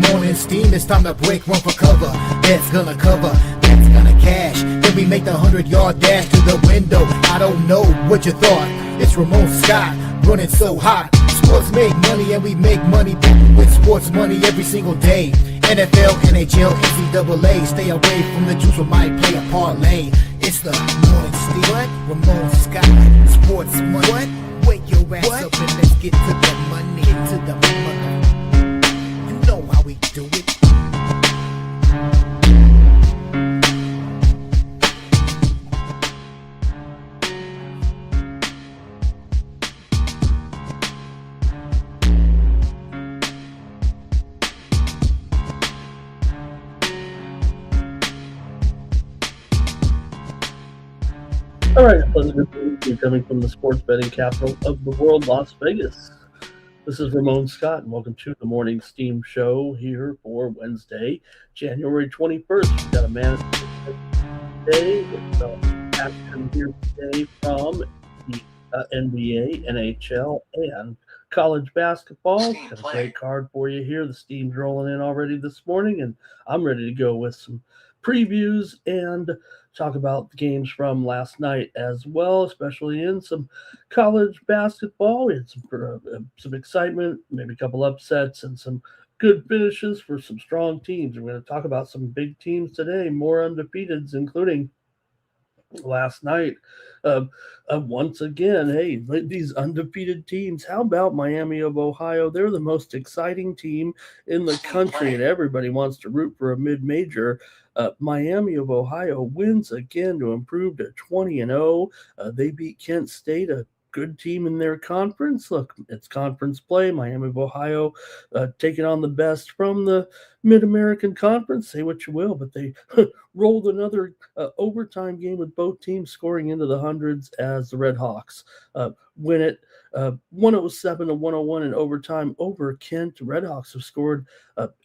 the morning steam, it's time to break, run for cover. That's gonna cover, that's gonna cash. Then we make the 100-yard dash to the window. I don't know what you thought. It's Ramon Scott, running so hot. Sports make money and we make money with sports money every single day. NFL, NHL, NCAA. Stay away from the juice, we might play a parlay. It's the morning steam. What? Ramon Scott, sports money. What? Wake your ass up and let's get to the money. Get to the money. You know how we do it. All right, pleasant coming from the sports betting capital of the world, Las Vegas. This is Ramon Scott, and welcome to the Morning Steam Show here for Wednesday, January 21st. We've got a man today with action here today from the NBA, NHL, and college basketball. Got a great card for you here. The steam's rolling in already this morning, and I'm ready to go with some previews and talk about the games from last night as well, especially in some college basketball. We had some excitement, maybe a couple upsets, and some good finishes for some strong teams. We're going to talk about some big teams today, more undefeateds, including last night. Once again, hey, these undefeated teams. How about Miami of Ohio? They're the most exciting team in the country, and everybody wants to root for a mid-major. Miami of Ohio wins again to improve to 20-0. They beat Kent State, a good team in their conference. Look, it's conference play. Miami of Ohio taking on the best from the Mid-American Conference. Say what you will, but they rolled another overtime game with both teams scoring into the hundreds as the Red Hawks win it 107-101 in overtime over Kent. Red Hawks have scored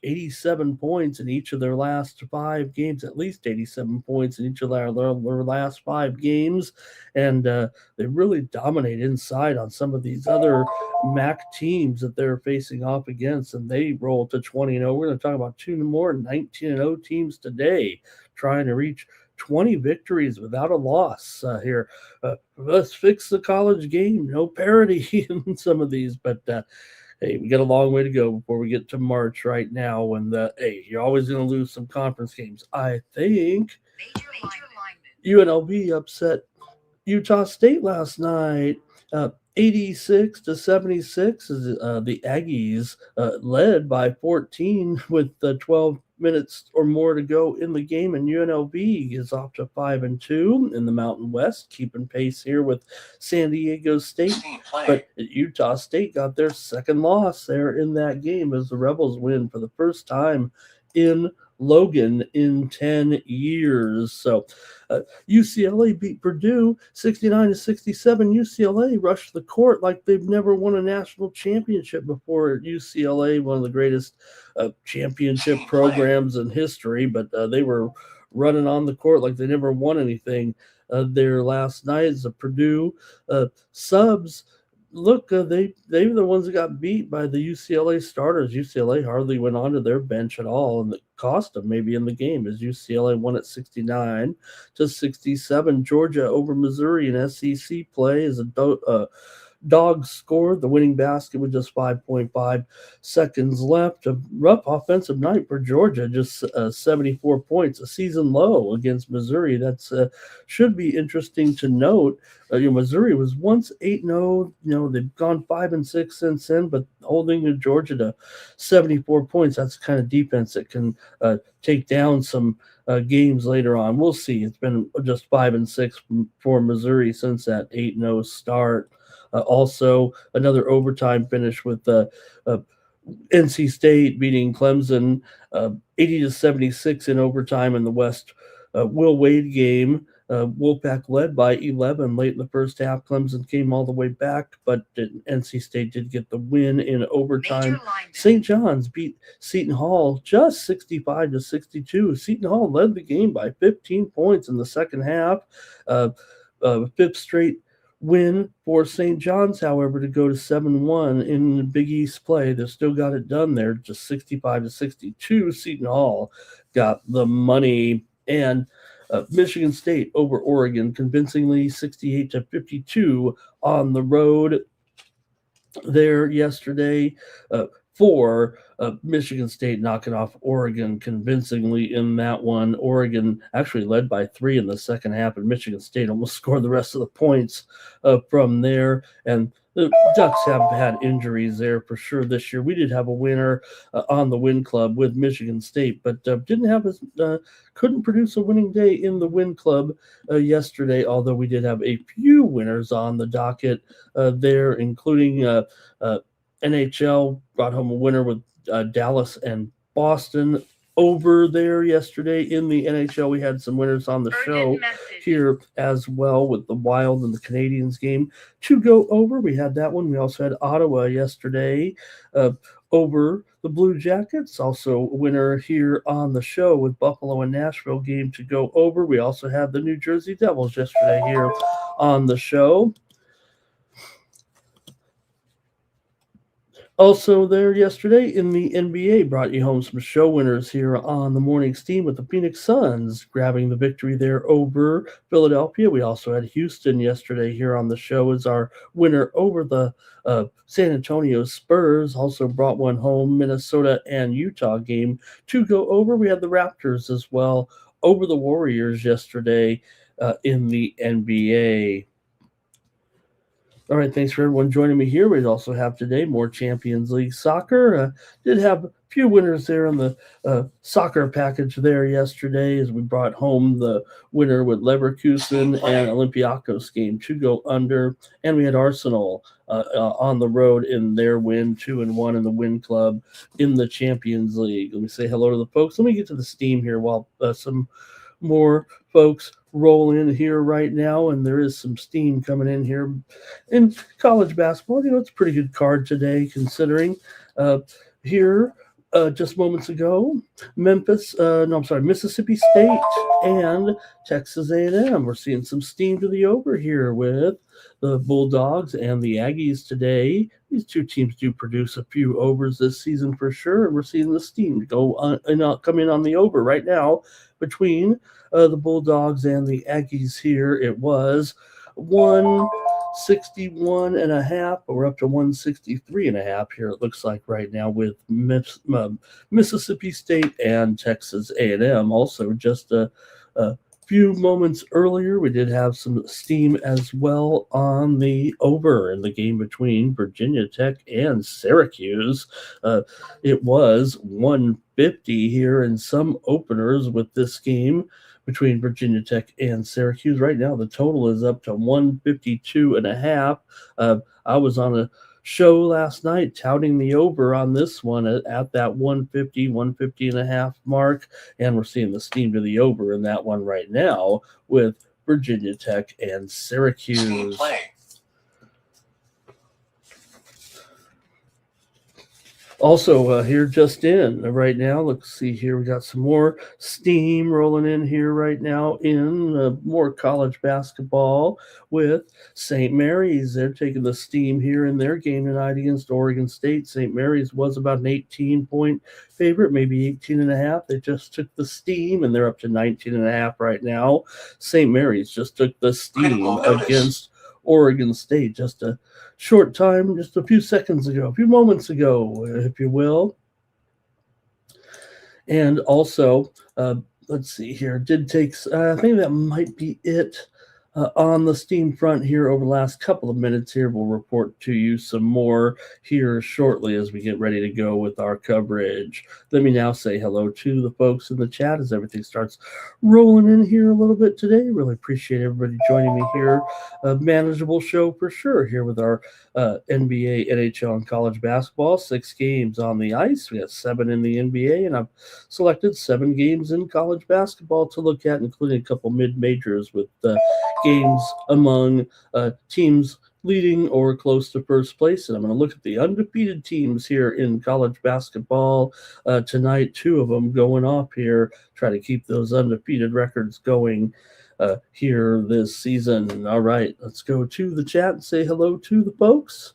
87 points in each of their last 5 games, at least 87 points in each of their last 5 games, and they really dominate inside on some of these other MAC teams that they're facing off against, and they roll to 20-0. We're going to talk about 2 more 19-0 teams today, trying to reach 20 victories without a loss here. Let's fix the college game. No parity in some of these, but hey, we got a long way to go before we get to March right now. And hey, you're always going to lose some conference games. I think UNLV upset Utah State last night. 86-76 is the Aggies led by 14 with 12 minutes or more to go in the game, and UNLV is off to 5-2 in the Mountain West, keeping pace here with San Diego State. But Utah State got their second loss there in that game as the Rebels win for the first time in Logan in 10 years. So UCLA beat Purdue 69-67. UCLA rushed the court like they've never won a national championship before. UCLA, one of the greatest championship programs in history, but they were running on the court like they never won anything there last night. As the Purdue subs, look, they were the ones that got beat by the UCLA starters. UCLA hardly went onto their bench at all, and it cost them maybe in the game as UCLA won at 69-67. Georgia over Missouri in SEC play as a Dogs scored the winning basket with just 5.5 seconds left. A rough offensive night for Georgia, just 74 points, a season low against Missouri. That's should be interesting to note. Missouri was once 8-0. They've gone 5-6 since then, but holding Georgia to 74 points, that's the kind of defense that can take down some games later on. We'll see. It's been just 5-6 for Missouri since that 8-0 start. Also, another overtime finish with NC State beating Clemson 80-76 in overtime in the West Will Wade game. Wolfpack led by 11 late in the first half. Clemson came all the way back, but NC State did get the win in overtime. St. John's beat Seton Hall just 65-62. Seton Hall led the game by 15 points in the second half. Fifth straight win for St. John's, however, to go to 7-1 in the Big East play. They still got it done there, just 65-62. Seton Hall got the money, and Michigan State over Oregon convincingly 68-52 on the road there yesterday. For Michigan State knocking off Oregon convincingly in that one. Oregon actually led by 3 in the second half, and Michigan State almost scored the rest of the points from there. And the Ducks have had injuries there for sure this year. We did have a winner on the Win Club with Michigan State, but couldn't produce a winning day in the Win Club yesterday, although we did have a few winners on the docket there, including NHL brought home a winner with Dallas and Boston over there yesterday in the NHL. We had some winners on the show here as well with the Wild and the Canadiens game to go over. We had that one. We also had Ottawa yesterday over the Blue Jackets. Also a winner here on the show with Buffalo and Nashville game to go over. We also had the New Jersey Devils yesterday here on the show. Also there yesterday in the NBA, brought you home some show winners here on the morning steam with the Phoenix Suns grabbing the victory there over Philadelphia. We also had Houston yesterday here on the show as our winner over the San Antonio Spurs. Also brought one home, Minnesota and Utah game to go over. We had the Raptors as well over the Warriors yesterday in the NBA. All right, thanks for everyone joining me here. We also have today more Champions League soccer. Did have a few winners there on the soccer package there yesterday as we brought home the winner with Leverkusen and Olympiacos game to go under. And we had Arsenal on the road in their win, 2-1 in the Win Club in the Champions League. Let me say hello to the folks. Let me get to the steam here while some more folks roll in here right now, and there is some steam coming in here in college basketball. It's a pretty good card today considering here just moments ago, Mississippi State and Texas A&M. We're seeing some steam to the over here with the Bulldogs and the Aggies today. These two teams do produce a few overs this season for sure, and we're seeing the steam go on and come in on the over right now between the Bulldogs and the Aggies here. It was 161.5, but we're up to 163.5 here, it looks like right now, with Mississippi State and Texas A&M. Also, just a few moments earlier, we did have some steam as well on the over in the game between Virginia Tech and Syracuse. It was 150 here in some openers with this game between Virginia Tech and Syracuse. Right now, the total is up to 152.5. I was on a show last night touting the over on this one at that 150.5 mark, and we're seeing the steam to the over in that one right now with Virginia Tech and Syracuse. Also, here just in right now, let's see here. We got some more steam rolling in here right now in more college basketball with St. Mary's. They're taking the steam here in their game tonight against Oregon State. St. Mary's was about an 18-point favorite, maybe 18.5. They just took the steam, and they're up to 19.5 right now. St. Mary's just took the steam against Oregon State just a short time, just a few seconds ago, a few moments ago, if you will. And also, let's see here, did take, I think that might be it on the steam front here over the last couple of minutes here. We'll report to you some more here shortly as we get ready to go with our coverage. Let me now say hello to the folks in the chat as everything starts rolling in here a little bit today. Really appreciate everybody joining me here. A manageable show for sure here with our NBA, NHL, and college basketball. 6 games on the ice. We got 7 in the NBA, and I've selected 7 games in college basketball to look at, including a couple mid-majors with games among teams leading or close to first place. And I'm going to look at the undefeated teams here in college basketball tonight. 2 of them going off here. Try to keep those undefeated records going here this season. All right, let's go to the chat and say hello to the folks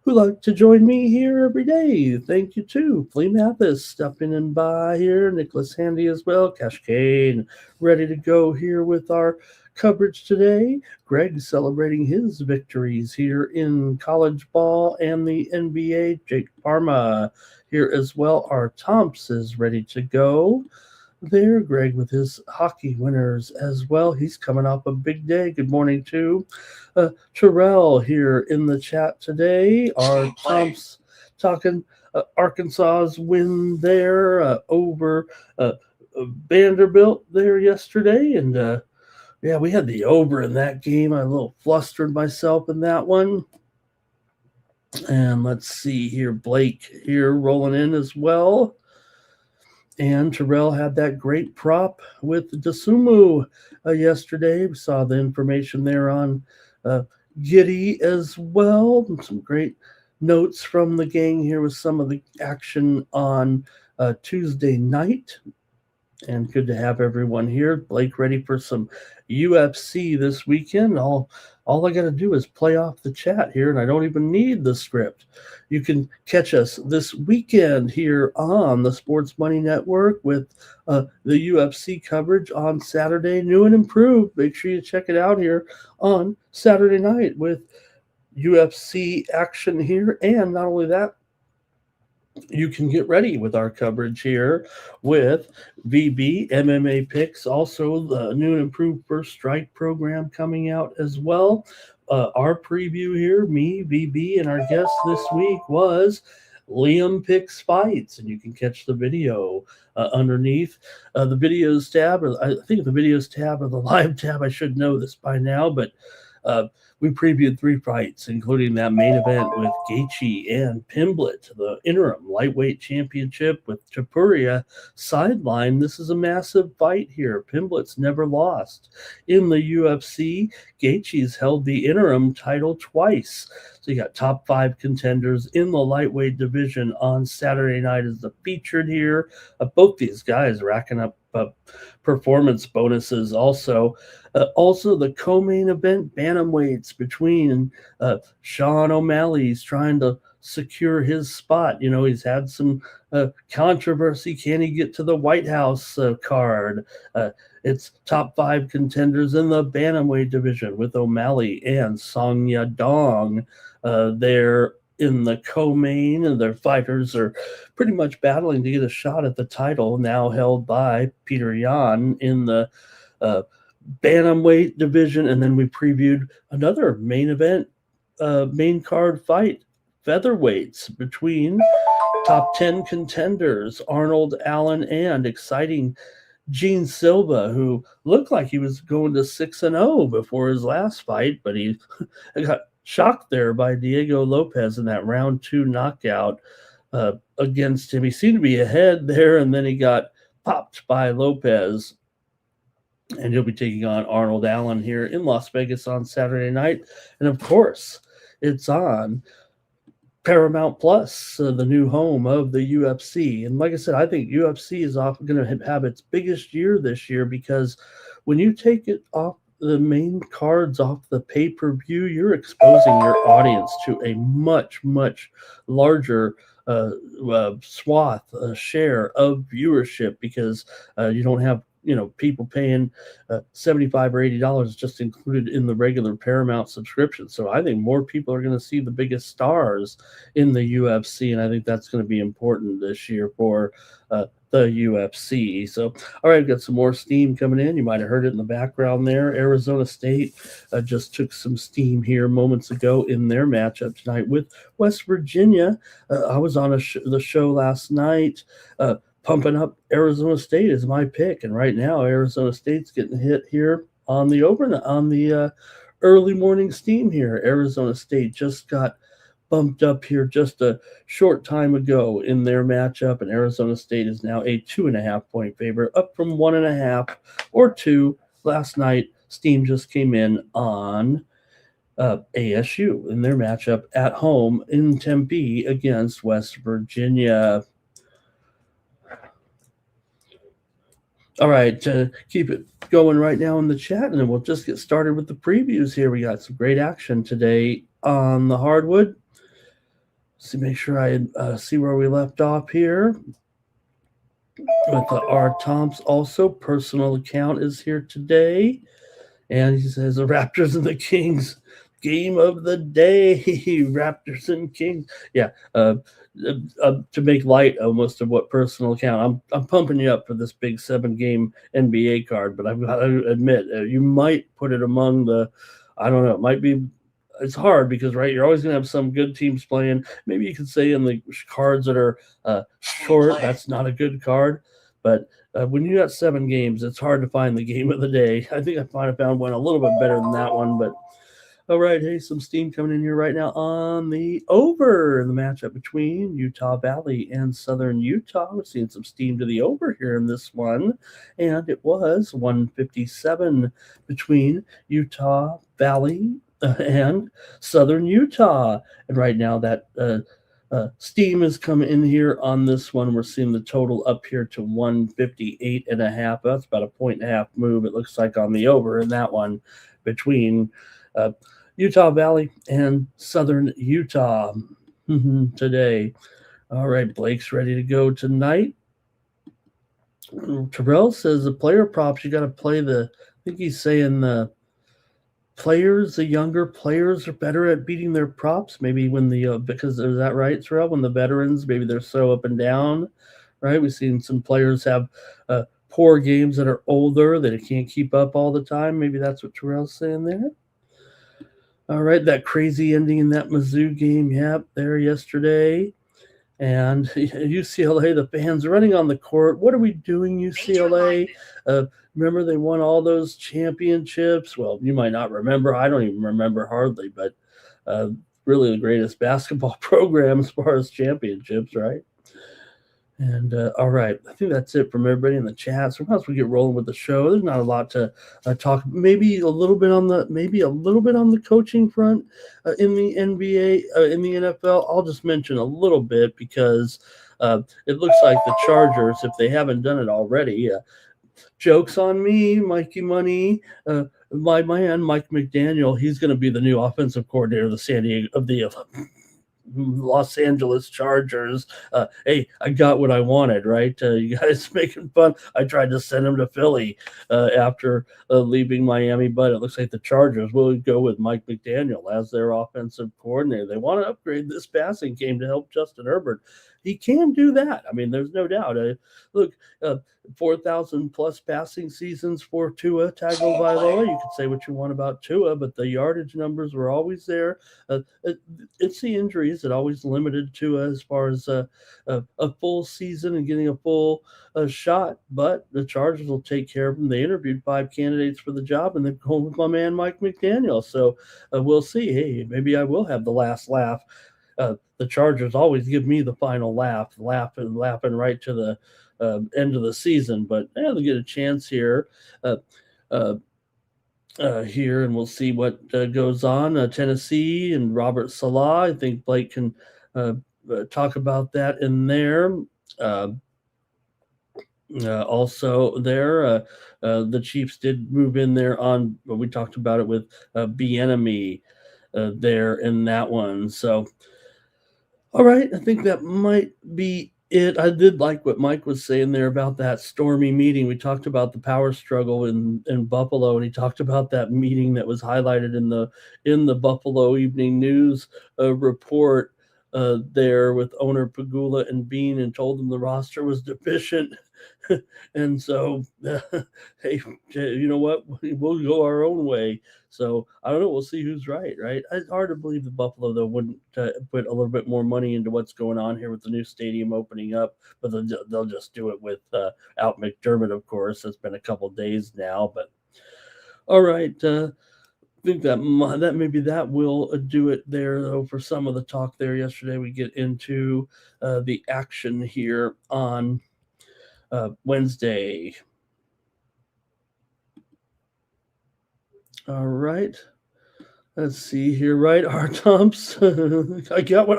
who like to join me here every day. Thank you too. Flea Mathis stopping in by here. Nicholas Handy as well. Cascade ready to go here with our coverage today. Greg celebrating his victories here in college ball and the NBA. Jake Parma here as well. Our Tomps is ready to go. There, Greg, with his hockey winners as well. He's coming off a big day. Good morning to Terrell here in the chat today. Our Tomps talking Arkansas's win there over Vanderbilt there yesterday. And yeah, we had the over in that game. I a little flustered myself in that one. And let's see here. Blake here rolling in as well. And Terrell had that great prop with Desumu yesterday. We saw the information there on Giddy as well. Some great notes from the gang here with some of the action on Tuesday night. And good to have everyone here. Blake ready for some UFC this weekend. All I got to do is play off the chat here, and I don't even need the script. You can catch us this weekend here on the Sports Money Network with the UFC coverage on Saturday, new and improved. Make sure you check it out here on Saturday night with UFC action here. And not only that, you can get ready with our coverage here with VB MMA picks, also the new and improved First Strike program coming out as well. Our preview here, me, VB, and our guest this week was Liam Picks Fights, and you can catch the video underneath the videos tab, or I think the videos tab or the live tab. I should know this by now, but we previewed 3 fights, including that main event with Gaethje and Pimblett, the interim lightweight championship with Topuria sideline. This is a massive fight here. Pimblett's never lost in the UFC. Gaethje's held the interim title twice. So you got top 5 contenders in the lightweight division on Saturday night as the featured here. Both these guys racking up performance bonuses also. Also, the co-main event bantamweights between Sean O'Malley's trying to secure his spot. You know, he's had some controversy. Can he get to the White House card? It's top 5 contenders in the bantamweight division with O'Malley and Song Yadong there in the co-main, and their fighters are pretty much battling to get a shot at the title, now held by Peter Yan in the bantamweight division. And then we previewed another main event, main card fight, featherweights between top 10 contenders, Arnold Allen and exciting Gene Silva, who looked like he was going to 6-0 before his last fight, but he got shocked there by Diego Lopez in that round 2 knockout against him. He seemed to be ahead there, and then he got popped by Lopez. And he'll be taking on Arnold Allen here in Las Vegas on Saturday night. And of course, it's on Paramount Plus, the new home of the UFC. And like I said, I think UFC is going to have its biggest year this year, because when you take it off the main cards off the pay-per-view, you're exposing your audience to a much, much larger swath, share of viewership, because you don't have people paying $75 or $80 just included in the regular Paramount subscription. So I think more people are going to see the biggest stars in the UFC, and I think that's going to be important this year for the UFC. So, all right, I've got some more steam coming in. You might have heard it in the background there. Arizona State just took some steam here moments ago in their matchup tonight with West Virginia. I was on the show last night pumping up Arizona State as my pick, and right now Arizona State's getting hit here on the early morning steam here. Arizona State just got bumped up here just a short time ago in their matchup, and Arizona State is now a 2.5 point favorite, up from 1.5 or 2 last night. Steam just came in on ASU in their matchup at home in Tempe against West Virginia. All right, keep it going right now in the chat, and then we'll just get started with the previews here. We got some great action today on the hardwood. So make sure I see where we left off here. With R. Tom's also personal account is here today, and he says the Raptors and the Kings game of the day. Raptors and Kings, yeah. To make light almost of what personal account, I'm pumping you up for this big 7-game NBA card, but I've got to admit, you might put it among the, I don't know, it might be. It's hard because you're always going to have some good teams playing. Maybe you could say in the cards that are short, that's not a good card. But when you got 7 games, it's hard to find the game of the day. I think I might have found one a little bit better than that one. But all right, hey, some steam coming in here right now on the over, the matchup between Utah Valley and Southern Utah. We're seeing some steam to the over here in this one, and it was 157 between Utah Valley and Southern Utah. And right now that steam has come in here on this one. We're seeing the total up here to 158.5. That's about a 1.5 move, it looks like, on the over in that one between Utah Valley and Southern Utah today. All right, Blake's ready to go tonight. Terrell says the player props, you got to play I think he's saying the younger players are better at beating their props. Maybe when because is that right, Terrell? When the veterans, maybe they're so up and down, right? We've seen some players have poor games that are older, that it can't keep up all the time. Maybe that's what Terrell's saying there. All right, that crazy ending in that Mizzou game, yep, there yesterday. And UCLA, the fans running on the court. What are we doing, UCLA? Remember they won all those championships? Well, you might not remember. I don't even remember hardly, but really the greatest basketball program as far as championships, right? And all right, I think that's it from everybody in the chat. So once we get rolling with the show, there's not a lot to talk. Maybe a little bit on the coaching front in the NBA, in the NFL. I'll just mention a little bit because it looks like the Chargers, if they haven't done it already, jokes on me, Mikey Money. My man Mike McDaniel, he's going to be the new offensive coordinator of the Los Angeles Chargers. Hey, I got what I wanted, right? You guys making fun. I tried to send him to Philly after leaving Miami, but it looks like the Chargers will go with Mike McDaniel as their offensive coordinator. They want to upgrade this passing game to help Justin Herbert. He can do that. I mean, there's no doubt. Look, 4,000 plus passing seasons for Tua Tagovailoa. You could say what you want about Tua, but the yardage numbers were always there. It's the injuries that always limited Tua as far as a full season and getting a full shot. But the Chargers will take care of them. They interviewed 5 candidates for the job, and they're going with my man Mike McDaniel. So we'll see. Hey, maybe I will have the last laugh. The Chargers always give me the final laugh, laughing right to the end of the season. But they'll get a chance here, and we'll see what goes on. Tennessee and Robert Salah. I think Blake can talk about that in there. Also there, the Chiefs did move in there on, but we talked about it with Bieniemy there in that one. So, all right, I think that might be it. I did like what Mike was saying there about that stormy meeting. We talked about the power struggle in Buffalo, and he talked about that meeting that was highlighted in the Buffalo Evening News report there with owner Pagula and Bean, and told them the roster was deficient. And so, hey, you know what? We'll go our own way. So I don't know. We'll see who's right. It's hard to believe that Buffalo, though, wouldn't put a little bit more money into what's going on here with the new stadium opening up, but they'll just do it without McDermott, of course. It's been a couple days now, but all right. I think that maybe that will do it there, though, for some of the talk there yesterday. We get into the action here on Wednesday. All right. Let's see here, right? R. Tomps. I got what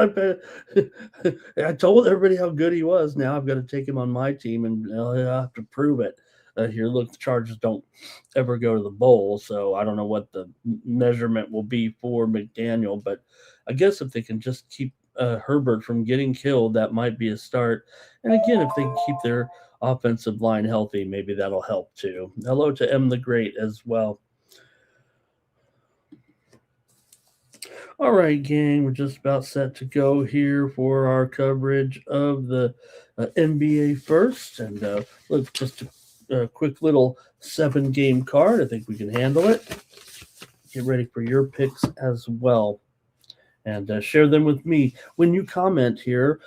I told everybody how good he was. Now I've got to take him on my team, and I'll have to prove it. here. Look, the Chargers don't ever go to the bowl, so I don't know what the measurement will be for McDaniel, but I guess if they can just keep Herbert from getting killed, that might be a start. And again, if they keep their offensive line healthy, maybe that'll help too. Hello to M the Great as well. All right, gang, we're just about set to go here for our coverage of the NBA first. And look, just a quick little 7-game card. I think we can handle it. Get ready for your picks as well. And share them with me. When you comment here,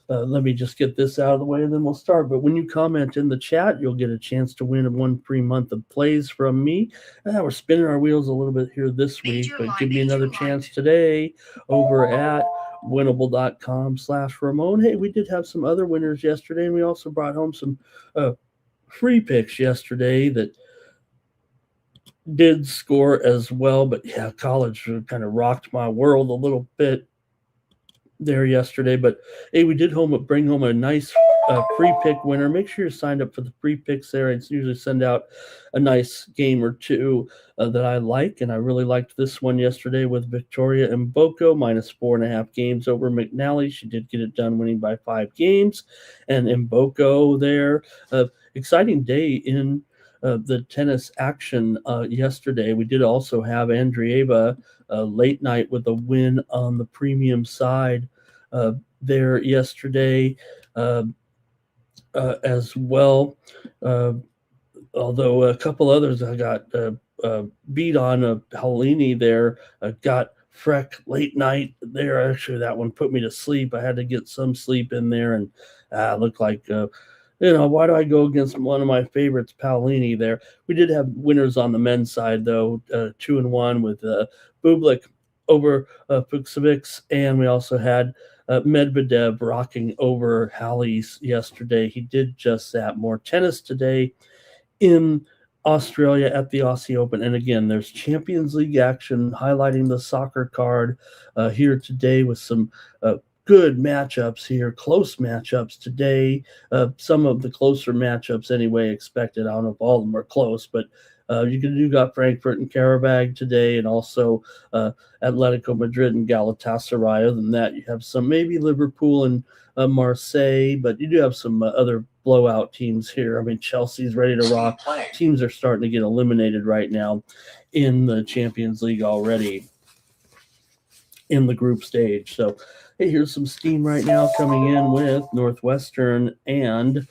let me just get this out of the way and then we'll start. But when you comment in the chat, you'll get a chance to win 1 free month of plays from me. We're spinning our wheels a little bit here this week, but give me another chance today over at winnable.com/Ramon. Hey, we did have some other winners yesterday, and we also brought home some free picks yesterday that did score as well. But yeah, college kind of rocked my world a little bit there yesterday. But hey, we did bring home a nice free pick winner. Make sure you're signed up for the free picks there. It's usually send out a nice game or two that I like, and I really liked this one yesterday with Victoria Mboko -4.5 games over McNally. She did get it done, winning by 5 games. And Mboko there, exciting day in the tennis action yesterday. We did also have Andreeva late night with a win on the premium side there yesterday as well. Although a couple others I got beat on. Paolini there got Freck late night there. Actually, that one put me to sleep. I had to get some sleep in there, and looked like why do I go against one of my favorites, Paolini there? We did have winners on the men's side, though, 2-1 with Bublik over Fuchsovix, and we also had Medvedev rocking over Halys yesterday. He did just that. More tennis today in Australia at the Aussie Open. And again, there's Champions League action highlighting the soccer card here today with some good matchups here, close matchups today. Some of the closer matchups anyway expected. I don't know if all of them are close, but you got Frankfurt and Karabag today, and also Atletico Madrid and Galatasaray. Other than that, you have some maybe Liverpool and Marseille, but you do have some other blowout teams here. I mean, Chelsea's ready to rock. Teams are starting to get eliminated right now in the Champions League already in the group stage. So hey, here's some steam right now coming in with Northwestern and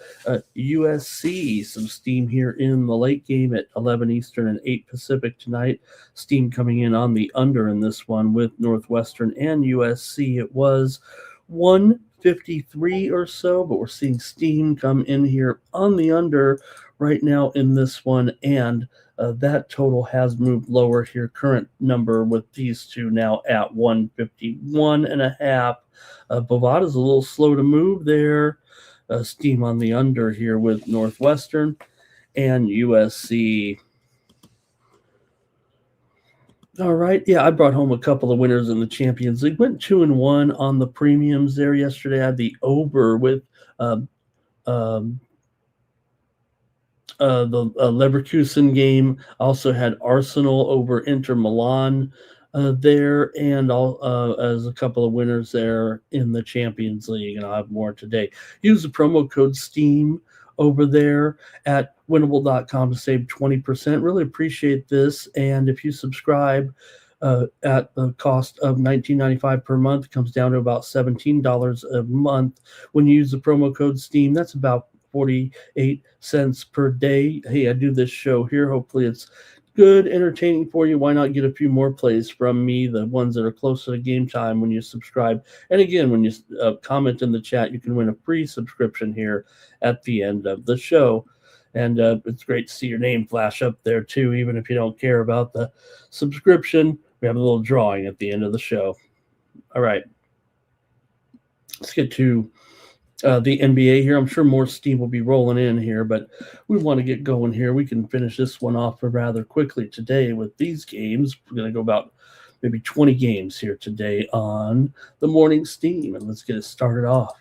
USC. Some steam here in the late game at 11 Eastern and 8 Pacific tonight. Steam coming in on the under in this one with Northwestern and USC. It was 153 or so, but we're seeing steam come in here on the under right now in this one, and that total has moved lower here. Current number with these two now at 151.5. Bovada's a little slow to move there. Steam on the under here with Northwestern and USC. All right. Yeah, I brought home a couple of winners in the Champions League. Went 2-1 on the premiums there yesterday. I had the over with the Leverkusen game. Also had Arsenal over Inter Milan there, and as a couple of winners there in the Champions League, and I'll have more today. Use the promo code STEAM over there at winnable.com to save 20%. Really appreciate this, and if you subscribe at the cost of $19.95 per month, it comes down to about $17 a month. When you use the promo code STEAM, that's about 48 cents per day. Hey, I do this show here. Hopefully it's good, entertaining for you. Why not get a few more plays from me, the ones that are closer to game time when you subscribe? And again, when you comment in the chat, you can win a free subscription here at the end of the show. And it's great to see your name flash up there too, even if you don't care about the subscription. We have a little drawing at the end of the show. All right. Let's get to the NBA here. I'm sure more steam will be rolling in here, but we want to get going here. We can finish this one off rather quickly today with these games. We're going to go about maybe 20 games here today on the morning steam, and let's get it started off.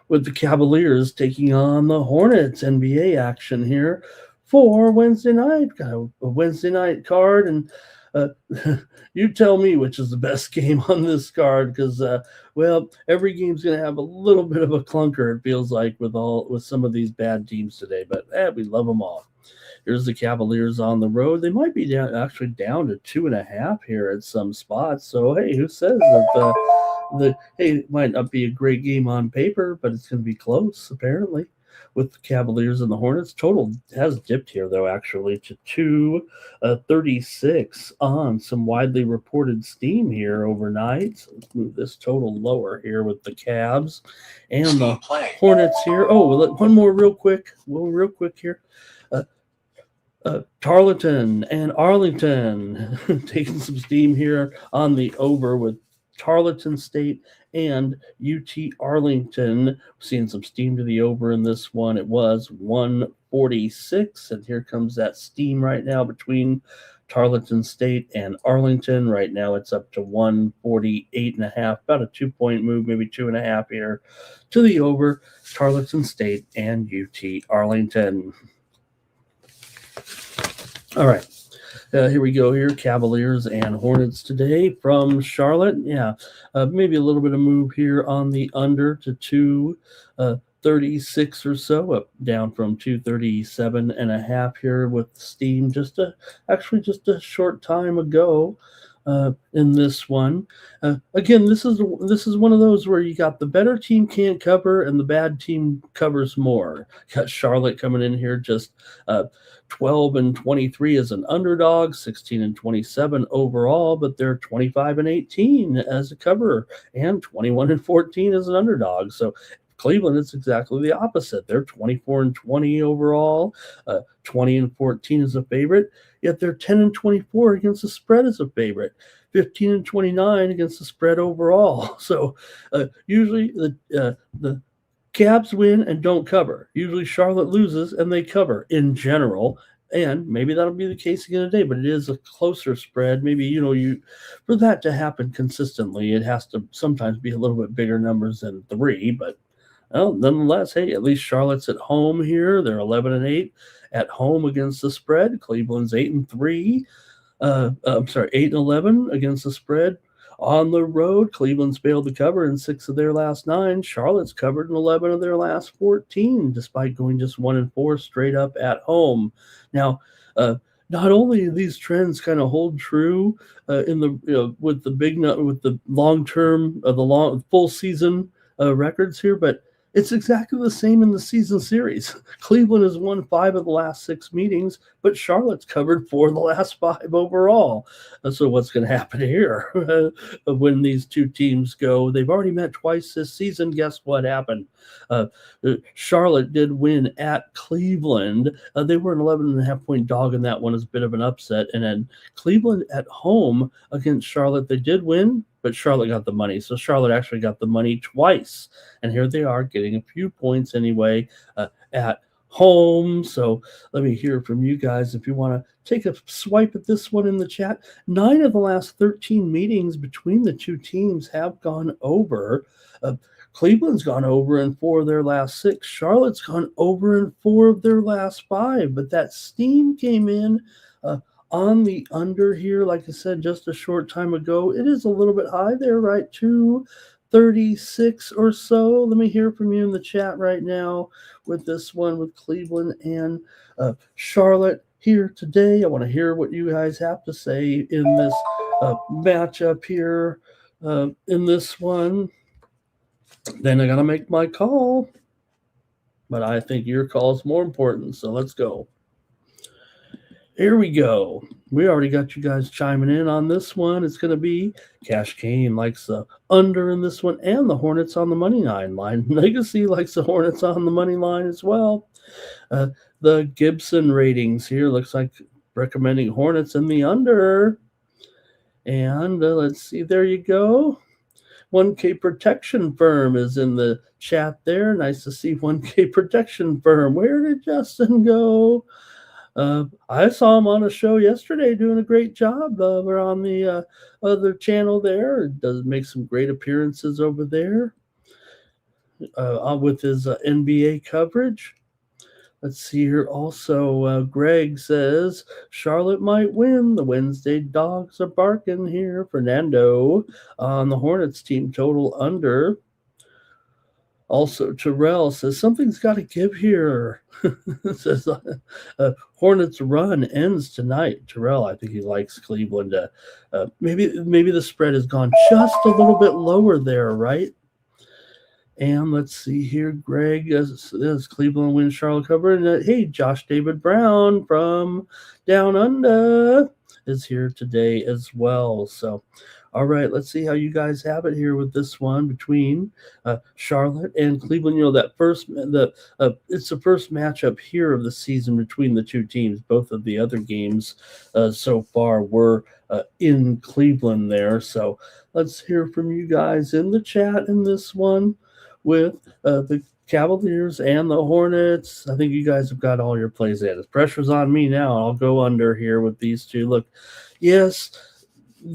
with the Cavaliers taking on the Hornets. NBA action here for Wednesday night. Got a Wednesday night card, and you tell me which is the best game on this card, because well, every game's going to have a little bit of a clunker. It feels like with some of these bad teams today, but we love them all. Here's the Cavaliers on the road. They might be down to 2.5 here at some spots. So hey, who says that it might not be a great game on paper, but it's going to be close apparently. With the Cavaliers and the Hornets, total has dipped here though actually to 236 on some widely reported steam here overnight. So let's move this total lower here with the Cavs and the Hornets here. Oh, one more real quick here. Tarleton and Arlington taking some steam here on the over with Tarleton State and UT Arlington. Seeing some steam to the over in this one. It was 146, and here comes that steam right now between Tarleton State and Arlington. Right now it's up to 148.5, about a 2-point move, maybe 2.5 here to the over Tarleton State and UT Arlington. All right, here we go here. Cavaliers and Hornets today from Charlotte. Yeah, maybe a little bit of move here on the under to 236 or so, up down from 237.5 here with steam just a short time ago. In this one, again, this is one of those where you got the better team can't cover and the bad team covers more. Got Charlotte coming in here just 12-23 as an underdog, 16-27 overall, but they're 25-18 as a cover and 21-14 as an underdog. So Cleveland, it's exactly the opposite. They're 24-20 overall, 20-14 as a favorite, yet they're 10-24 against the spread as a favorite, 15-29 against the spread overall. So usually the Cavs win and don't cover. Usually Charlotte loses and they cover in general. And maybe that'll be the case again today, but it is a closer spread. Maybe, for that to happen consistently, it has to sometimes be a little bit bigger numbers than 3, but well, nonetheless, hey, at least Charlotte's at home here. They're 11-8 at home against the spread. Cleveland's 8-3. 8-11 against the spread. On the road, Cleveland's failed to cover in 6 of their last 9. Charlotte's covered in 11 of their last 14, despite going just 1-4 straight up at home. Now, not only do these trends kind of hold true with the long-term, the full season records here, but it's exactly the same in the season series. Cleveland has won 5 of the last 6 meetings, but Charlotte's covered 4 of the last 5 overall. So what's going to happen here when these two teams go? They've already met twice this season. Guess what happened? Charlotte did win at Cleveland. They were an 11.5-point dog in that one as a bit of an upset. And then Cleveland at home against Charlotte, they did win, but Charlotte got the money. So Charlotte actually got the money twice. And here they are getting a few points anyway at home. So let me hear from you guys if you want to take a swipe at this one in the chat. 9 of the last 13 meetings between the two teams have gone over. Cleveland's gone over in 4 of their last 6. Charlotte's gone over in 4 of their last 5. But that steam came in on the under here, like I said, just a short time ago. It is a little bit high there, right? 236 or so. Let me hear from you in the chat right now with this one with Cleveland and Charlotte here today. I want to hear what you guys have to say in this matchup here in this one. Then I got to make my call, but I think your call is more important, so let's go. Here we go. We already got you guys chiming in on this one. It's going to be Cash Kane likes the under in this one and the Hornets on the money line. Legacy likes the Hornets on the money line as well. The Gibson ratings here looks like recommending Hornets in the under. And let's see, there you go. 1K Protection Firm is in the chat there. Nice to see 1K Protection Firm. Where did Justin go? I saw him on a show yesterday doing a great job. We're on the other channel there. It does make some great appearances over there. with his NBA coverage. Let's see here. Also, Greg says Charlotte might win. The Wednesday dogs are barking here. Fernando on the Hornets team total under. Also, Terrell says something's got to give here. Says Hornets run ends tonight. Terrell, I think he likes Cleveland. Maybe the spread has gone just a little bit lower there, right? And let's see here, Greg, as Cleveland wins Charlotte cover. And hey, Josh David Brown from Down Under is here today as well. So, all right, let's see how you guys have it here with this one between Charlotte and Cleveland. You know, it's the first matchup here of the season between the two teams. Both of the other games so far were in Cleveland there. So let's hear from you guys in the chat in this one with the Cavaliers and the Hornets. I think you guys have got all your plays in. The pressure's on me now. I'll go under here with these two. Look, yes,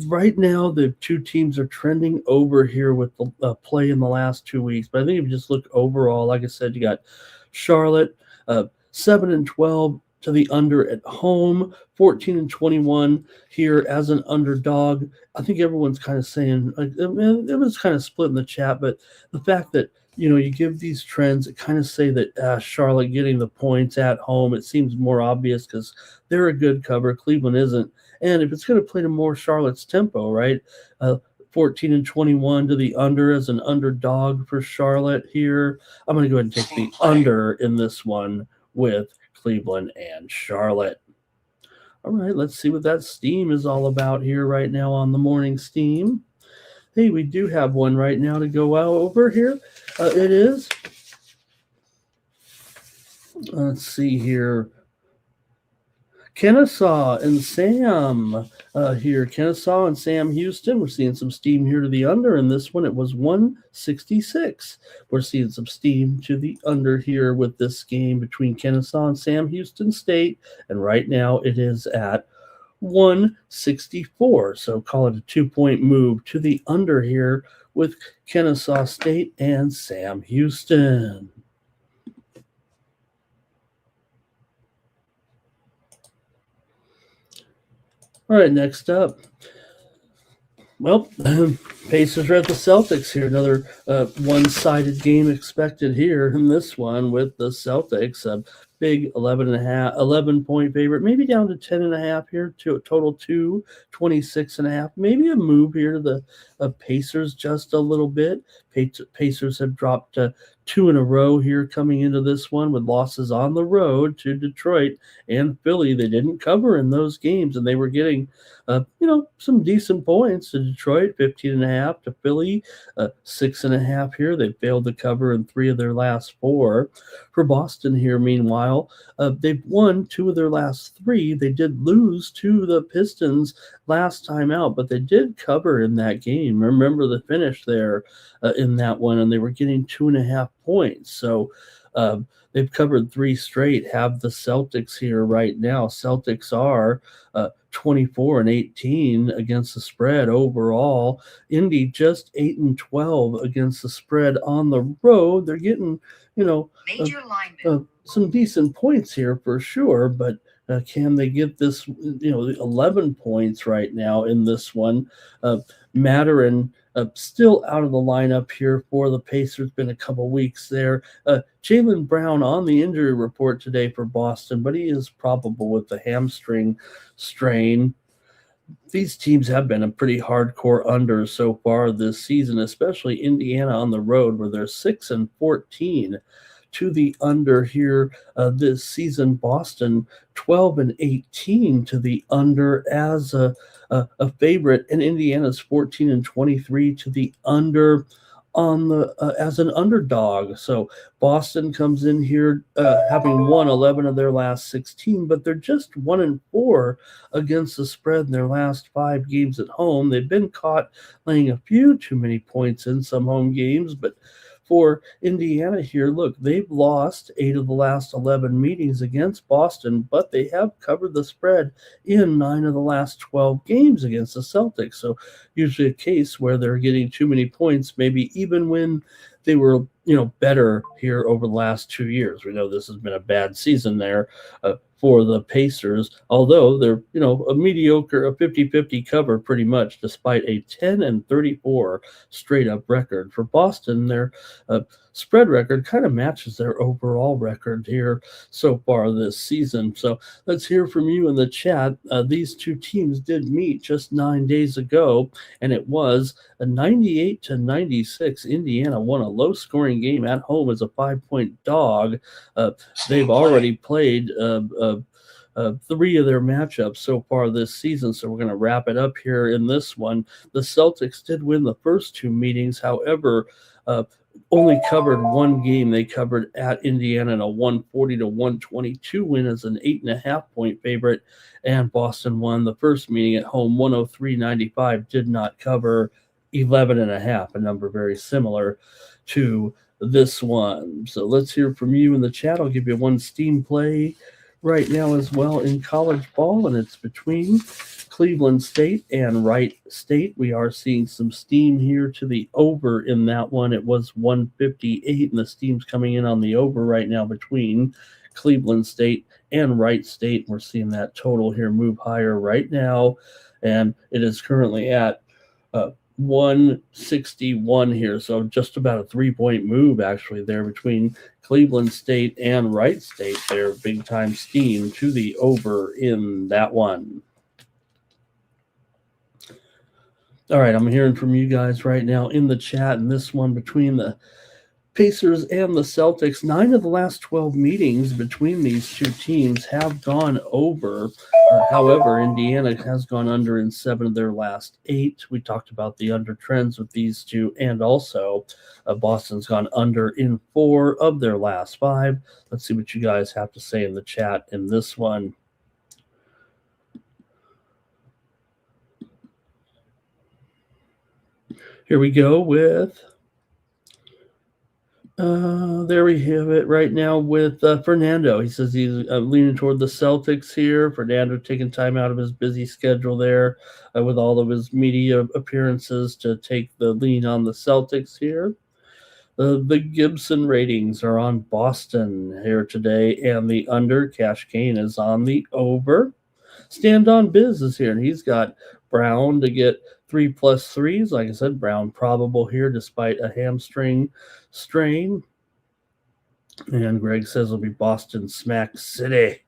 right now the two teams are trending over here with the play in the last 2 weeks. But I think if you just look overall, like I said, you got Charlotte 7-12 to the under at home, 14-21 here as an underdog. I think everyone's kind of saying, it was kind of split in the chat, but the fact that, you know, you give these trends that kind of say that Charlotte getting the points at home, it seems more obvious because they're a good cover. Cleveland isn't. And if it's going to play to more Charlotte's tempo, right? 14-21 to the under as an underdog for Charlotte here. I'm going to go ahead and take the under in this one with Cleveland and Charlotte. All right, let's see what that steam is all about here right now on the morning steam. Hey, we do have one right now to go over here. It is. Let's see here. Kennesaw and Sam here. Kennesaw and Sam Houston. We're seeing some steam here to the under. In this one, it was 166. We're seeing some steam to the under here with this game between Kennesaw and Sam Houston State. And right now, it is at 164. So call it a 2-point move to the under here with Kennesaw State and Sam Houston. All right, next up. Well, Pacers are at the Celtics here. Another one-sided game expected here in this one with the Celtics. A big 11-point favorite, maybe down to 10.5 here, to a total 26.5. Maybe a move here to the Pacers just a little bit. Pacers have dropped 2 in a row here coming into this one with losses on the road to Detroit and Philly. They didn't cover in those games, and they were getting some decent points to Detroit, 15.5, to Philly, 6.5 here. They failed to cover in 3 of their last 4. For Boston here, meanwhile, they've won 2 of their last 3. They did lose to the Pistons last time out, but they did cover in that game. Remember the finish there in that one, and they were getting 2.5 points. So they've covered 3 straight, have the Celtics here right now. Celtics are 24-18 against the spread overall. Indy just 8-12 against the spread on the road. They're getting, some decent points here for sure, but can they get this, 11 points right now in this one? Mathurin still out of the lineup here for the Pacers. Been a couple weeks there. Jaylen Brown on the injury report today for Boston, but he is probable with the hamstring strain. These teams have been a pretty hardcore under so far this season, especially Indiana on the road, where they're 6-14 to the under here this season. Boston 12-18 to the under as a favorite, and Indiana's 14-23 to the under on the as an underdog. So Boston comes in here having won 11 of their last 16, but they're just 1-4 against the spread in their last 5 games at home. They've been caught laying a few too many points in some home games, but for Indiana here, look, they've lost 8 of the last 11 meetings against Boston, but they have covered the spread in 9 of the last 12 games against the Celtics. So usually a case where they're getting too many points, maybe even when they were, better here over the last 2 years. We know this has been a bad season there for the Pacers, although they're, a mediocre, a 50-50 cover pretty much, despite a 10-34 straight up record. For Boston, their spread record kind of matches their overall record here so far this season. So let's hear from you in the chat. These two teams did meet just 9 days ago, and it was a 98-96. Indiana won a low-scoring game at home as a 5-point dog. They've already played 3 of their matchups so far this season, so we're going to wrap it up here in this one. The Celtics did win the first 2 meetings, however, only covered 1 game. They covered at Indiana in a 140-122 win as an 8.5-point favorite, and Boston won the first meeting at home 103-95, did not cover 11.5, a number very similar to this one. So let's hear from you in the chat. I'll give you one steam play right now as well in college ball, and it's between Cleveland State and Wright State. We are seeing some steam here to the over in that one. It was 158, and the steam's coming in on the over right now between Cleveland State and Wright State. We're seeing that total here move higher right now, and it is currently at 161 here, so just about a 3-point move actually there between Cleveland State and Wright State. There, big time steam to the over in that one. All right, I'm hearing from you guys right now in the chat, and this one between the Pacers and the Celtics. 9 of the last 12 meetings between these two teams have gone over. However, Indiana has gone under in 7 of their last 8. We talked about the under trends with these two, and also Boston's gone under in 4 of their last 5. Let's see what you guys have to say in the chat in this one. Here we go with... there we have it right now with Fernando. He says he's leaning toward the Celtics here. Fernando taking time out of his busy schedule there with all of his media appearances to take the lean on the Celtics here. The Gibson ratings are on Boston here today, and the under. Cash Kane is on the over. Stand on Biz is here, and he's got Brown to get 3+ 3s. Like I said, Brown probable here despite a hamstring strain. And Greg says it'll be Boston Smack City.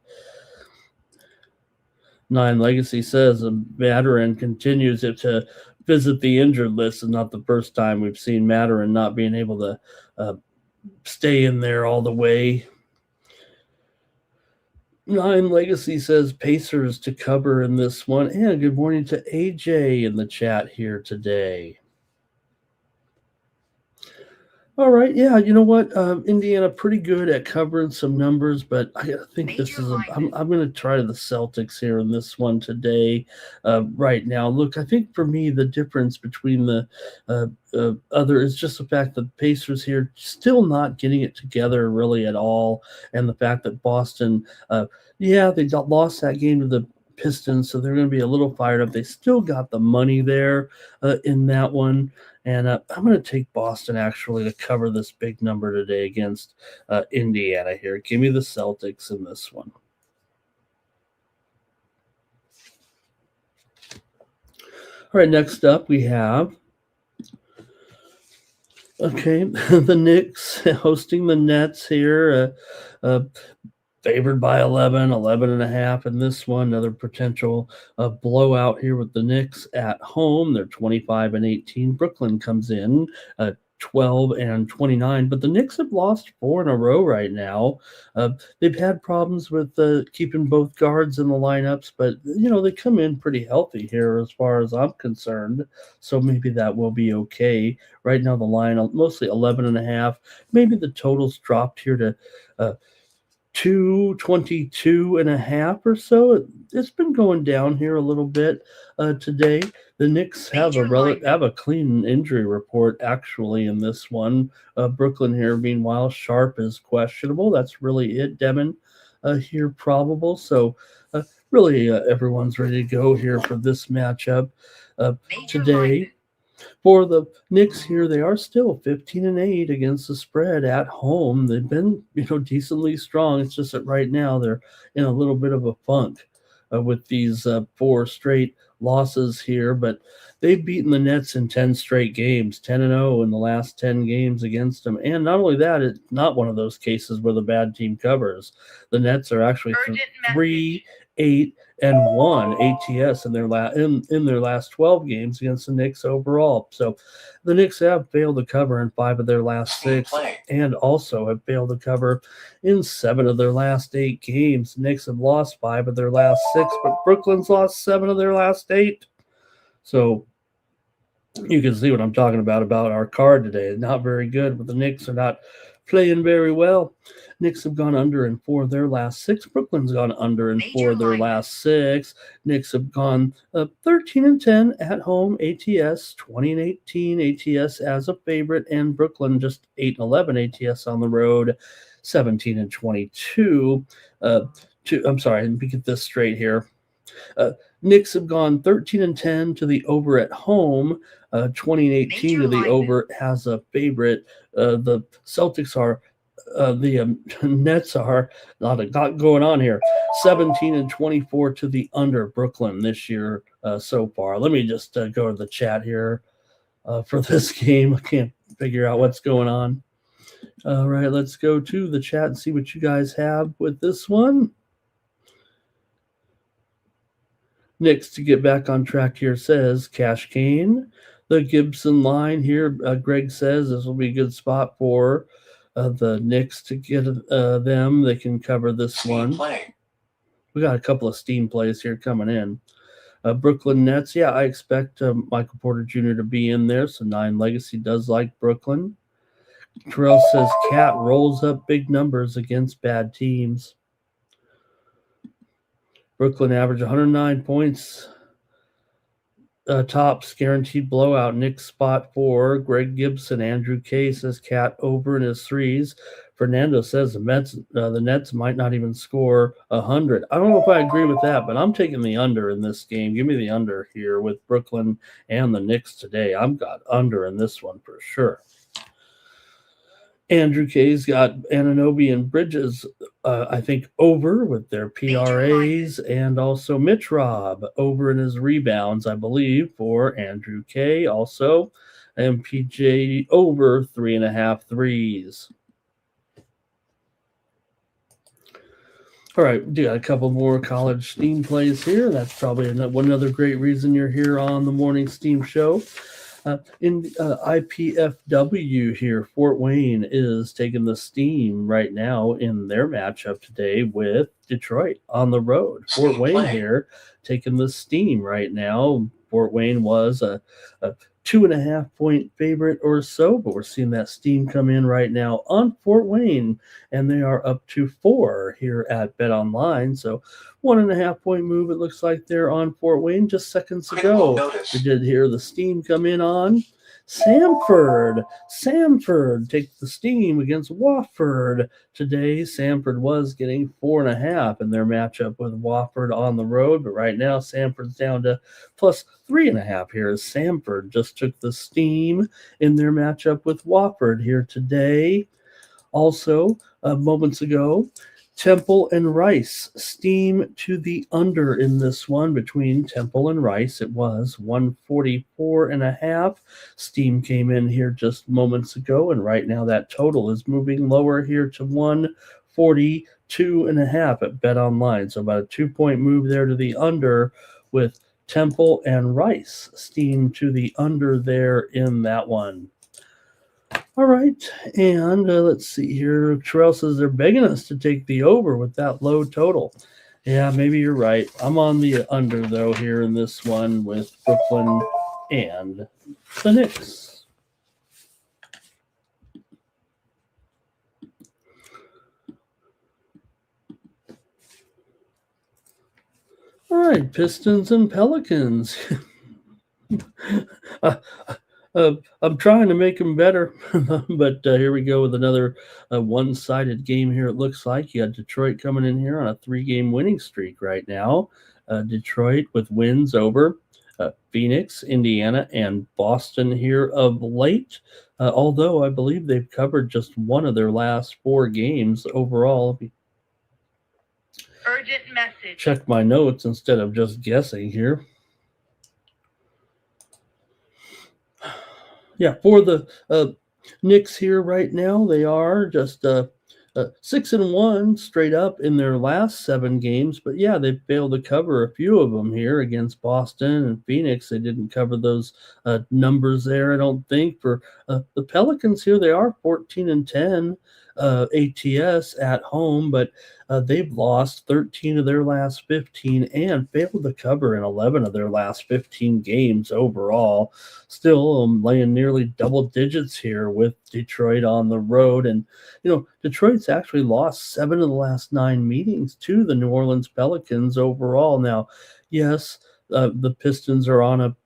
9 Legacy says a veteran continues to visit the injured list. Is not the first time we've seen Maturin not being able to stay in there all the way. 9 Legacy says Pacers to cover in this one. And good morning to AJ in the chat here today. All right, yeah, you know what? Indiana pretty good at covering some numbers, but I think this is I'm going to try the Celtics here in this one today. Right now, look, I think for me the difference between the other is just the fact that the Pacers here still not getting it together really at all, and the fact that Boston, they lost that game to the Pistons, so they're going to be a little fired up. They still got the money there in that one. And I'm going to take Boston actually to cover this big number today against Indiana here. Give me the Celtics in this one. All right, next up we have, the Knicks hosting the Nets here. Favored by 11.5 in this one. Another potential blowout here with the Knicks at home. They're 25-18. Brooklyn comes in 12-29, but the Knicks have lost 4 in a row right now. They've had problems with keeping both guards in the lineups, but they come in pretty healthy here as far as I'm concerned. So maybe that will be okay. Right now the line mostly 11.5. Maybe the total's dropped here to 222.5 or so. It's been going down here a little bit today. The Knicks have a clean injury report actually in this one. Brooklyn here, meanwhile, Sharp is questionable. That's really it. Demon here probable. So really everyone's ready to go here for this matchup today. For the Knicks here, they are still 15-8 against the spread at home. They've been, decently strong. It's just that right now they're in a little bit of a funk with these 4 straight losses here. But they've beaten the Nets in 10 straight games, 10-0 in the last 10 games against them. And not only that, it's not one of those cases where the bad team covers. The Nets are actually 3-8-1 ATS in their last 12 games against the Knicks overall. So the Knicks have failed to cover in 5 of their last 6 and also have failed to cover in 7 of their last 8 games. The Knicks have lost 5 of their last 6, but Brooklyn's lost 7 of their last 8. So you can see what I'm talking about our card today. Not very good, but the Knicks are not playing very well. Knicks have gone under in 4 of their last 6. Brooklyn's gone under in 4 of their last 6. Knicks have gone 13-10 at home ATS, 20-18 ATS as a favorite, and Brooklyn just 8-11 ATS on the road, 17-22. I'm sorry, let me get this straight here. Knicks have gone 13-10 to the over at home, 20-18 to the over as a favorite. The Celtics are, the Nets are, a lot going on here. 17-24 to the under Brooklyn this year so far. Let me just go to the chat here for this game. I can't figure out what's going on. All right, let's go to the chat and see what you guys have with this one. Knicks to get back on track here says Cash Kane. The Gibson line here, Greg says this will be a good spot for the Knicks to get them. They can cover this one. We got a couple of steam plays here coming in. Brooklyn Nets, yeah, I expect Michael Porter Jr. to be in there, so 9 Legacy does like Brooklyn. Terrell says Cat rolls up big numbers against bad teams. Brooklyn average 109 points. Tops guaranteed blowout. Knicks spot 4. Greg Gibson, Andrew K says Cat over in his 3s. Fernando says the Nets might not even score 100. I don't know if I agree with that, but I'm taking the under in this game. Give me the under here with Brooklyn and the Knicks today. I've got under in this one for sure. Andrew K's got Anunoby and Bridges, I think, over with their PRAs, and also Mitch Robb over in his rebounds, I believe, for Andrew K. Also, MPJ over 3.5 threes. All right, we got a couple more college steam plays here. That's probably one other great reason you're here on the Morning Steam Show. In IPFW here, Fort Wayne is taking the steam right now in their matchup today with Detroit on the road. Fort Wayne here taking the steam right now. Fort Wayne was a 2.5 point favorite or so, but we're seeing that steam come in right now on Fort Wayne, and they are up to 4 here at Bet Online. So 1.5 point move, it looks like they're on Fort Wayne just seconds ago. We did hear the steam come in on Samford. Samford takes the steam against Wofford today. Samford was getting 4.5 in their matchup with Wofford on the road, but right now Samford's down to plus 3.5 here as Samford just took the steam in their matchup with Wofford here today. Also, moments ago, Temple and Rice, steam to the under in this one between Temple and Rice. It was 144.5. Steam came in here just moments ago, and right now that total is moving lower here to 142.5 at Bet Online. So about a 2-point move there to the under with Temple and Rice. Steam to the under there in that one. All right, and let's see here. Terrell says they're begging us to take the over with that low total. Yeah, maybe you're right. I'm on the under, though, here in this one with Brooklyn and the Knicks. All right, Pistons and Pelicans. uh, I'm trying to make them better, but here we go with another one-sided game here. It looks like you got Detroit coming in here on a 3-game winning streak right now. Detroit with wins over Phoenix, Indiana, and Boston here of late. Although I believe they've covered just one of their last 4 games overall. Urgent message. Check my notes instead of just guessing here. Yeah, for the Knicks here right now, they are just 6-1 straight up in their last 7 games. But yeah, they failed to cover a few of them here against Boston and Phoenix. They didn't cover those numbers there, I don't think. For the Pelicans here, they are 14-10 ATS at home, but they've lost 13 of their last 15 and failed to cover in 11 of their last 15 games overall. Still laying nearly double digits here with Detroit on the road. And, Detroit's actually lost 7 of the last 9 meetings to the New Orleans Pelicans overall. Now, yes, the Pistons are on a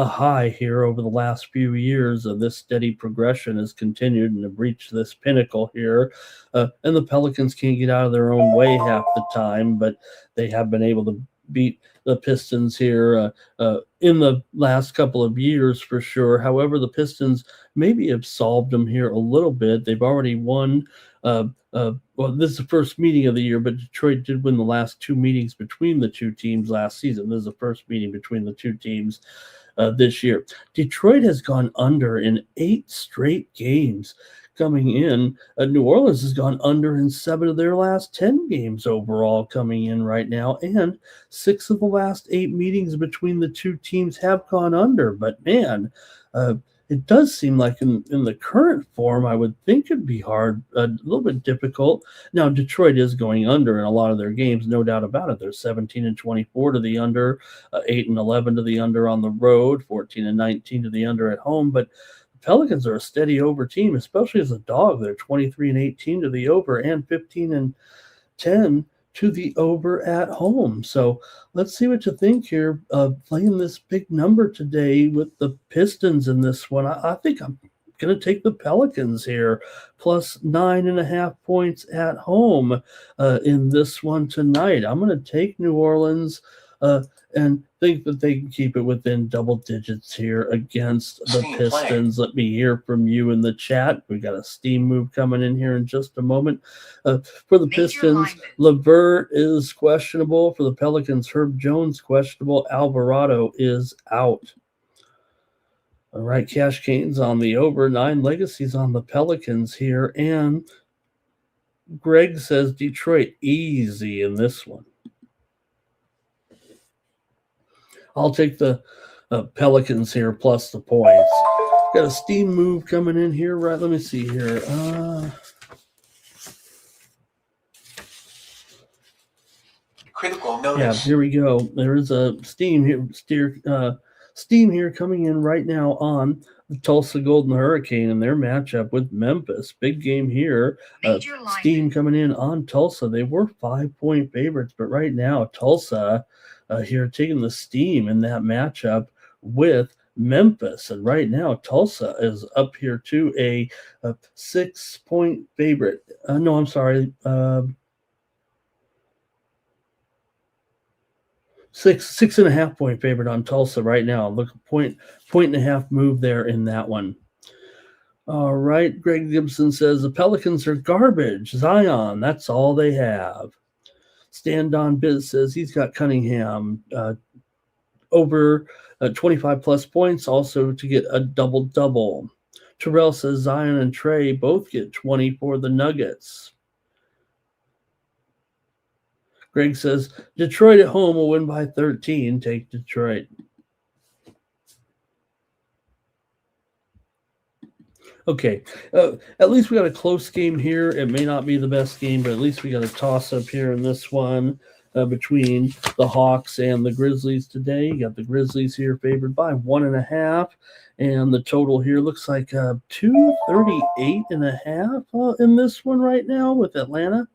high here over the last few years. This steady progression has continued and have reached this pinnacle here. And the Pelicans can't get out of their own way half the time, but they have been able to beat the Pistons here in the last couple of years for sure. However, the Pistons maybe have solved them here a little bit. They've already won. Well, this is the first meeting of the year, but Detroit did win the last 2 meetings between the 2 teams last season. This is the first meeting between the 2 teams this year. Detroit has gone under in 8 straight games coming in. New Orleans has gone under in 7 of their last 10 games overall coming in right now, and 6 of the last 8 meetings between the 2 teams have gone under. But man, it does seem like in the current form, I would think it'd be hard, a little bit difficult. Now, Detroit is going under in a lot of their games, no doubt about it. They're 17-24 to the under, 8-11 to the under on the road, 14-19 to the under at home. But the Pelicans are a steady over team, especially as a dog. They're 23-18 to the over and 15-10 to the over at home. So let's see what you think here. Playing this big number today with the Pistons in this one. I think I'm going to take the Pelicans here, plus 9.5 points at home in this one tonight. I'm going to take New Orleans and think that they can keep it within double digits here against the Pistons. Let me hear from you in the chat. We got a steam move coming in here in just a moment. For the Pistons, LeVert is questionable. For the Pelicans, Herb Jones questionable. Alvarado is out. All right, Cash Cane's on the over. 9 Legacies on the Pelicans here. And Greg says Detroit easy in this one. I'll take the Pelicans here plus the points. Got a steam move coming in here, right? Let me see here. Critical notice. Yeah, here we go. There is a steam here coming in right now on the Tulsa Golden Hurricane and their matchup with Memphis. Big game here. Steam coming in on Tulsa. They were 5-point favorites, but right now Tulsa here taking the steam in that matchup with Memphis. And right now Tulsa is up here to a 6-point favorite. No, I'm sorry. 6.5 point favorite on Tulsa right now. Look, point and a half move there in that one. All right. Greg Gibson says the Pelicans are garbage. Zion, that's all they have. Stand on Biz says he's got Cunningham over 25 plus points, also to get a double-double. Terrell says Zion and Trey both get 20 for the Nuggets. Greg says Detroit at home will win by 13. Take Detroit. Okay, at least we got a close game here. It may not be the best game, but at least we got a toss-up here in this one between the Hawks and the Grizzlies today. You got the Grizzlies here favored by 1.5, and the total here looks like 238.5 in this one right now with Atlanta.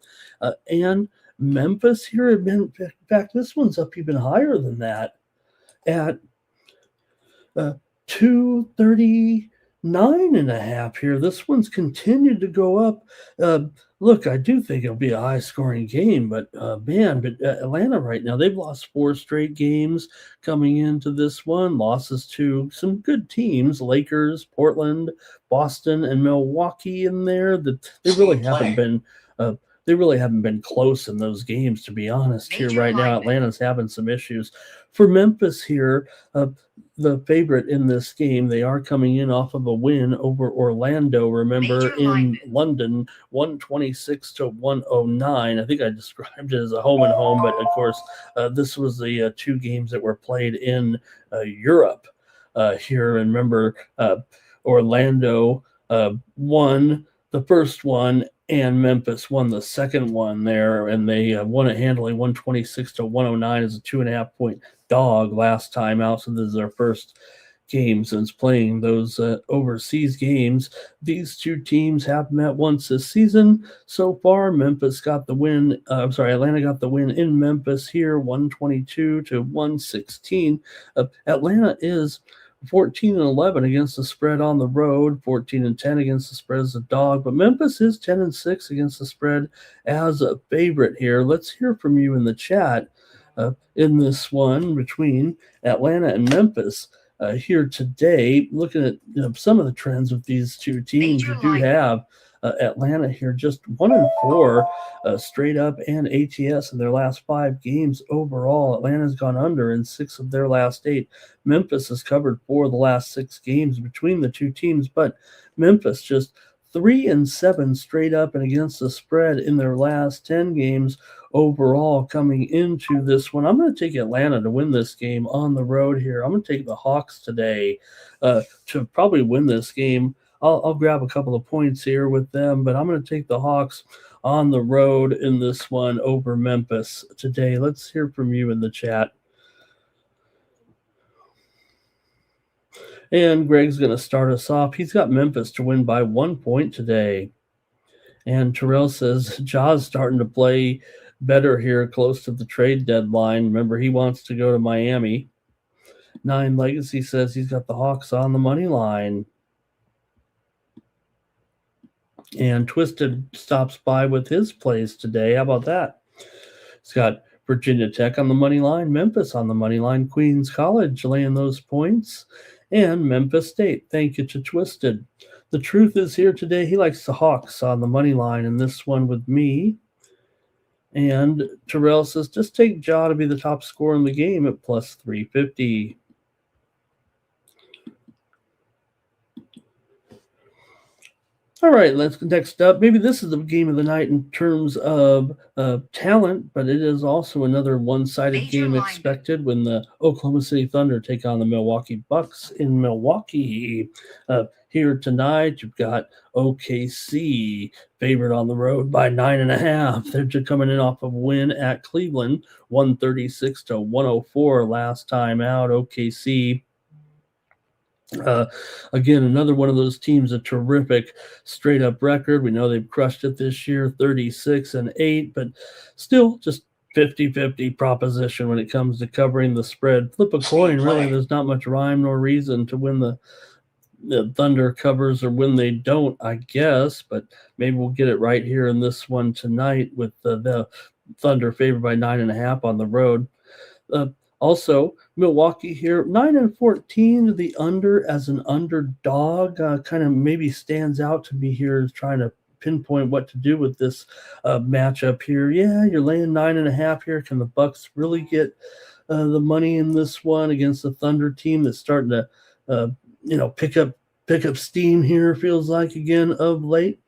And Memphis here, in fact, this one's up even higher than that at 239.5 here. This one's continued to go up. Look, I do think it'll be a high-scoring game, but Atlanta right now, they've lost 4 straight games coming into this one. Losses to some good teams, Lakers, Portland, Boston, and Milwaukee in there. That they really haven't been. They really haven't been close in those games, to be honest. Here right now, Atlanta's having some issues. For Memphis here, the favorite in this game, they are coming in off of a win over Orlando. Remember, in London, 126-109. I think I described it as a home and home, but of course, this was the 2 games that were played in Europe here. And remember, Orlando won the first one, and Memphis won the second one there, and they won it handily, 126-109 as a 2.5-point dog last time out. So this is their first game since playing those overseas games. These 2 teams have met once this season so far. Atlanta got the win in Memphis here, 122-116. Atlanta is 14-11 against the spread on the road, 14-10 against the spread as a dog, but Memphis is 10-6 against the spread as a favorite here. Let's hear from you in the chat in this one between Atlanta and Memphis here today. Looking at some of the trends with these 2 teams, you do have Atlanta here just 1-4 straight up and ATS in their last 5 games overall. Atlanta's gone under in 6 of their last 8. Memphis has covered 4 of the last 6 games between the 2 teams, but Memphis just 3-7 straight up and against the spread in their last 10 games overall coming into this one. I'm going to take Atlanta to win this game on the road here. I'm going to take the Hawks today to probably win this game. I'll grab a couple of points here with them, but I'm going to take the Hawks on the road in this one over Memphis today. Let's hear from you in the chat. And Greg's going to start us off. He's got Memphis to win by 1 point today. And Terrell says Ja's starting to play better here close to the trade deadline. Remember, he wants to go to Miami. 9 Legacy says he's got the Hawks on the money line. And Twisted stops by with his plays today. How about that? He's got Virginia Tech on the money line, Memphis on the money line, Queens College laying those points, and Memphis State. Thank you to Twisted. The truth is here today, he likes the Hawks on the money line in this one with me. And Terrell says, just take Ja to be the top scorer in the game at plus 350. All right, let's next up. Maybe this is the game of the night in terms of talent, but it is also another one-sided game expected when the Oklahoma City Thunder take on the Milwaukee Bucks in Milwaukee. Here tonight, you've got OKC favored on the road by 9.5. They're just coming in off of a win at Cleveland, 136-104 last time out. OKC. Again, another one of those teams, a terrific straight-up record. We know they've crushed it this year, 36-8, but still just 50-50 proposition when it comes to covering the spread. Flip a coin, really. There's not much rhyme nor reason to when the Thunder covers or when they don't, I guess, but maybe we'll get it right here in this one tonight with the Thunder favored by 9.5 on the road. Also, Milwaukee here, 9-14 to the under as an underdog, kind of maybe stands out to me here, trying to pinpoint what to do with this matchup here. Yeah, you're laying 9.5 here. Can the Bucks really get the money in this one against the Thunder team that's starting to, pick up steam here? Feels like again of late.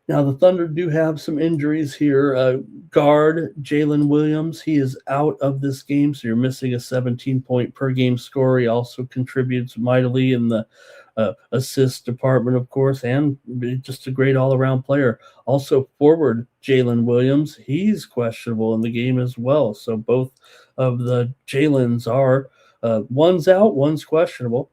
Now, the Thunder do have some injuries here. Guard Jalen Williams, he is out of this game, so you're missing a 17-point per game score. He also contributes mightily in the assist department, of course, and just a great all-around player. Also, forward Jalen Williams, he's questionable in the game as well. So both of the Jalens are one's out, one's questionable.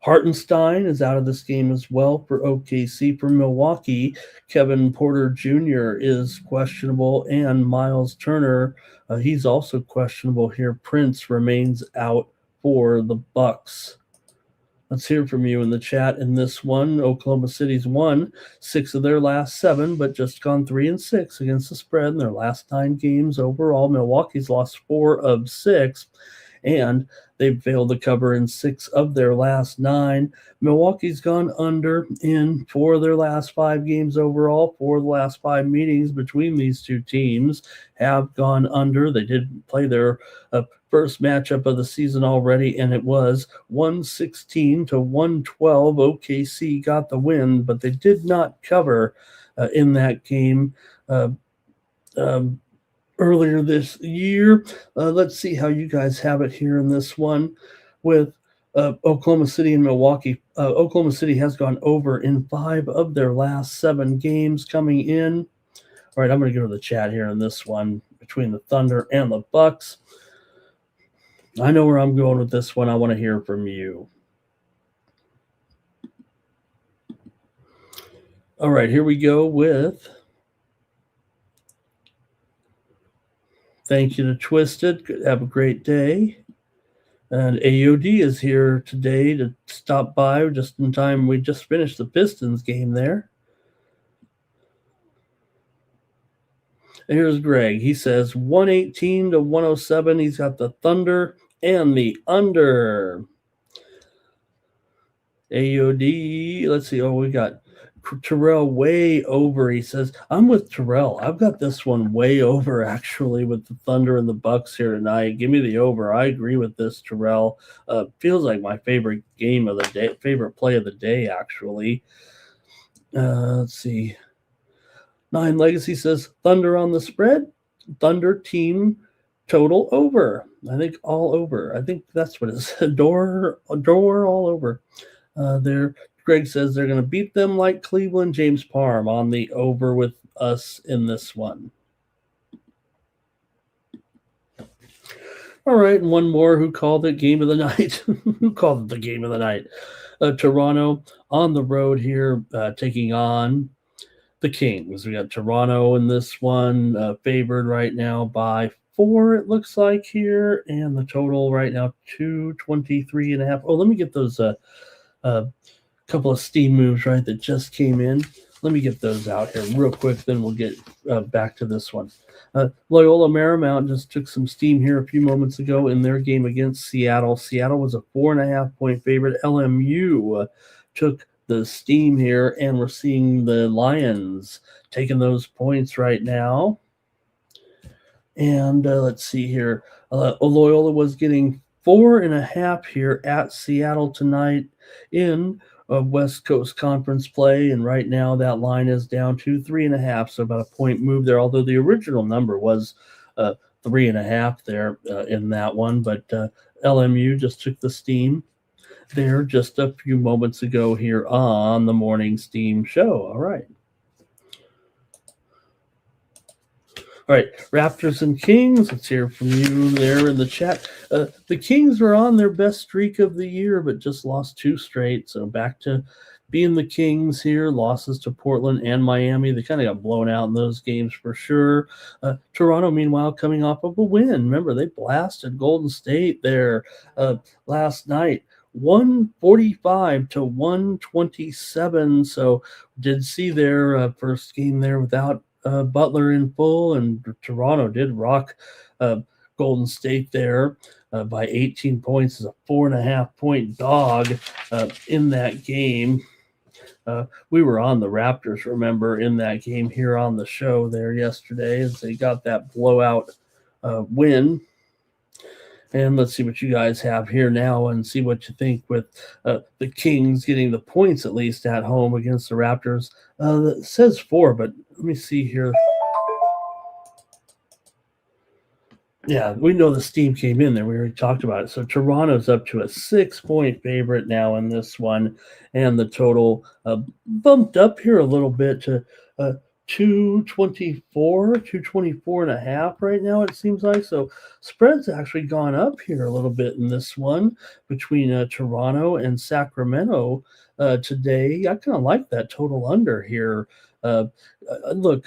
Hartenstein is out of this game as well for OKC. For Milwaukee, Kevin Porter Jr. is questionable, and Miles Turner, he's also questionable here. Prince remains out for the Bucks. Let's hear from you in the chat in this one. Oklahoma City's won 6 of their last 7, but just gone 3-6 against the spread in their last 9 games overall. Milwaukee's lost 4 of 6, and they've failed to cover in 6 of their last 9. Milwaukee's gone under in 4 of their last 5 games overall. 4 of the last 5 meetings between these two teams have gone under. They did play their first matchup of the season already, and it was 116 to 112. OKC got the win, but they did not cover in that game earlier this year. Let's see how you guys have it here in this one with Oklahoma City and Milwaukee. Oklahoma City has gone over in 5 of their last 7 games coming in. All right, I'm going to go to the chat here in this one between the Thunder and the Bucks. I know where I'm going with this one. I want to hear from you. All right, here we go with thank you to Twisted. Have a great day. And AOD is here today to stop by just in time. We just finished the Pistons game there. And here's Greg. He says 118 to 107. He's got the Thunder and the under. AOD, let's see. Oh, we got Terrell way over. He says, I'm with Terrell. I've got this one way over, actually, with the Thunder and the Bucks here tonight. Give me the over. I agree with this, Terrell. Feels like my favorite game of the day, favorite play of the day, actually. Let's see. 9 Legacy says, Thunder on the spread. Thunder team total over. I think all over. I think that's what it is. Door all over. There. Greg says they're going to beat them like Cleveland. James Parham on the over with us in this one. All right, and one more. Who called it game of the night? Who called it the game of the night? Toronto on the road here, taking on the Kings. We got Toronto in this one, favored right now by 4, it looks like here, and the total right now 223.5. Oh, let me get those couple of steam moves right that just came in. Let me get those out here real quick, then we'll get back to this one. Loyola Marymount just took some steam here a few moments ago in their game against Seattle. Seattle was a 4.5-point favorite. LMU took the steam here, and we're seeing the Lions taking those points right now. And let's see here. Loyola was getting 4.5 here at Seattle tonight in West Coast Conference play, and right now that line is down to 3.5, so about a point move there, although the original number was 3.5 there in that one, but LMU just took the steam there just a few moments ago here on the Morning Steam Show. All right. All right, Raptors and Kings. Let's hear from you there in the chat. The Kings are on their best streak of the year, but just lost 2 straight. So back to being the Kings here. Losses to Portland and Miami. They kind of got blown out in those games for sure. Toronto, meanwhile, coming off of a win. Remember, they blasted Golden State there last night. 145 to 127. So did see their first game there without Butler in full, and Toronto did rock Golden State there by 18 points as a 4.5-point dog in that game. We were on the Raptors, remember, in that game here on the show there yesterday as they got that blowout win. And let's see what you guys have here now and see what you think with the Kings getting the points at least at home against the Raptors. It says 4, but let me see here. Yeah, we know the steam came in there. We already talked about it. So Toronto's up to a 6-point favorite now in this one, and the total bumped up here a little bit to 224 and a half right now, it seems like. So spread's actually gone up here a little bit in this one between Toronto and Sacramento today. I kind of like that total under here. Look,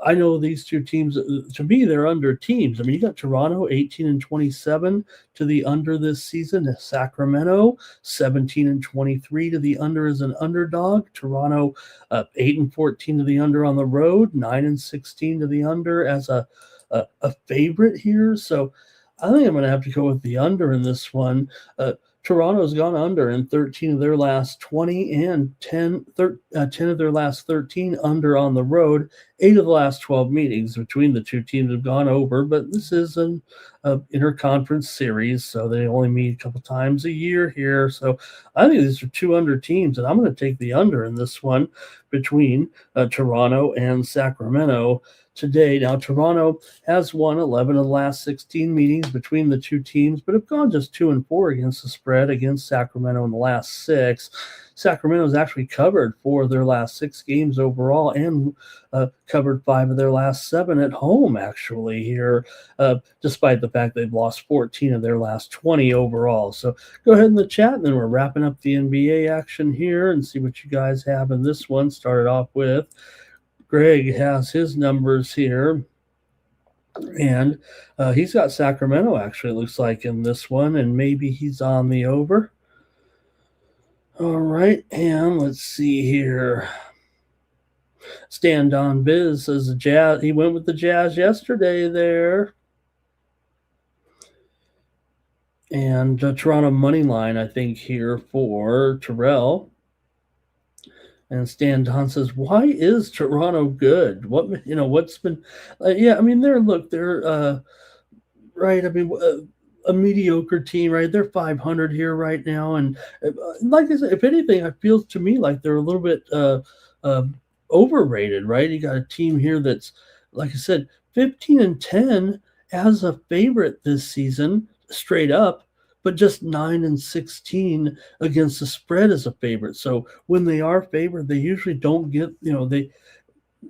I know these two teams, to me, they're under teams. I mean, you got Toronto 18-27 to the under this season. Sacramento 17-23 to the under as an underdog. Toronto 8-14 to the under on the road. 9-16 to the under as a favorite here. So I think I'm going to have to go with the under in this one. Toronto's gone under in 13 of their last 20 and 10 of their last 13 under on the road. 8 of the last 12 meetings between the two teams have gone over, but this is an interconference series, so they only meet a couple times a year here. So I think these are two under teams, and I'm going to take the under in this one between Toronto and Sacramento today. Now, Toronto has won 11 of the last 16 meetings between the two teams, but have gone just 2-4 against the spread against Sacramento in the last 6. Sacramento's actually covered 4 of their last 6 games overall and covered 5 of their last 7 at home, actually, here, despite the fact they've lost 14 of their last 20 overall. So go ahead in the chat, and then we're wrapping up the NBA action here and see what you guys have in this one. Started off with Greg has his numbers here, and he's got Sacramento, actually, it looks like, in this one, and maybe he's on the over. All right, and let's see here. Stand on Biz says the Jazz. He went with the Jazz yesterday there. And Toronto Moneyline, I think, here for Terrell. And Stan Don says, "Why is Toronto good? What's been? Yeah, I mean, they're right. I mean, a mediocre team, right? They're 500 here right now, and like I said, if anything, it feels to me like they're a little bit overrated, right? You got a team here that's, like I said, 15-10 as a favorite this season, straight up, but just 9-16 against the spread as a favorite. So when they are favored, they usually don't get, they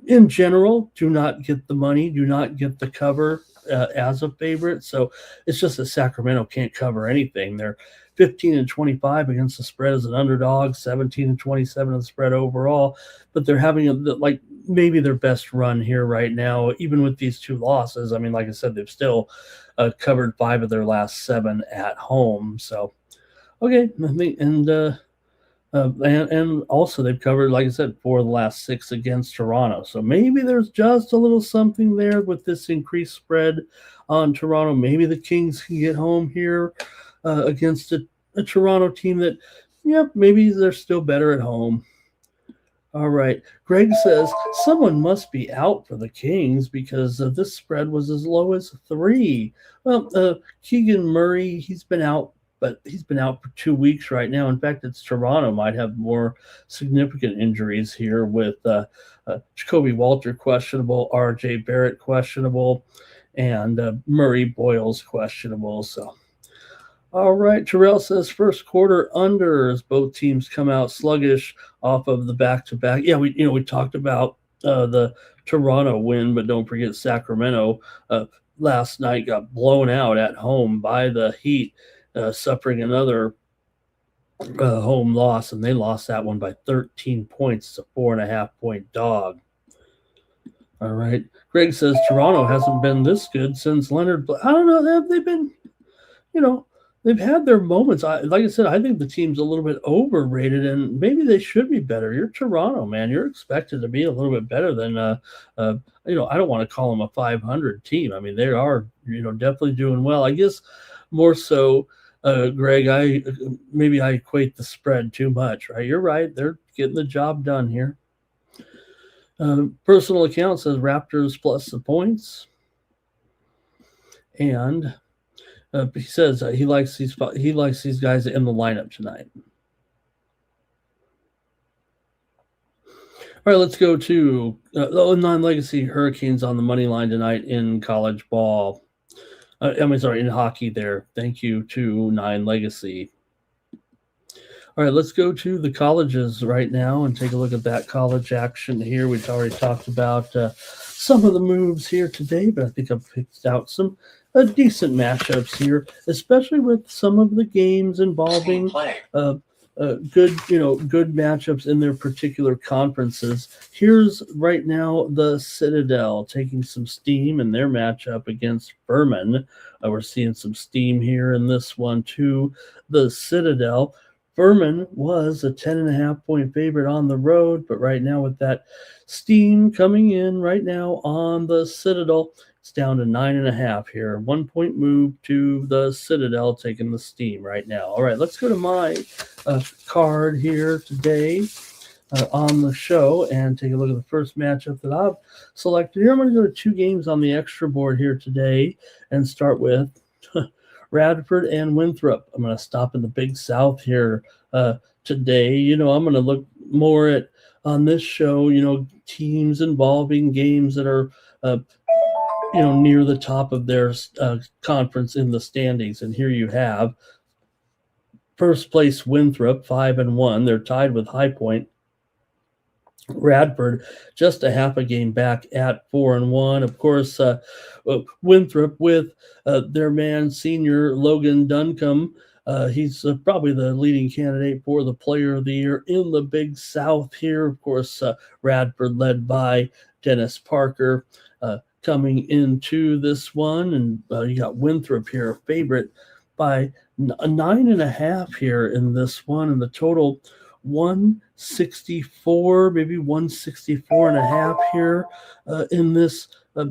in general do not get the money, do not get the cover as a favorite. So it's just that Sacramento can't cover anything. They're 15-25 against the spread as an underdog, 17-27 of the spread overall, but they're having maybe their best run here right now, even with these 2 losses. I mean, like I said, they've still covered 5 of their last 7 at home. So, okay, I think, and also they've covered, like I said, 4 of the last 6 against Toronto. So maybe there's just a little something there with this increased spread on Toronto. Maybe the Kings can get home here against a Toronto team that, maybe they're still better at home. All right. Greg says someone must be out for the Kings because this spread was as low as 3. Well, Keegan Murray, he's been out, but he's been out for 2 weeks right now. In fact, it's Toronto might have more significant injuries here with Jacoby Walter questionable, R.J. Barrett questionable, and Murray Boyles questionable. So, all right, Terrell says first quarter under as both teams come out sluggish off of the back-to-back. Yeah, we talked about the Toronto win, but don't forget Sacramento last night got blown out at home by the Heat, suffering another home loss, and they lost that one by 13 points. It's a 4.5-point dog. All right, Greg says Toronto hasn't been this good since Leonard. I don't know. They've been, they've had their moments. Like I said, I think the team's a little bit overrated, and maybe they should be better. You're Toronto, man. You're expected to be a little bit better than, I don't want to call them a 500 team. I mean, they are, definitely doing well. I guess more so, Greg, I equate the spread too much, right? You're right. They're getting the job done here. Personal account says Raptors plus the points, and he says he likes these guys in the lineup tonight. All right, let's go to non-legacy Hurricanes on the money line tonight in college ball. In hockey there. Thank you to 9 Legacy. All right, let's go to the colleges right now and take a look at that college action here. We've already talked about some of the moves here today, but I think I've picked out some decent matchups here, especially with some of the games involving good, good matchups in their particular conferences. Here's right now the Citadel taking some steam in their matchup against Furman. We're seeing some steam here in this one too. The Citadel. Furman was a 10.5 point favorite on the road, but right now with that steam coming in right now on the Citadel, it's down to 9.5 here. 1 point move to the Citadel, taking the steam right now. All right, let's go to my card here today on the show and take a look at the first matchup that I've selected here. I'm going to go to 2 games on the extra board here today and start with Radford and Winthrop. I'm going to stop in the Big South here today. I'm going to look more at on this show, teams involving games that are near the top of their conference in the standings. And here you have first place Winthrop, 5-1. They're tied with High Point. Radford just a half a game back at 4-1. Of course, Winthrop with their man, senior Logan Duncombe. He's probably the leading candidate for the Player of the Year in the Big South here. Of course, Radford led by Dennis Parker coming into this one. And you got Winthrop here, a favorite by 9.5 here in this one. And the total 164, maybe 164.5 here in this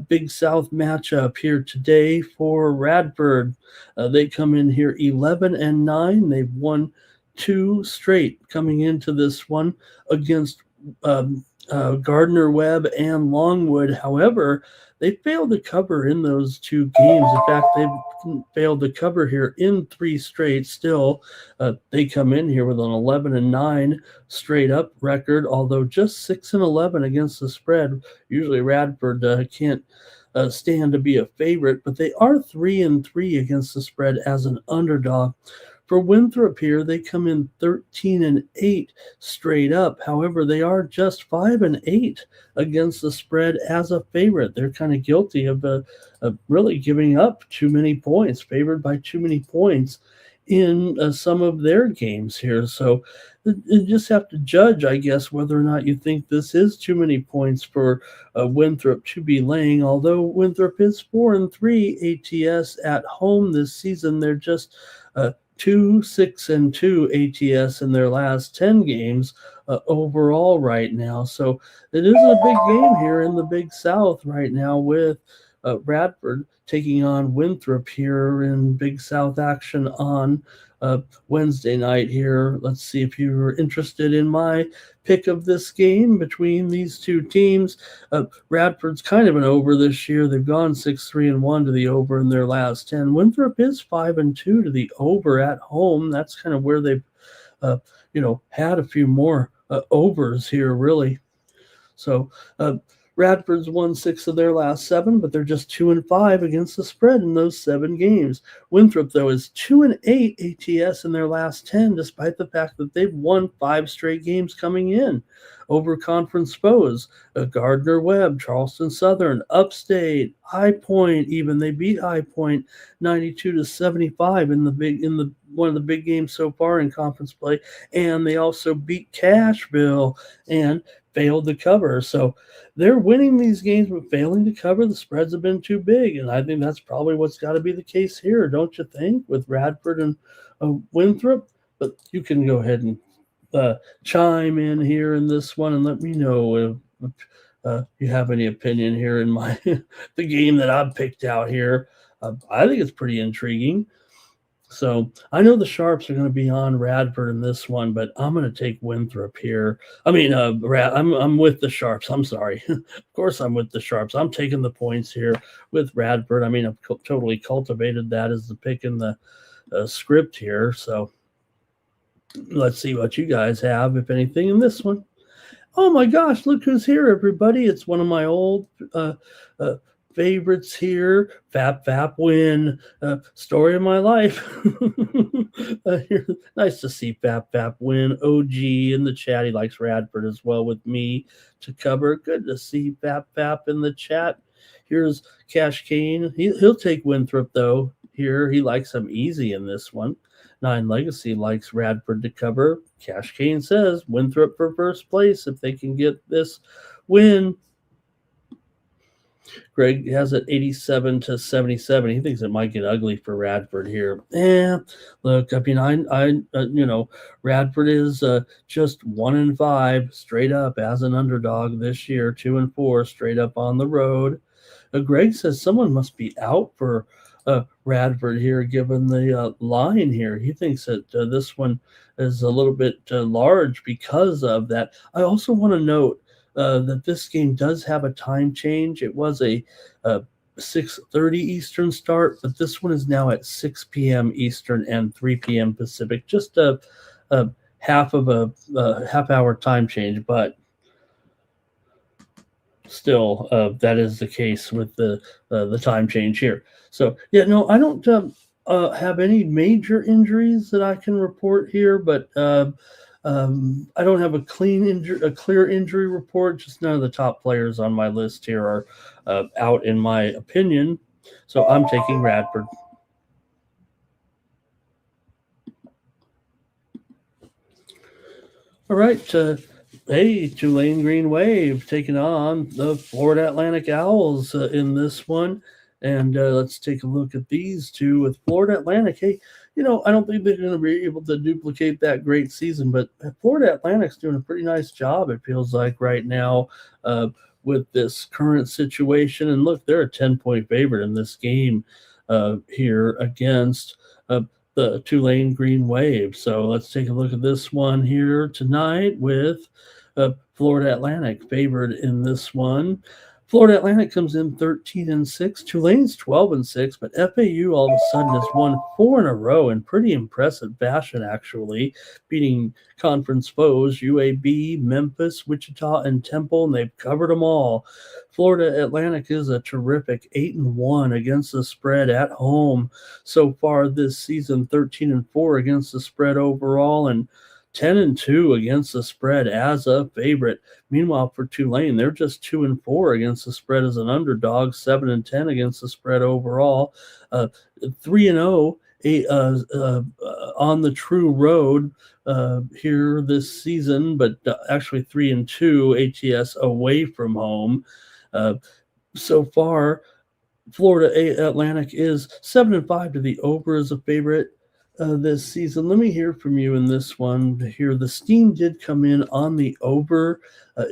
Big South matchup here today for Radford. They come in here 11-9. They've won 2 straight coming into this one against Gardner Webb and Longwood. However, they failed to cover in those 2 games. In fact, they've failed to cover here in 3 straight. Still, they come in here with an 11-9 straight up record, although just 6-11 against the spread. Usually Radford can't stand to be a favorite, but they are 3-3 against the spread as an underdog. For Winthrop here, they come in 13-8 straight up. However, they are just 5-8 against the spread as a favorite. They're kind of guilty of really giving up too many points, favored by too many points in some of their games here. So you just have to judge, I guess, whether or not you think this is too many points for Winthrop to be laying. Although Winthrop is 4-3 ATS at home this season, they're just 2-6-2 ATS in their last 10 games overall right now. So it is a big game here in the Big South right now with Radford taking on Winthrop here in Big South action on Wednesday night here. Let's see if you were interested in my pick of this game between these 2 teams. Radford's kind of an over this year. They've gone 6-3-1 to the over in their last 10. Winthrop is 5-2 to the over at home. That's kind of where they've had a few more overs here, really. So Radford's won 6 of their last 7, but they're just 2-5 against the spread in those 7 games. Winthrop, though, is 2-8 ATS in their last 10, despite the fact that they've won 5 straight games coming in over conference foes. Gardner Webb, Charleston Southern, Upstate, High Point. Even they beat High Point 92-75 in the one of the big games so far in conference play, and they also beat Cashville and failed to cover. So they're winning these games but failing to cover. The spreads have been too big, and I think that's probably what's got to be the case here, don't you think, with Radford and Winthrop? But you can go ahead and chime in here in this one and let me know if you have any opinion here in my the game that I've picked out here. I think it's pretty intriguing. So I know the Sharps are going to be on Radford in this one, but I'm going to take Winthrop here. I mean, I'm with the Sharps. I'm sorry. Of course I'm with the Sharps. I'm taking the points here with Radford. I mean, I've totally cultivated that as the pick in the script here. So let's see what you guys have, if anything, in this one. Oh my gosh, look who's here, everybody. It's one of my old favorites here. Fap win. Story of my life. Nice to see Fap win. OG in the chat. He likes Radford as well with me to cover. Good to see Fap in the chat. Here's Cash Kane. He'll take Winthrop though. Here he likes him easy in this one. Nine Legacy likes Radford to cover. Cash Kane says Winthrop for first place if they can get this win. Greg has it 87 to 77. He thinks it might get ugly for Radford here. Look, I mean, I Radford is just 1-5 straight up as an underdog this year. 2-4 straight up on the road. Greg says someone must be out for Radford here, given the line here. He thinks that this one is a little bit large because of that. I also want to note that this game does have a time change. It was a 6:30 Eastern start, but this one is now at 6 p.m. Eastern and 3 p.m. Pacific. Just a half of a half-hour time change, but still, that is the case with the time change here. So, yeah, no, I don't have any major injuries that I can report here, but I don't have a clear injury report. Just none of the top players on my list here are out, in my opinion. So I'm taking Radford. All right. Hey, Tulane Green Wave taking on the Florida Atlantic Owls in this one. And let's take a look at these two with Florida Atlantic. Hey, I don't think they're going to be able to duplicate that great season, but Florida Atlantic's doing a pretty nice job, it feels like, right now with this current situation. And look, they're a 10-point favorite in this game here against the Tulane Green Wave. So let's take a look at this one here tonight with Florida Atlantic favored in this one. Florida Atlantic comes in 13-6. Tulane's 12-6, but FAU all of a sudden has won 4 in a row in pretty impressive fashion, actually, beating conference foes UAB, Memphis, Wichita, and Temple, and they've covered them all. Florida Atlantic is a terrific 8-1 against the spread at home so far this season, 13-4 against the spread overall, and 10-2 against the spread as a favorite. Meanwhile, for Tulane, they're just 2-4 against the spread as an underdog, 7-10 against the spread overall, 3-0 on the true road here this season, but actually 3-2 ATS away from home. So far, Florida Atlantic is 7-5 to the over as a favorite this season. Let me hear from you in this one here. The steam did come in on the over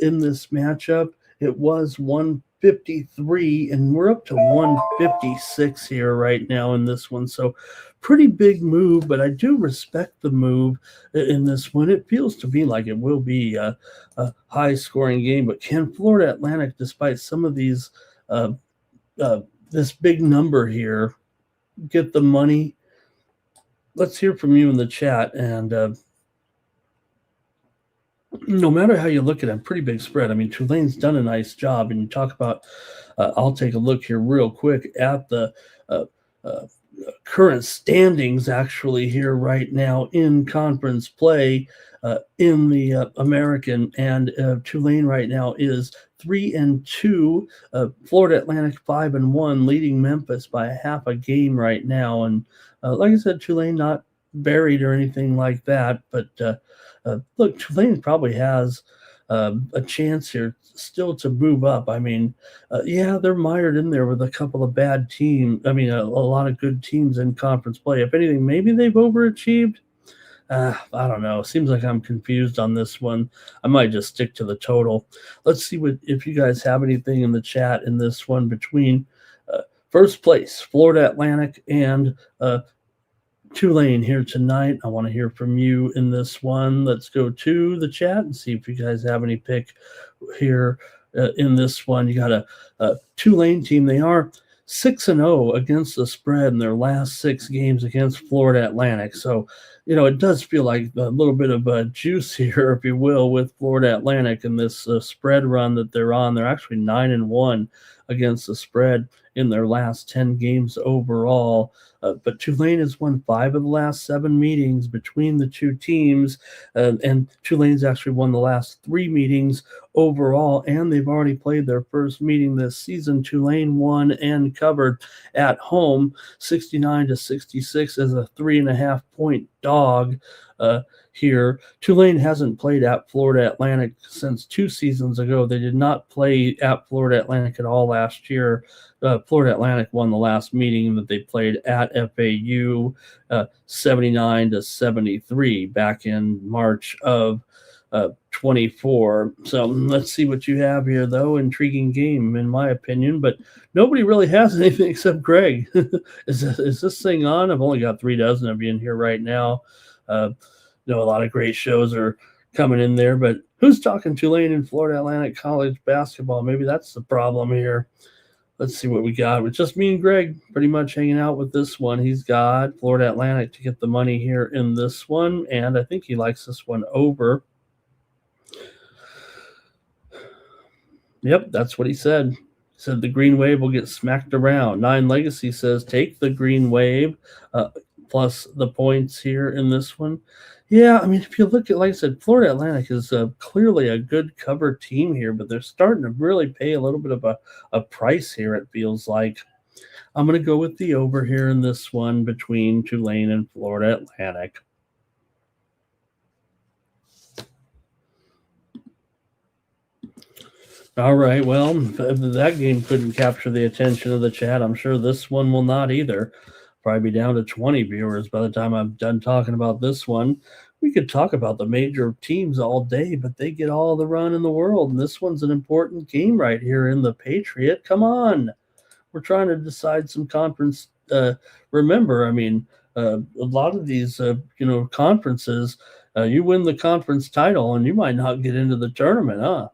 in this matchup. It was 153, and we're up to 156 here right now in this one. So pretty big move, but I do respect the move in this one. It feels to me like it will be a high-scoring game, but can Florida Atlantic, despite some of these this big number here, get the money? Let's hear from you in the chat. And no matter how you look at it, pretty big spread. I mean, Tulane's done a nice job. And you talk about, I'll take a look here real quick at the current standings actually here right now in conference play in the American. And Tulane right now is 3-2. Florida Atlantic 5-1, leading Memphis by half a game right now. And like I said, Tulane not buried or anything like that. But look, Tulane probably has a chance here still to move up. I mean, yeah, they're mired in there with a couple of bad teams. I mean, a lot of good teams in conference play. If anything, maybe they've overachieved. I don't know. Seems like I'm confused on this one. I might just stick to the total. Let's see if you guys have anything in the chat in this one between first place, Florida Atlantic, and Tulane here tonight. I want to hear from you in this one. Let's go to the chat and see if you guys have any pick here in this one. You got a Tulane team. They are 6-0 against the spread in their last 6 games against Florida Atlantic. So it does feel like a little bit of juice here, if you will, with Florida Atlantic and this spread run that they're on. They're actually 9-1 against the spread in their last 10 games overall. But Tulane has won 5 of the last 7 meetings between the two teams, and Tulane's actually won the last 3 meetings overall, and they've already played their first meeting this season. Tulane won and covered at home 69-66 as a 3.5 point dog here. Tulane hasn't played at Florida Atlantic since 2 seasons ago. They did not play at Florida Atlantic at all last year. Florida Atlantic won the last meeting that they played at FAU 79-73 back in March of 24. So let's see what you have here, though. Intriguing game, in my opinion, but nobody really has anything except Greg. Is this thing on? I've only got 3 dozen of you in here right now. A lot of great shows are coming in there, but who's talking Tulane and Florida Atlantic College basketball? Maybe that's the problem here. Let's see what we got. It's just me and Greg pretty much hanging out with this one. He's got Florida Atlantic to get the money here in this one, and I think he likes this one over. Yep, that's what he said. He said the green wave will get smacked around. 9 Legacy says take the green wave plus the points here in this one. Yeah, I mean, if you look at, like I said, Florida Atlantic is clearly a good cover team here, but they're starting to really pay a little bit of a price here, it feels like. I'm going to go with the over here in this one between Tulane and Florida Atlantic. All right, well, if that game couldn't capture the attention of the chat, I'm sure this one will not either. Probably be down to 20 viewers by the time I'm done talking about this one. We could talk about the major teams all day, but they get all the run in the world, and this one's an important game right here in the Patriot. Come on. We're trying to decide some conference. Remember, I mean, a lot of these, conferences, you win the conference title, and you might not get into the tournament, huh?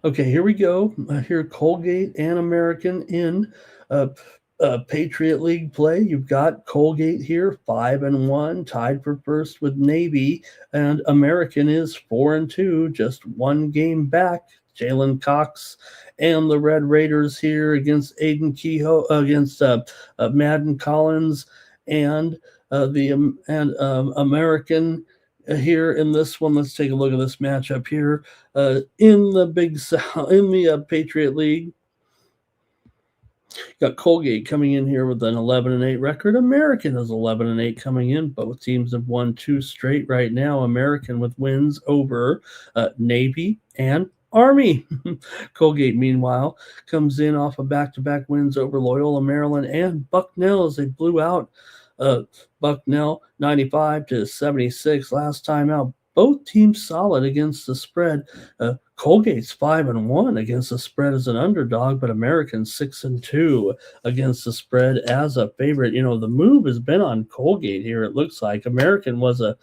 Okay, here we go. Here, Colgate and American in Patriot League play. You've got Colgate here, 5-1, tied for first with Navy, and American is 4-2, just 1 game back. Jalen Cox and the Red Raiders here against Aiden Kehoe, against Madden Collins, and American. Here in this one, let's take a look at this matchup here in the Big South, in the Patriot League. Got Colgate coming in here with an 11-8 record. American is 11-8 coming in. Both teams have won 2 straight right now. American with wins over Navy and Army. Colgate, meanwhile, comes in off of back-to-back wins over Loyola, Maryland, and Bucknell as they blew out Bucknell 95-76 last time out. Both teams solid against the spread. Colgate's 5-1 against the spread as an underdog, but American's 6-2 against the spread as a favorite. The move has been on Colgate here. It looks like American was a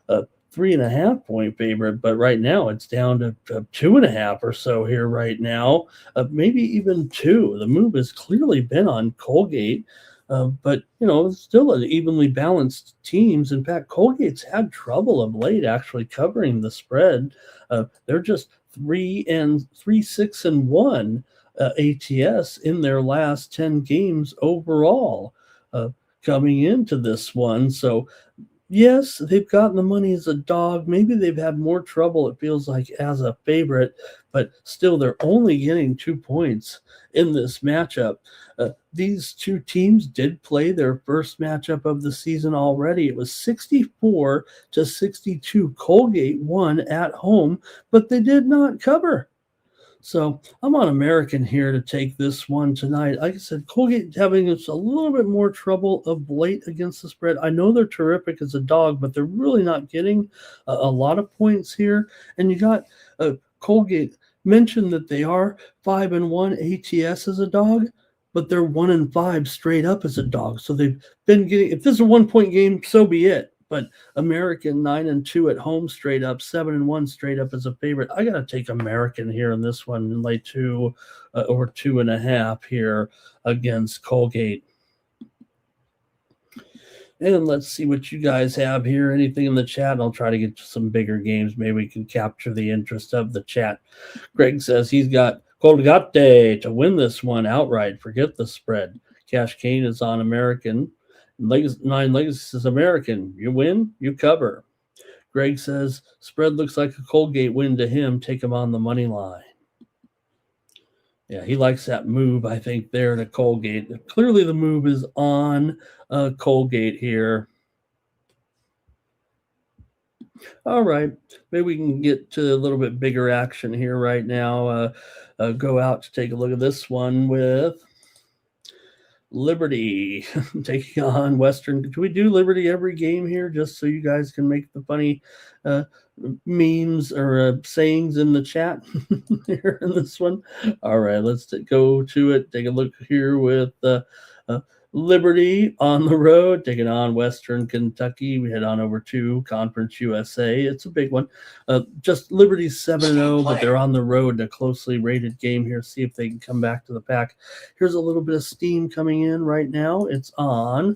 3.5 point favorite, but right now it's down to 2.5 or so here right now, maybe even 2. The move has clearly been on Colgate. But, it's still an evenly balanced teams. In fact, Colgate's had trouble of late actually covering the spread. They're just 3-6-1 ATS in their last 10 games overall coming into this one. So, yes, they've gotten the money as a dog. Maybe they've had more trouble, it feels like, as a favorite, but still they're only getting 2 points in this matchup. These two teams did play their first matchup of the season already. It was 64-62. Colgate won at home, but they did not cover. So I'm on American here to take this one tonight. Like I said, Colgate having a little bit more trouble of late against the spread. I know they're terrific as a dog, but they're really not getting a lot of points here. And you got Colgate mentioned that they are 5-1 ATS as a dog, but they're 1-5 straight up as a dog. So they've been getting, if this is a 1 point game, so be it. but American 9-2 at home straight up, 7-1 straight up as a favorite. I got to take American here in this one and lay 2 or 2.5 here against Colgate. And let's see what you guys have here. Anything in the chat? I'll try to get to some bigger games. Maybe we can capture the interest of the chat. Greg says he's got Colgate to win this one outright. Forget the spread. Cash Kane is on American. Nine Legacy is American. You win, you cover. Greg says spread looks like a Colgate win to him. Take him on the money line. Yeah, he likes that move, I think, there to Colgate. Clearly the move is on Colgate here. All right, maybe we can get to a little bit bigger action here right now. Go out to take a look at this one with Liberty taking on Western. Do we do Liberty every game here just so you guys can make the funny memes or sayings in the chat here in this one? All right, let's go to it. Take a look here with Liberty on the road, taking on Western Kentucky. We head on over to Conference USA. It's a big one. Just Liberty's 7-0, but they're on the road in a closely rated game here. See if they can come back to the pack. Here's a little bit of steam coming in right now. It's on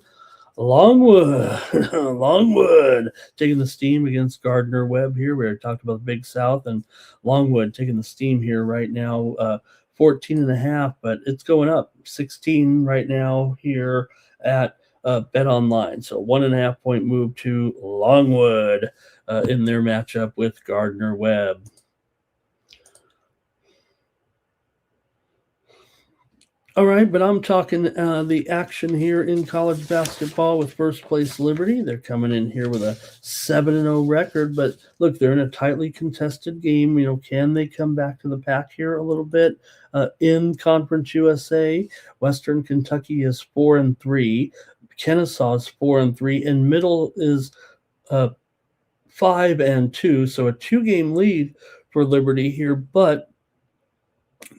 Longwood. Longwood taking the steam against Gardner Webb here. We already talked about the Big South, and Longwood taking the steam here right now. 14.5, but it's going up 16 right now here at Bet Online. So 1.5 point move to Longwood in their matchup with Gardner Webb. All right, but I'm talking the action here in college basketball with first place Liberty. They're coming in here with a 7-0 record, but look, they're in a tightly contested game. You know, can they come back to the pack here a little bit? In Conference USA, Western Kentucky is 4-3, Kennesaw is 4-3, and Middle is 5-2. So a 2-game lead for Liberty here, but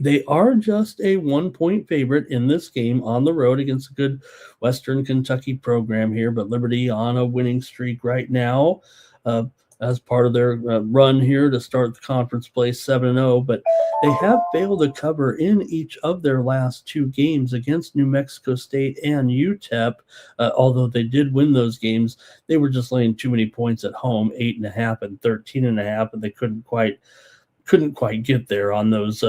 they are just a 1-point favorite in this game on the road against a good Western Kentucky program here. But Liberty on a winning streak right now as part of their run here to start the conference play 7-0. But they have failed to cover in each of their last 2 games against New Mexico State and UTEP. Although they did win those games, they were just laying too many points at home, 8.5 and 13.5, and they couldn't quite get there on those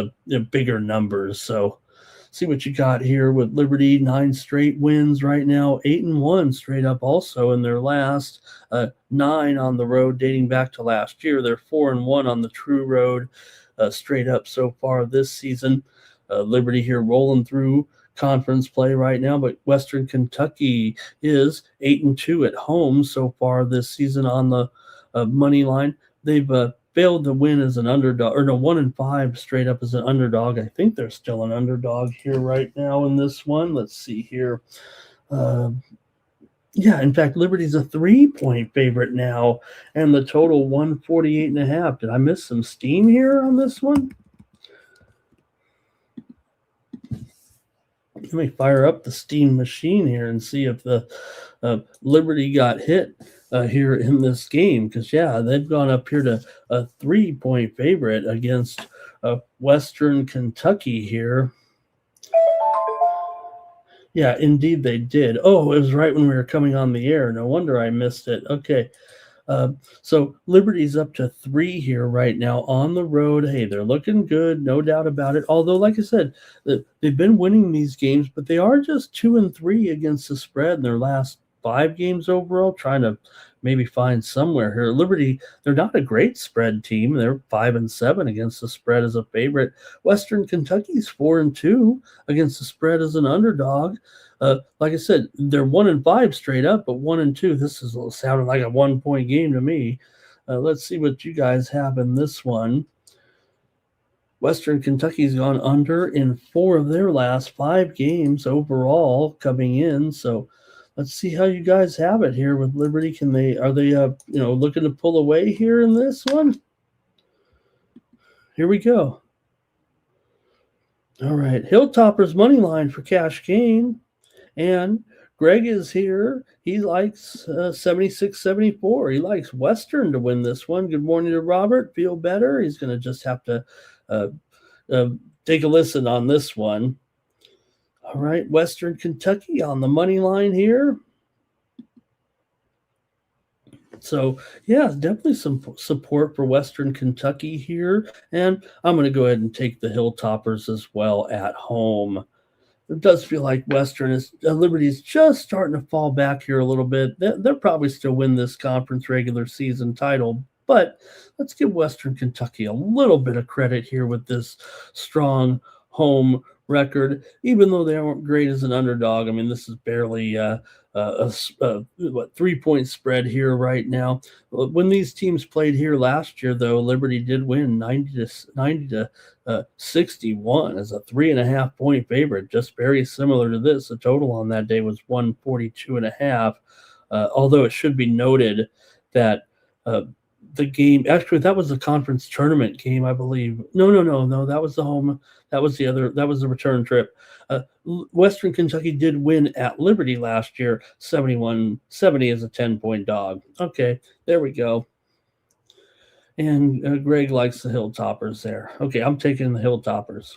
bigger numbers. So see what you got here with Liberty. 9 straight wins right now, 8-1 straight up also in their last 9 on the road dating back to last year. They're 4-1 on the true road straight up so far this season. Liberty here rolling through conference play right now, but Western Kentucky is 8-2 at home so far this season on the money line. They've failed to win as an underdog, or no, 1-5 straight up as an underdog. I think they're still an underdog here right now in this one. Let's see here. Yeah, in fact, Liberty's a 3-point favorite now, and the total 148.5. Did I miss some steam here on this one? Let me fire up the steam machine here and see if the Liberty got hit here in this game, because yeah, they've gone up here to a 3-point favorite against Western Kentucky here. Yeah, indeed they did. Oh, it was right when we were coming on the air. No wonder I missed it. Okay. So Liberty's up to 3 here right now on the road. Hey, they're looking good, no doubt about it. Although, like I said, they've been winning these games, but they are just 2-3 against the spread in their last 5 games overall, trying to maybe find somewhere here. Liberty, they're not a great spread team. They're 5-7 against the spread as a favorite. Western Kentucky's 4-2 against the spread as an underdog. Like I said, they're 1-5 straight up, but 1-2. This is sounding like a 1-point game to me. Let's see what you guys have in this one. Western Kentucky's gone under in 4 of their last 5 games overall coming in. So let's see how you guys have it here with Liberty. Are they looking to pull away here in this one? Here we go. All right, Hilltoppers money line for Cash Kane, and Greg is here. He likes 76-74. He likes Western to win this one. Good morning to Robert. Feel better? He's going to just have to take a listen on this one. All right, Western Kentucky on the money line here. So, yeah, definitely some support for Western Kentucky here. And I'm going to go ahead and take the Hilltoppers as well at home. It does feel like Liberty's just starting to fall back here a little bit. They'll probably still win this conference regular season title, but let's give Western Kentucky a little bit of credit here with this strong home record, even though they aren't great as an underdog. I mean, this is barely a 3-point spread here right now. When these teams played here last year, though, Liberty did win 90 to 61 as a 3.5-point favorite, just very similar to this. The total on that day was 142.5. Although it should be noted that the game, actually, that was the conference tournament game, I believe. No, that was the home. That was the return trip. Western Kentucky did win at Liberty last year, 71-70 as a 10-point dog. Okay, there we go. And Greg likes the Hilltoppers there. Okay, I'm taking the Hilltoppers.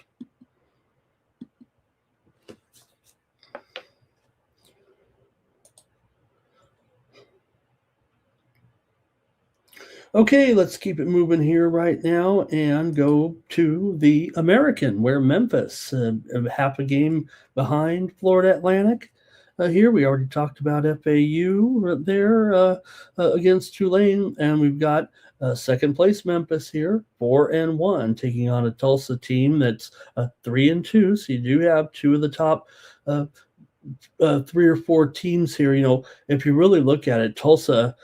Okay, let's keep it moving here right now and go to the American, where Memphis, half a game behind Florida Atlantic. Here we already talked about FAU there against Tulane, and we've got second place Memphis here, 4-1, taking on a Tulsa team that's 3-2. So you do have two of the top 3 or 4 teams here. You know, if you really look at it, Tulsa,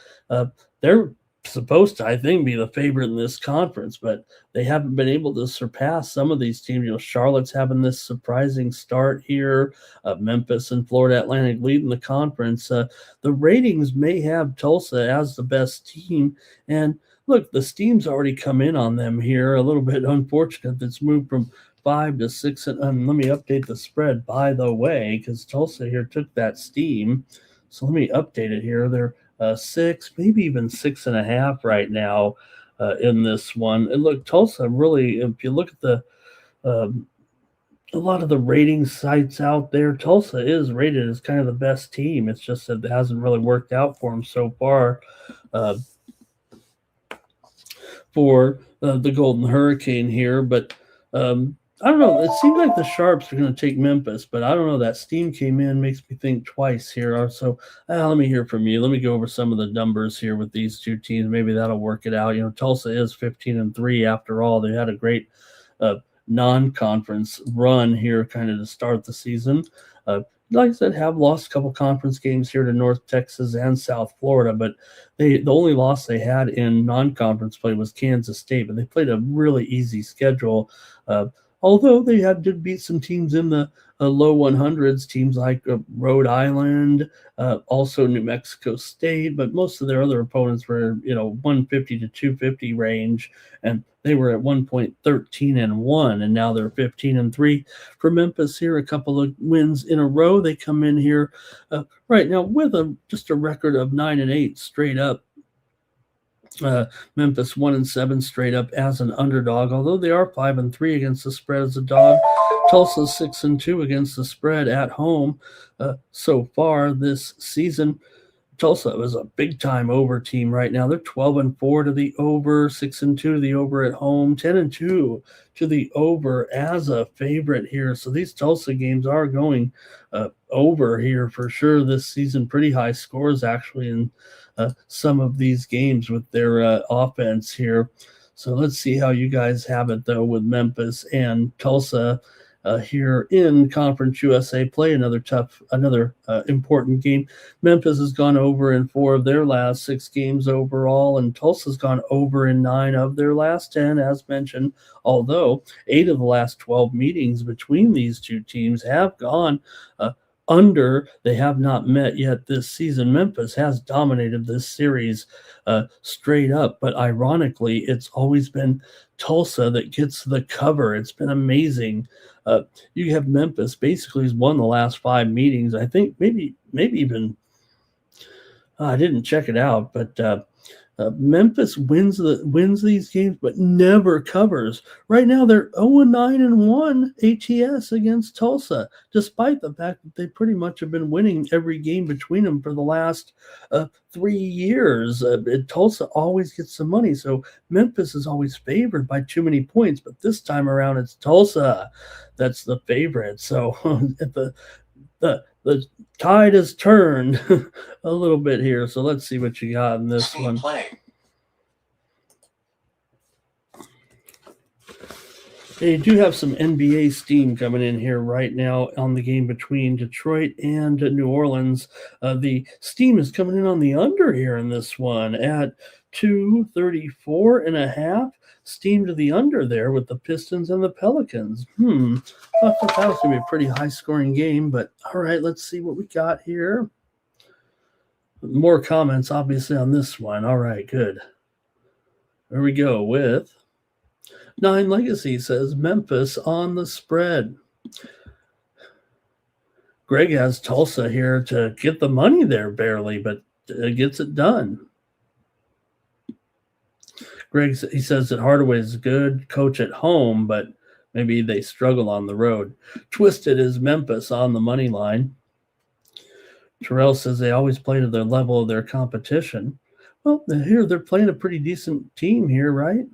they're supposed to, I think, be the favorite in this conference, but they haven't been able to surpass some of these teams. You know, Charlotte's having this surprising start here. Memphis and Florida Atlantic leading the conference. The ratings may have Tulsa as the best team, and look, the steam's already come in on them here. A little bit unfortunate that's moved from 5 to 6. And let me update the spread, by the way, because Tulsa here took that steam. So let me update it here. They're 6, maybe even 6.5 right now in this one. And look, Tulsa really, if you look at a lot of the rating sites out there, Tulsa is rated as kind of the best team. It's just that it hasn't really worked out for them so far. For the Golden Hurricane here, but I don't know. It seems like the Sharps are going to take Memphis, but I don't know. That steam came in, makes me think twice here. So let me hear from you. Let me go over some of the numbers here with these two teams. Maybe that'll work it out. You know, Tulsa is 15-3 after all. They had a great non-conference run here kind of to start the season. Like I said, have lost a couple conference games here to North Texas and South Florida, but the only loss they had in non-conference play was Kansas State, but they played a really easy schedule. Although they did beat some teams in the low 100s, teams like Rhode Island, also New Mexico State, but most of their other opponents were, 150 to 250 range, and they were at one point 13-1, and now they're 15-3. For Memphis here, a couple of wins in a row. They come in here right now with just a record of 9-8 straight up. Memphis 1-7 straight up as an underdog, although they are 5-3 against the spread as a dog. Tulsa 6-2 against the spread at home so far this season. Tulsa was a big-time over team right now. They're 12-4 to the over, 6-2 to the over at home, 10-2 to the over as a favorite here. So these Tulsa games are going over here for sure this season. Pretty high scores actually in some of these games with their offense here. So let's see how you guys have it though with Memphis and Tulsa here in Conference USA play. Another important game. Memphis has gone over in 4 of their last 6 games overall, and Tulsa's gone over in 9 of their last 10, as mentioned, although 8 of the last 12 meetings between these two teams have gone under. They have not met yet this season. Memphis has dominated this series straight up, but ironically, it's always been Tulsa that gets the cover. It's been amazing. You have Memphis basically has won the last 5 meetings. I think maybe even I didn't check it out, but Memphis wins these games, but never covers. Right now, they're 0-9-1 ATS against Tulsa, despite the fact that they pretty much have been winning every game between them for the last 3 years. Tulsa always gets some money, so Memphis is always favored by too many points. But this time around, it's Tulsa that's the favorite. So the tide has turned a little bit here. So let's see what you got in this one. They do have some NBA steam coming in here right now on the game between Detroit and New Orleans. The steam is coming in on the under here in this one at 234.5. Steam to the under there with the Pistons and the Pelicans. I thought that was going to be a pretty high-scoring game, but all right, let's see what we got here. More comments, obviously, on this one. All right, good. There we go with Nine Legacy says Memphis on the spread. Greg has Tulsa here to get the money there barely, but gets it done. Greg, he says that Hardaway is a good coach at home, but maybe they struggle on the road. Twisted is Memphis on the money line. Terrell says they always play to the level of their competition. Well, here they're playing a pretty decent team here, right?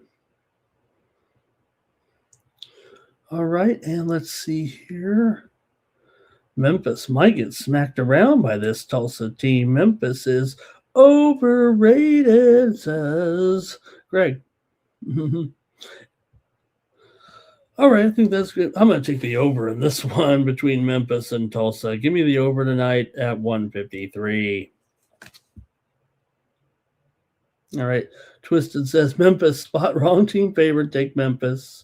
All right, and let's see here. Memphis might get smacked around by this Tulsa team. Memphis is overrated, says Greg. All right, I think that's good. I'm going to take the over in this one between Memphis and Tulsa. Give me the over tonight at 153. All right, Twisted says Memphis spot wrong team favorite. Take Memphis.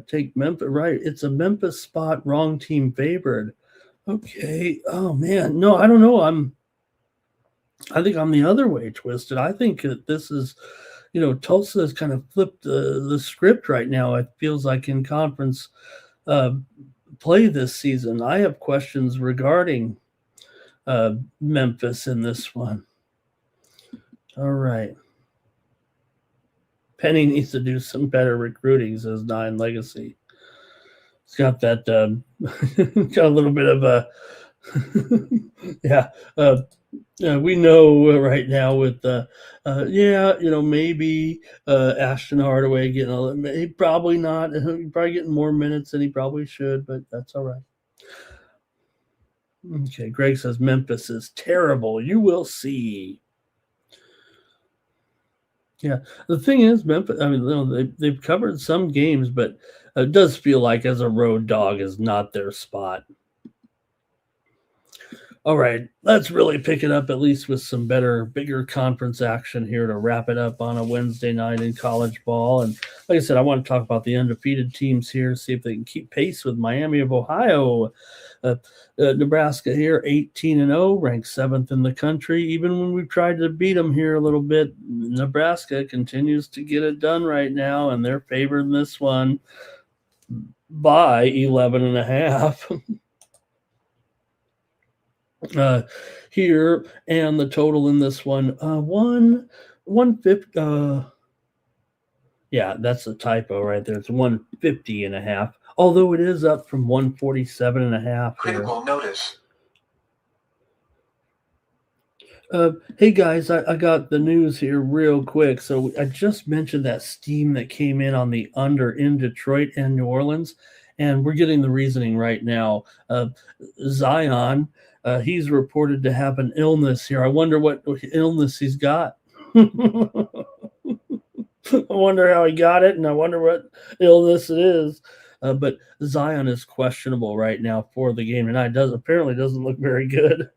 Take Memphis. Right, it's a Memphis spot wrong team favored. Okay. Oh man, no, I don't know. I think I'm the other way, Twisted. I think that this is, Tulsa has kind of flipped the script right now. It feels like in conference play this season. I have questions regarding Memphis in this one. All right. Penny needs to do some better recruiting, says Nine Legacy. It's got that, got a little bit of a, we know right now with, maybe Ashton Hardaway getting he probably not. He's probably getting more minutes than he probably should, but that's all right. Okay, Greg says Memphis is terrible. You will see. Yeah, the thing is, Memphis, they've covered some games, but it does feel like as a road dog is not their spot. All right, let's really pick it up at least with some bigger conference action here to wrap it up on a Wednesday night in college ball. And like I said, I want to talk about the undefeated teams here, see if they can keep pace with Miami of Ohio. Nebraska here, 18-0, ranked 7th in the country. Even when we've tried to beat them here a little bit, Nebraska continues to get it done right now, and they're favored in this one by 11.5. Here, and the total in this one, 150. Yeah, that's a typo right there. It's 150.5. Although it is up from 147.5. Critical notice. Hey guys, I got the news here real quick. So I just mentioned that steam that came in on the under in Detroit and New Orleans, and we're getting the reasoning right now. Zion, he's reported to have an illness here. I wonder what illness he's got. I wonder how he got it, and I wonder what illness it is. But Zion is questionable right now for the game tonight. Apparently doesn't look very good.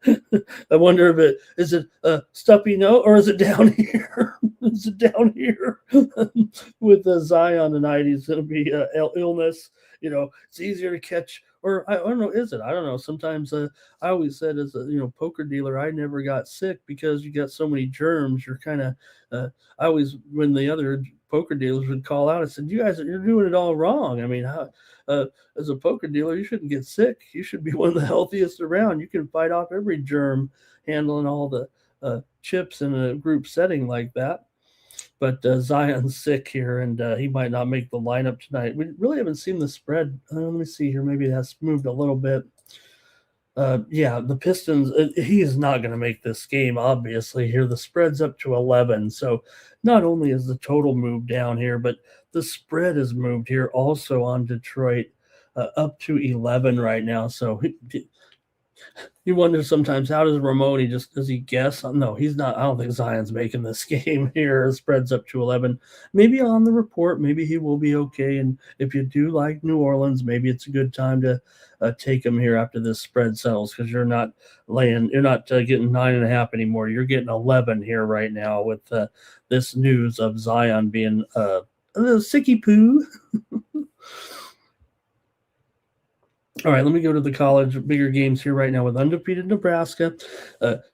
I wonder if is it a stuffy nose or is it down here? Is it down here with Zion tonight? He's going to be illness. It's easier to catch or I don't know, is it? I don't know. Sometimes I always said as a poker dealer, I never got sick because you got so many germs. You're kind of I always, when the other poker dealers would call out, I said, "You guys, you're doing it all wrong. I mean, as a poker dealer, you shouldn't get sick. You should be one of the healthiest around. You can fight off every germ handling all the chips in a group setting like that." But Zion's sick here, and he might not make the lineup tonight. We really haven't seen the spread. Let me see here. Maybe it has moved a little bit. Yeah, the Pistons, he is not going to make this game, obviously. Here, the spread's up to 11. So not only is the total moved down here, but the spread has moved here also on Detroit up to 11 right now. So you wonder sometimes, how does Ramon, does he guess? No, he's not. I don't think Zion's making this game here. The spread's up to 11. Maybe on the report, maybe he will be okay. And if you do like New Orleans, maybe it's a good time to take him here after this spread settles, because you're not getting 9.5 anymore. You're getting 11 here right now with this news of Zion being a little sicky poo. All right, let me go to the college bigger games here right now with undefeated Nebraska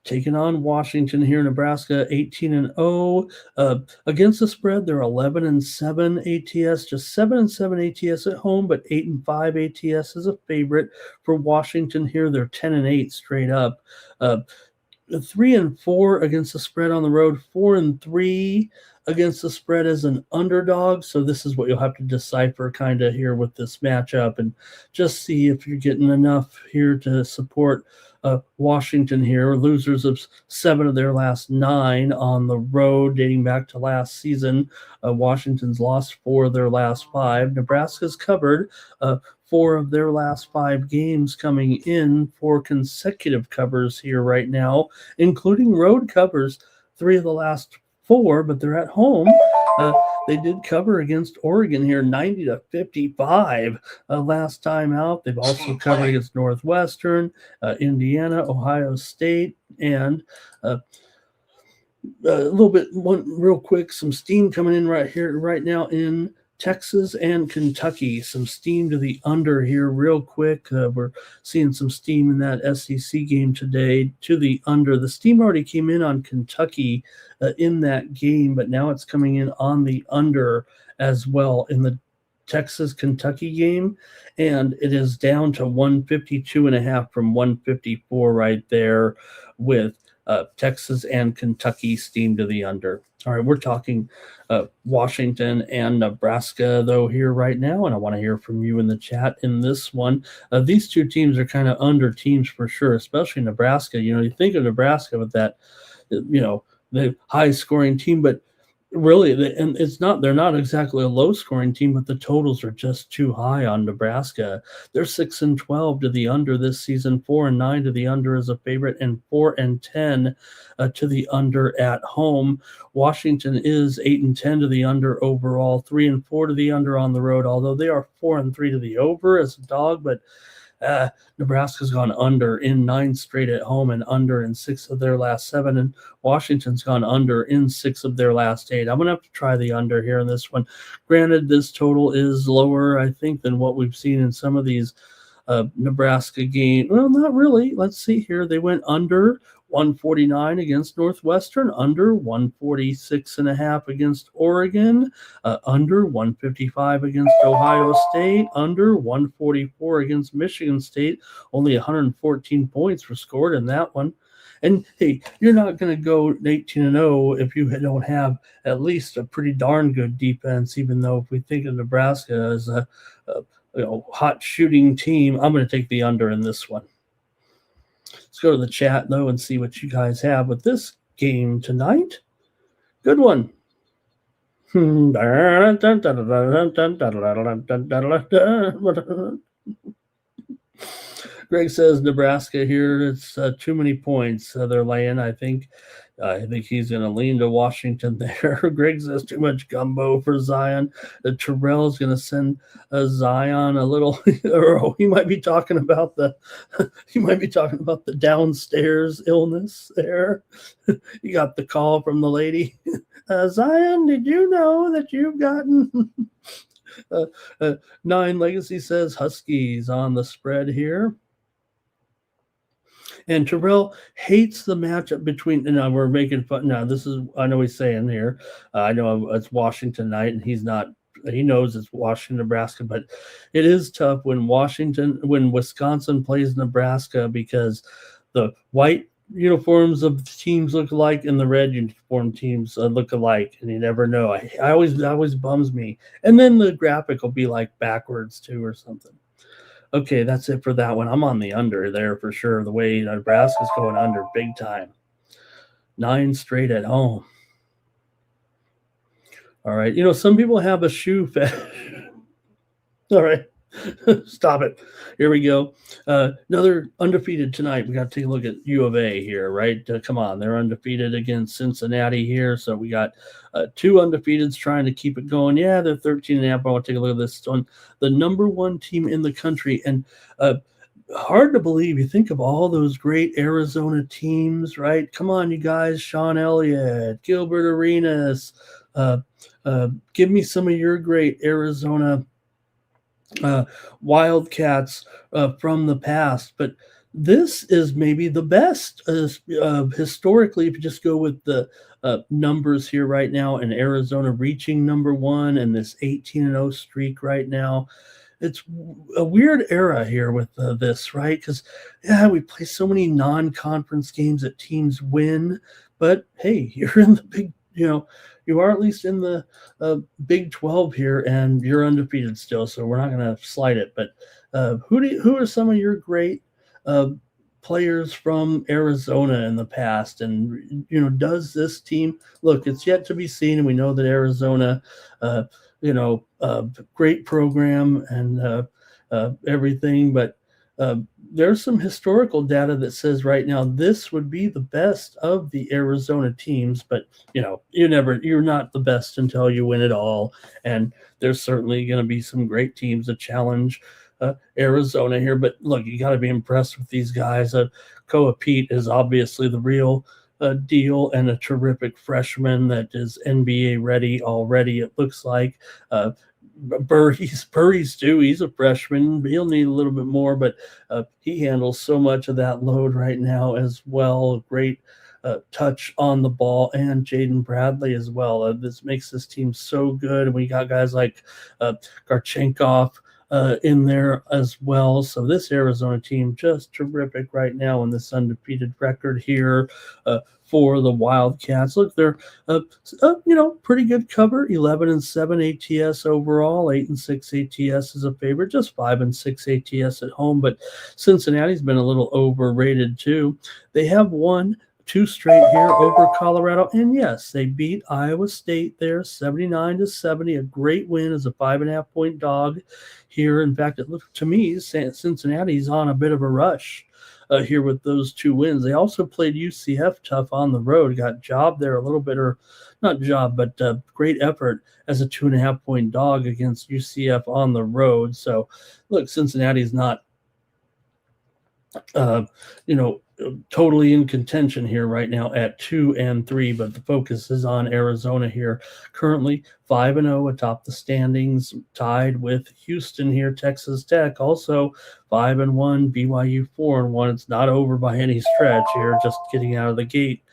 taking on Washington here. Nebraska 18-0 against the spread. They're 11-7 ATS, just 7-7 ATS at home, but 8-5 ATS is a favorite for Washington here. They're 10-8 straight up. 3-4 against the spread on the road, 4-3 against the spread as an underdog. So this is what you'll have to decipher kind of here with this matchup, and just see if you're getting enough here to support Washington here. Losers of 7 of their last 9 on the road dating back to last season. Washington's lost 4 of their last 5. Nebraska's covered 4 of their last 5 games, coming in 4 consecutive covers here right now, including road covers 3 of the last 4, but they're at home. They did cover against Oregon here, 90-55 last time out. They've also covered against Northwestern, Indiana, Ohio State, and a little bit, real quick, some steam coming in right now in Texas and Kentucky. Some steam to the under here real quick. We're seeing some steam in that SEC game today to the under. The steam already came in on Kentucky in that game, but now it's coming in on the under as well in the Texas-Kentucky game, and it is down to 152.5 from 154 right there with Texas and Kentucky steam to the under. All right, we're talking Washington and Nebraska, though, here right now, and I want to hear from you in the chat in this one. These two teams are kind of under teams for sure, especially Nebraska. You think of Nebraska with that, the high-scoring team, but really, and they're not exactly a low-scoring team, but the totals are just too high on Nebraska. They're 6-12 to the under this season, 4-9 to the under as a favorite, and 4-10 to the under at home. Washington is 8-10 to the under overall, 3-4 to the under on the road, although they are 4-3 to the over as a dog, but Nebraska's gone under in 9 straight at home and under in 6 of their last 7, and Washington's gone under in 6 of their last 8. I'm going to have to try the under here in this one. Granted, this total is lower, I think, than what we've seen in some of these Nebraska games. Well, not really. Let's see here. They went under 149 against Northwestern, under 146.5 against Oregon, under 155 against Ohio State, under 144 against Michigan State. Only 114 points were scored in that one. And hey, you're not going to go 18-0 if you don't have at least a pretty darn good defense, even though if we think of Nebraska as a hot shooting team, I'm going to take the under in this one. Let's go to the chat, though, and see what you guys have with this game tonight. Good one. Greg says Nebraska here. It's too many points they're laying. I think he's going to lean to Washington there. Greg says too much gumbo for Zion. Terrell's going to send Zion a little. Or he might be talking about the downstairs illness there. You got the call from the lady. Zion, did you know that you've gotten uh, 9 Legacy says Huskies on the spread here. And Terrell hates the matchup between. Now we're making fun. Now this is. I know he's saying here. I know it's Washington night, and he's not. He knows it's Washington, Nebraska, but it is tough when Wisconsin plays Nebraska because the white uniforms of the teams look alike and the red uniform teams look alike, and you never know. I always bums me. And then the graphic will be like backwards too or something. Okay, that's it for that one. I'm on the under there for sure. The way Nebraska's going under big time. 9 straight at home. All right. Some people have a shoe fetish. All right. Stop it. Here we go. Another undefeated tonight. We got to take a look at U of A here, right? Come on. They're undefeated against Cincinnati here. So we got 2 undefeateds trying to keep it going. Yeah, they're 13.5. I want to take a look at this one. The number 1 team in the country. And hard to believe. You think of all those great Arizona teams, right? Come on, you guys. Sean Elliott, Gilbert Arenas. Give me some of your great Arizona Wildcats from the past, but this is maybe the best historically. If you just go with the numbers here right now, and Arizona reaching number 1 and this 18-0 streak right now, it's a weird era here with this, right? Because we play so many non-conference games that teams win, but hey, you're in the big, you are at least in the Big 12 here, and you're undefeated still, so we're not going to slight it. But who are some of your great players from Arizona in the past? And, does this team – look, it's yet to be seen, and we know that Arizona, great program and everything, but there's some historical data that says right now this would be the best of the Arizona teams, but you're not the best until you win it all. And there's certainly going to be some great teams that challenge Arizona here. But look, you got to be impressed with these guys. Koa Pete is obviously the real deal, and a terrific freshman that is NBA ready already. It looks like. Burry's too. He's a freshman. He'll need a little bit more, but he handles so much of that load right now as well. Great touch on the ball, and Jaden Bradley as well. This makes this team so good. And we got guys like Garchenkov in there as well. So this Arizona team just terrific right now in this undefeated record here for the Wildcats. Look, they're pretty good cover. 11-7 ATS overall. 8-6 ATS is a favorite. Just 5-6 ATS at home. But Cincinnati's been a little overrated too. They have won 2 straight here over Colorado. And yes, they beat Iowa State there 79-70. A great win as a 5.5-point dog here. In fact, it looked to me Cincinnati's on a bit of a rush here with those 2 wins. They also played UCF tough on the road. Got jobbed there a little bit, or not job, but great effort as a 2.5-point dog against UCF on the road. So look, Cincinnati's not totally in contention here right now at 2-3, but the focus is on Arizona here. Currently 5-0 atop the standings, tied with Houston here. Texas Tech also 5-1, BYU 4-1. It's not over by any stretch here, just getting out of the gate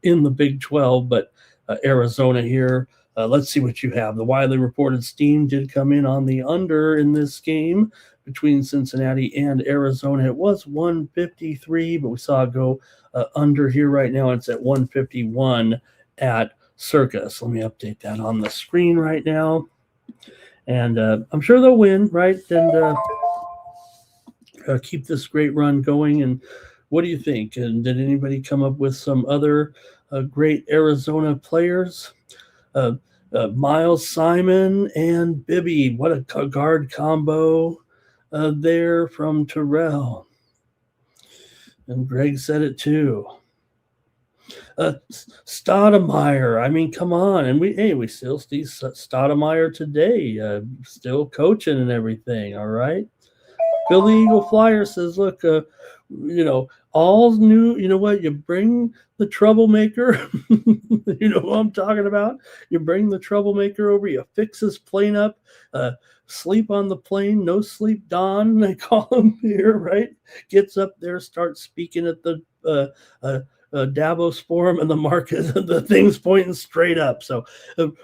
in the Big 12, but Arizona here. Let's see what you have. The widely reported steam did come in on the under in this game between Cincinnati and Arizona. It was 153, but we saw it go under here right now. It's at 151 at Circus. Let me update that on the screen right now. And I'm sure they'll win, right? And keep this great run going. And what do you think? And did anybody come up with some other great Arizona players? Miles Simon and Bibby. What a guard combo there from Terrell. And Greg said it too. Stoudemire. I mean, come on. And we still see Stoudemire today, still coaching and everything. All right. Billy Eagle Flyer says, look, All's new. You know what? You bring the troublemaker. You know what I'm talking about? You bring the troublemaker over. You fix his plane up. Sleep on the plane. No sleep Don, they call him here, right? Gets up there, starts speaking at the Davos Forum, and the market, the thing's pointing straight up. So,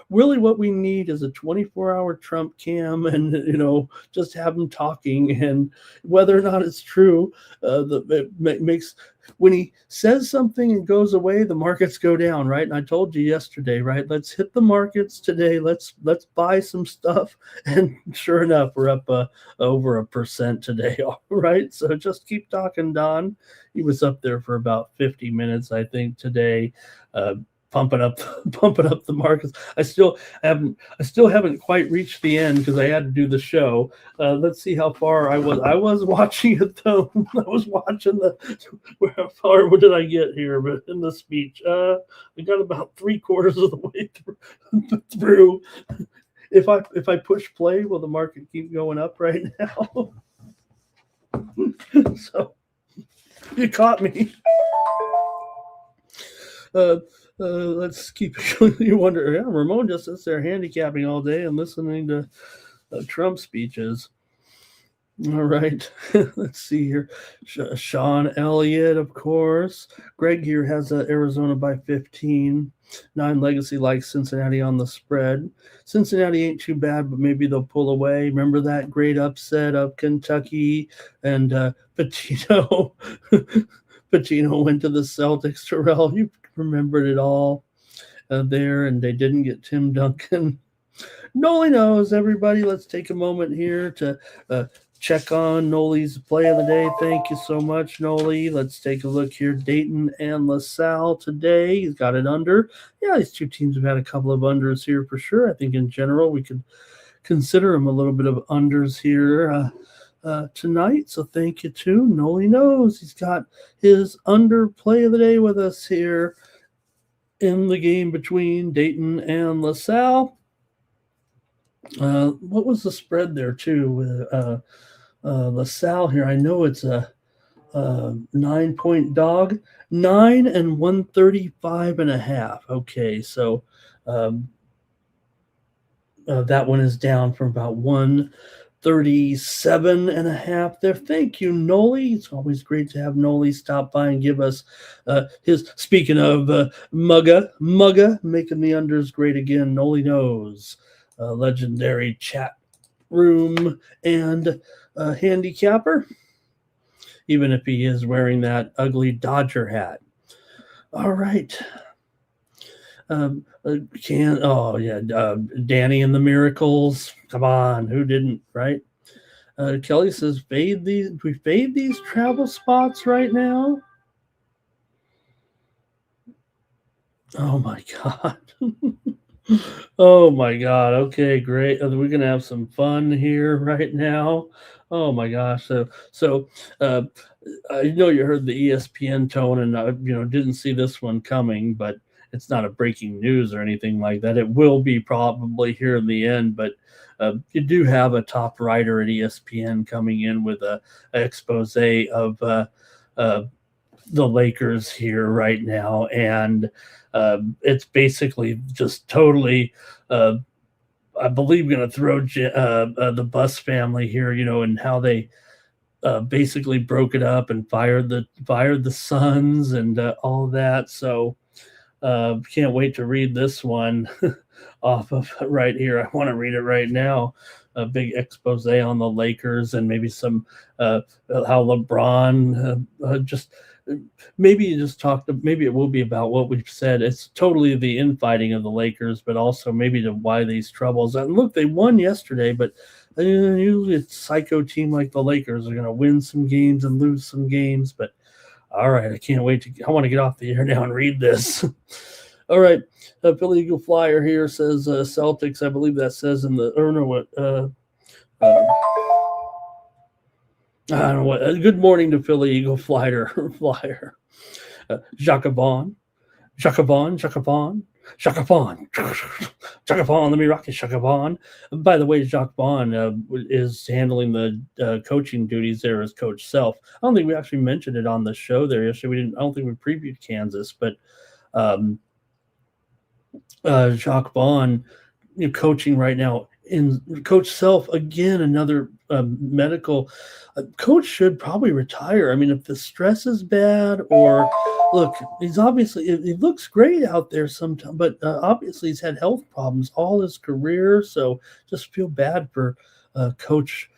really, what we need is a 24-hour Trump cam, and just have him talking, and whether or not it's true, it makes when he says something and goes away, the markets go down, right? And I told you yesterday, right? Let's hit the markets today. Let's buy some stuff, and sure enough, we're up over 1% today. All right, so just keep talking, Don. He was up there for about 50 minutes, I think, today, pumping up the markets. I still haven't quite reached the end because I had to do the show. Let's see how far I was. I was watching it though. I was watching how far did I get here? But in the speech, I got about 3/4 of the way through. If I push play, will the market keep going up right now? So you caught me. Let's keep going. You wonder, yeah, Ramon just sits there handicapping all day and listening to Trump speeches. All right, let's see here. Sean Elliott, of course. Greg here has Arizona by 15. 9 Legacy likes Cincinnati on the spread. Cincinnati ain't too bad, but maybe they'll pull away. Remember that great upset of Kentucky and Patino? Patino went to the Celtics. Terrell, you remembered it all there, and they didn't get Tim Duncan. Noli knows, everybody. Let's take a moment here to check on Noli's play of the day. Thank you so much, Noli. Let's take a look here. Dayton and LaSalle today. He's got it under. Yeah, these two teams have had a couple of unders here for sure. I think in general we could consider them a little bit of unders here tonight. So thank you to Noli knows. He's got his under play of the day with us here in the game between Dayton and LaSalle. What was the spread there too with LaSalle here? I know it's a 9-point dog, 9 and 135.5. Okay, so that one is down from about 137.5 there. Thank you, Noli. It's always great to have Noli stop by and give us his. Speaking of Mugga making the unders great again. Noli knows. Legendary chat room and handicapper, even if he is wearing that ugly Dodger hat. All right. Danny and the Miracles. Come on, who didn't, right? Kelly says, we fade these travel spots right now. Oh my God. Oh my God. Okay, great. We're gonna have some fun here right now. Oh my gosh. So I know you heard the ESPN tone, and didn't see this one coming, but it's not a breaking news or anything like that. It will be probably here in the end, but you do have a top writer at ESPN coming in with an expose of the Lakers here right now, and it's basically just totally, I believe, going to throw the Buss family here, and how they basically broke it up and fired the sons and all of that. So can't wait to read this one off of right here. I want to read it right now. A big expose on the Lakers and maybe some how LeBron maybe it will be about what we've said. It's totally the infighting of the Lakers, but also maybe to why these troubles. And look, they won yesterday, but usually a psycho team like the Lakers are going to win some games and lose some games. But all right, I want to get off the air now and read this. All right, Philly Eagle Flyer here says Celtics. I believe that says in the I don't know what. Good morning to Philly Eagle Flyer. Jacobon. Shaka Khan. Shaka Khan, let me rock you, Shaka Khan. By the way, Jacques Vaughn is handling the coaching duties there as Coach Self. I don't think we actually mentioned it on the show there yesterday. I don't think we previewed Kansas, but um, Jacques Vaughn, coaching right now. In Coach Self, again, another medical coach should probably retire. I mean, if the stress is bad, or look, he's obviously, he looks great out there sometimes, but obviously he's had health problems all his career. So just feel bad for Coach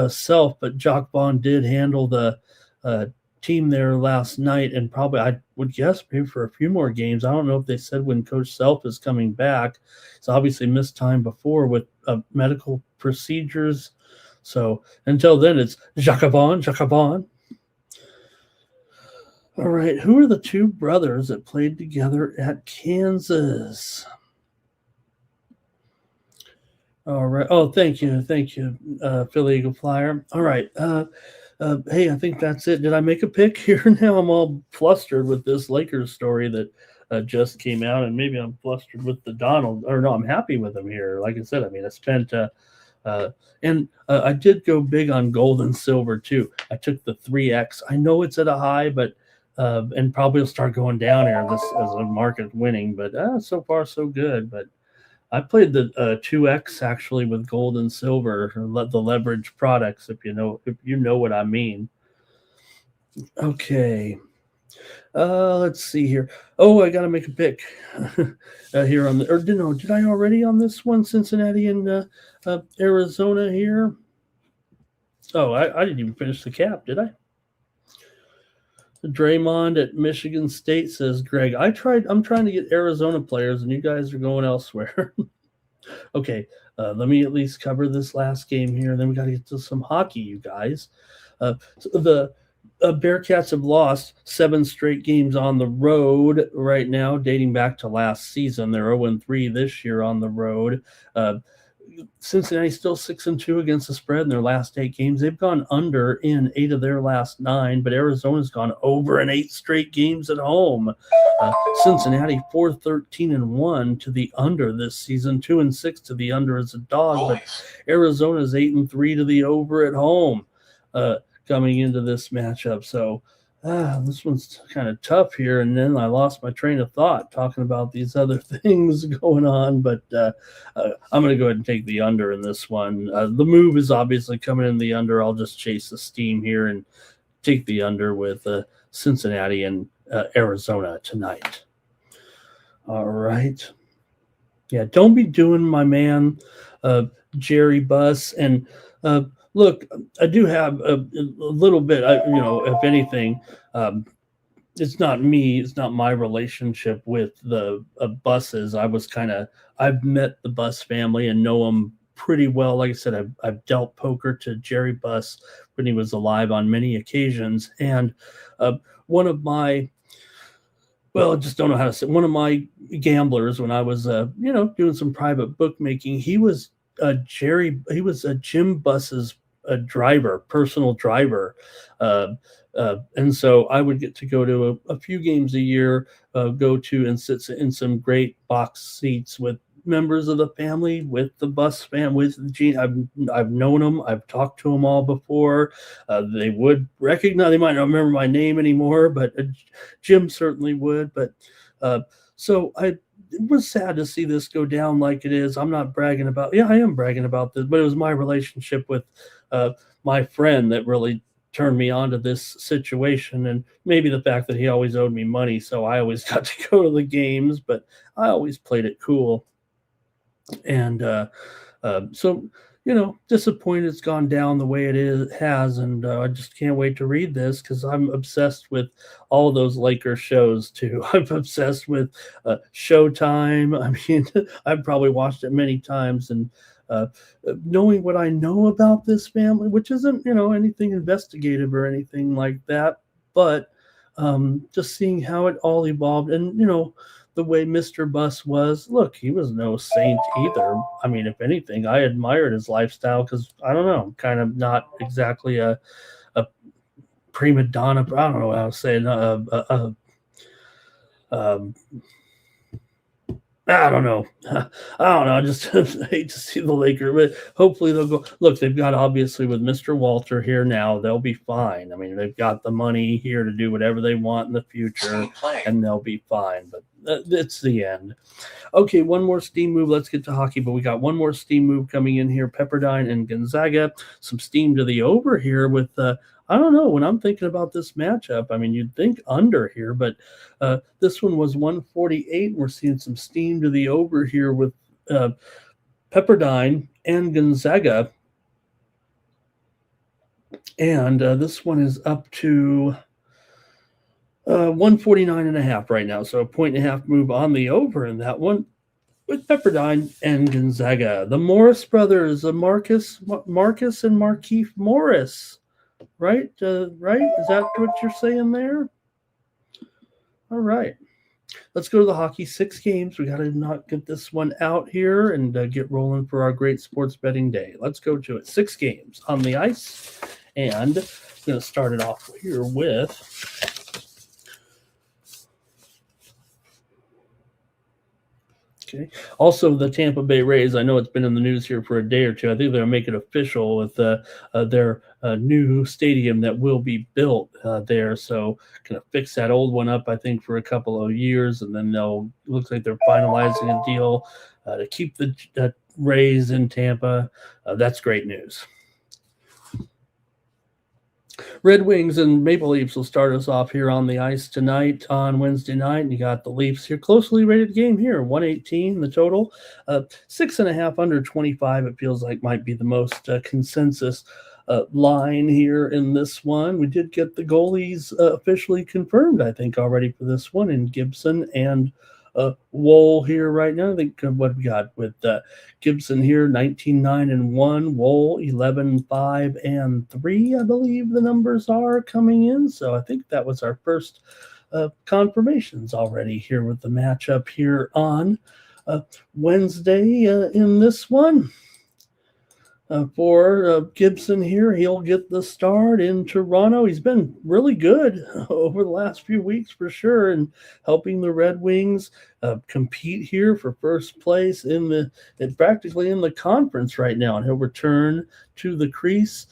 Self. But Jacques Vaughn did handle the uh, team there last night, and probably, I would guess, maybe for a few more games. I don't know if they said when Coach Self is coming back. He's obviously missed time before with medical procedures. So until then, it's Jacobon, Jacobon. All right, who are the two brothers that played together at Kansas? All right. Oh, thank you, Philly Eagle Flyer. All right. Hey, I think that's it. Did I make a pick here? Now I'm all flustered with this Lakers story that just came out, and maybe I'm flustered with the Donald. Or no, I'm happy with him here. Like I said, I mean, I spent and I did go big on gold and silver too. I took the 3x. I know it's at a high, but and probably will start going down here this as a market winning. But so far so good. But I played the 2x actually with gold and silver, the leverage products, if you know what I mean. Okay. Let's see here. Oh, I got to make a pick here on the, or did I already on this one? Cincinnati and Arizona here. Oh, I didn't even finish the cap, did I? Draymond at Michigan State, says Greg. I'm trying to get Arizona players, and you guys are going elsewhere. Okay, let me at least cover this last game here, and then we got to get to some hockey, you guys. So the Bearcats have lost 7 straight games on the road right now, dating back to last season. They're 0-3 this year on the road. Cincinnati's still 6-2 against the spread in their last 8 games. They've gone under in 8 of their last 9, but Arizona's gone over in 8 straight games at home. Cincinnati 4-13-1 to the under this season, 2-6 to the under as a dog. But Arizona's 8-3 to the over at home coming into this matchup. So this one's kind of tough here, and then I lost my train of thought talking about these other things going on, but I'm going to go ahead and take the under in this one. The move is obviously coming in the under. I'll just chase the steam here and take the under with Cincinnati and Arizona tonight. All right. Yeah, don't be doing my man Jerry Buss. And look, I do have a little bit, if anything, it's not me. It's not my relationship with the Busses. I've met the Buss family and know them pretty well. Like I said, I've dealt poker to Jerry Buss when he was alive on many occasions. And one of my, well, I just don't know how to say, one of my gamblers when I was, doing some private bookmaking, he was Jim Buss's driver, personal driver. And so I would get to go to a few games a year, go to and sit in some great box seats with members of the family, with the Buss fam, with Gene. I've known them. I've talked to them all before. They would recognize, they might not remember my name anymore, but Jim certainly would. But so it was sad to see this go down like it is. I'm not bragging about, I am bragging about this, but it was my relationship with my friend that really turned me on to this situation, and maybe the fact that he always owed me money, so I always got to go to the games, but I always played it cool. And so, disappointed it's gone down the way it has, and I just can't wait to read this because I'm obsessed with all those Lakers shows too. I'm obsessed with Showtime. I mean, I've probably watched it many times, and knowing what I know about this family, which isn't, anything investigative or anything like that, but just seeing how it all evolved, and, the way Mr. Buss was, look, he was no saint either. I mean, if anything, I admired his lifestyle because, I don't know, kind of not exactly a prima donna, I don't know how to say it, I don't know. I just hate to see the Lakers, but hopefully they'll go. Look, they've got obviously with Mr. Walter here now, they'll be fine. I mean, they've got the money here to do whatever they want in the future, and they'll be fine. But it's the end. Okay, one more steam move. Let's get to hockey, but we got one more steam move coming in here. Pepperdine and Gonzaga. Some steam to the over here with I don't know. When I'm thinking about this matchup, I mean, you'd think under here, but this one was 148. We're seeing some steam to the over here with Pepperdine and Gonzaga. And this one is up to 149.5 right now. So a 1.5 move on the over in that one with Pepperdine and Gonzaga. The Morris brothers, Marcus and Markeith Morris. Right? Right? Is that what you're saying there? All right. Let's go to the hockey. 6 games. We got to not get this one out here and get rolling for our great sports betting day. Let's go to it. 6 games on the ice. And I'm going to start it off here with okay. Also, the Tampa Bay Rays, I know it's been in the news here for a day or two. I think they'll make it official with their new stadium that will be built there. So kind of fix that old one up, I think, for a couple of years. And then looks like they're finalizing a deal to keep the Rays in Tampa. That's great news. Red Wings and Maple Leafs will start us off here on the ice tonight on Wednesday night. And you got the Leafs here, closely rated game here, 118 the total, 6.5 under 25. It feels like might be the most consensus line here in this one. We did get the goalies officially confirmed, I think, already for this one in Gibson and Woll here right now. I think what we got with Gibson here, 19-9-1, Woll 11-5-3. I believe the numbers are coming in. So I think that was our first confirmations already here with the matchup here on Wednesday in this one. For Gibson here, he'll get the start in Toronto. He's been really good over the last few weeks for sure, and helping the Red Wings compete here for first place practically in the conference right now. And he'll return to the crease.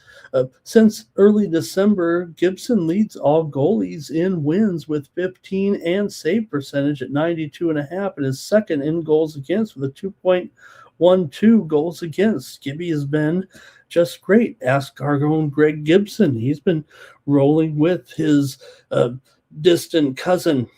Since early December, Gibson leads all goalies in wins with 15 and save percentage at 92.5, and is second in goals against with a 2.12 goals against. Gibby has been just great. Ask our own Greg Gibson. He's been rolling with his distant cousin.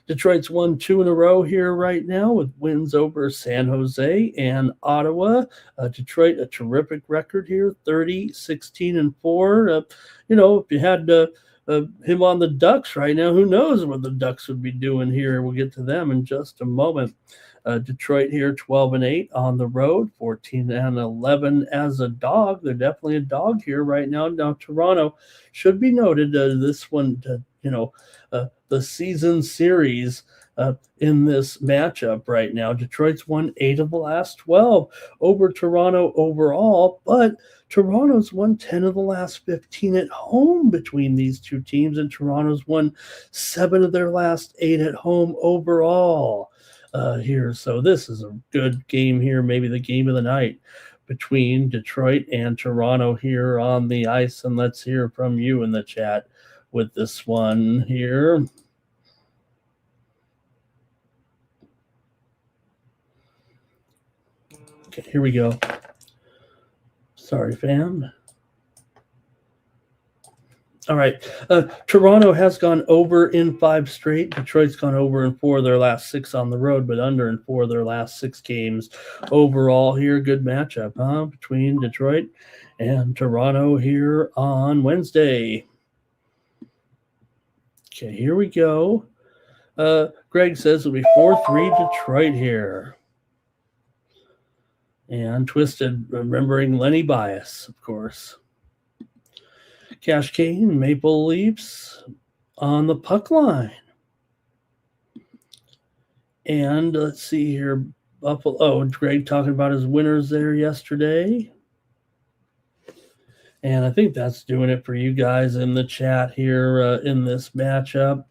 Detroit's won 2 in a row here right now with wins over San Jose and Ottawa. Detroit, a terrific record here, 30-16-4. If you had him on the Ducks right now, who knows what the Ducks would be doing here. We'll get to them in just a moment. Detroit here, 12-8 on the road, 14-11 as a dog. They're definitely a dog here right now. Now, Toronto should be noted. This one, the season series in this matchup right now. Detroit's won 8 of the last 12 over Toronto overall, but Toronto's won 10 of the last 15 at home between these two teams, and Toronto's won 7 of their last 8 at home overall. Here. So this is a good game here, maybe the game of the night between Detroit and Toronto here on the ice. And let's hear from you in the chat with this one here. Okay, here we go. Sorry, fam. All right. Toronto has gone over in 5 straight. Detroit's gone over in 4 of their last 6 on the road, but under in 4 of their last 6 games. Overall here, good matchup between Detroit and Toronto here on Wednesday. Okay, here we go. Greg says it'll be 4-3 Detroit here. And Twisted, remembering Lenny Bias, of course. Cash Kane, Maple Leafs on the puck line. And let's see here. Buffalo. Oh, Greg talking about his winners there yesterday. And I think that's doing it for you guys in the chat here in this matchup.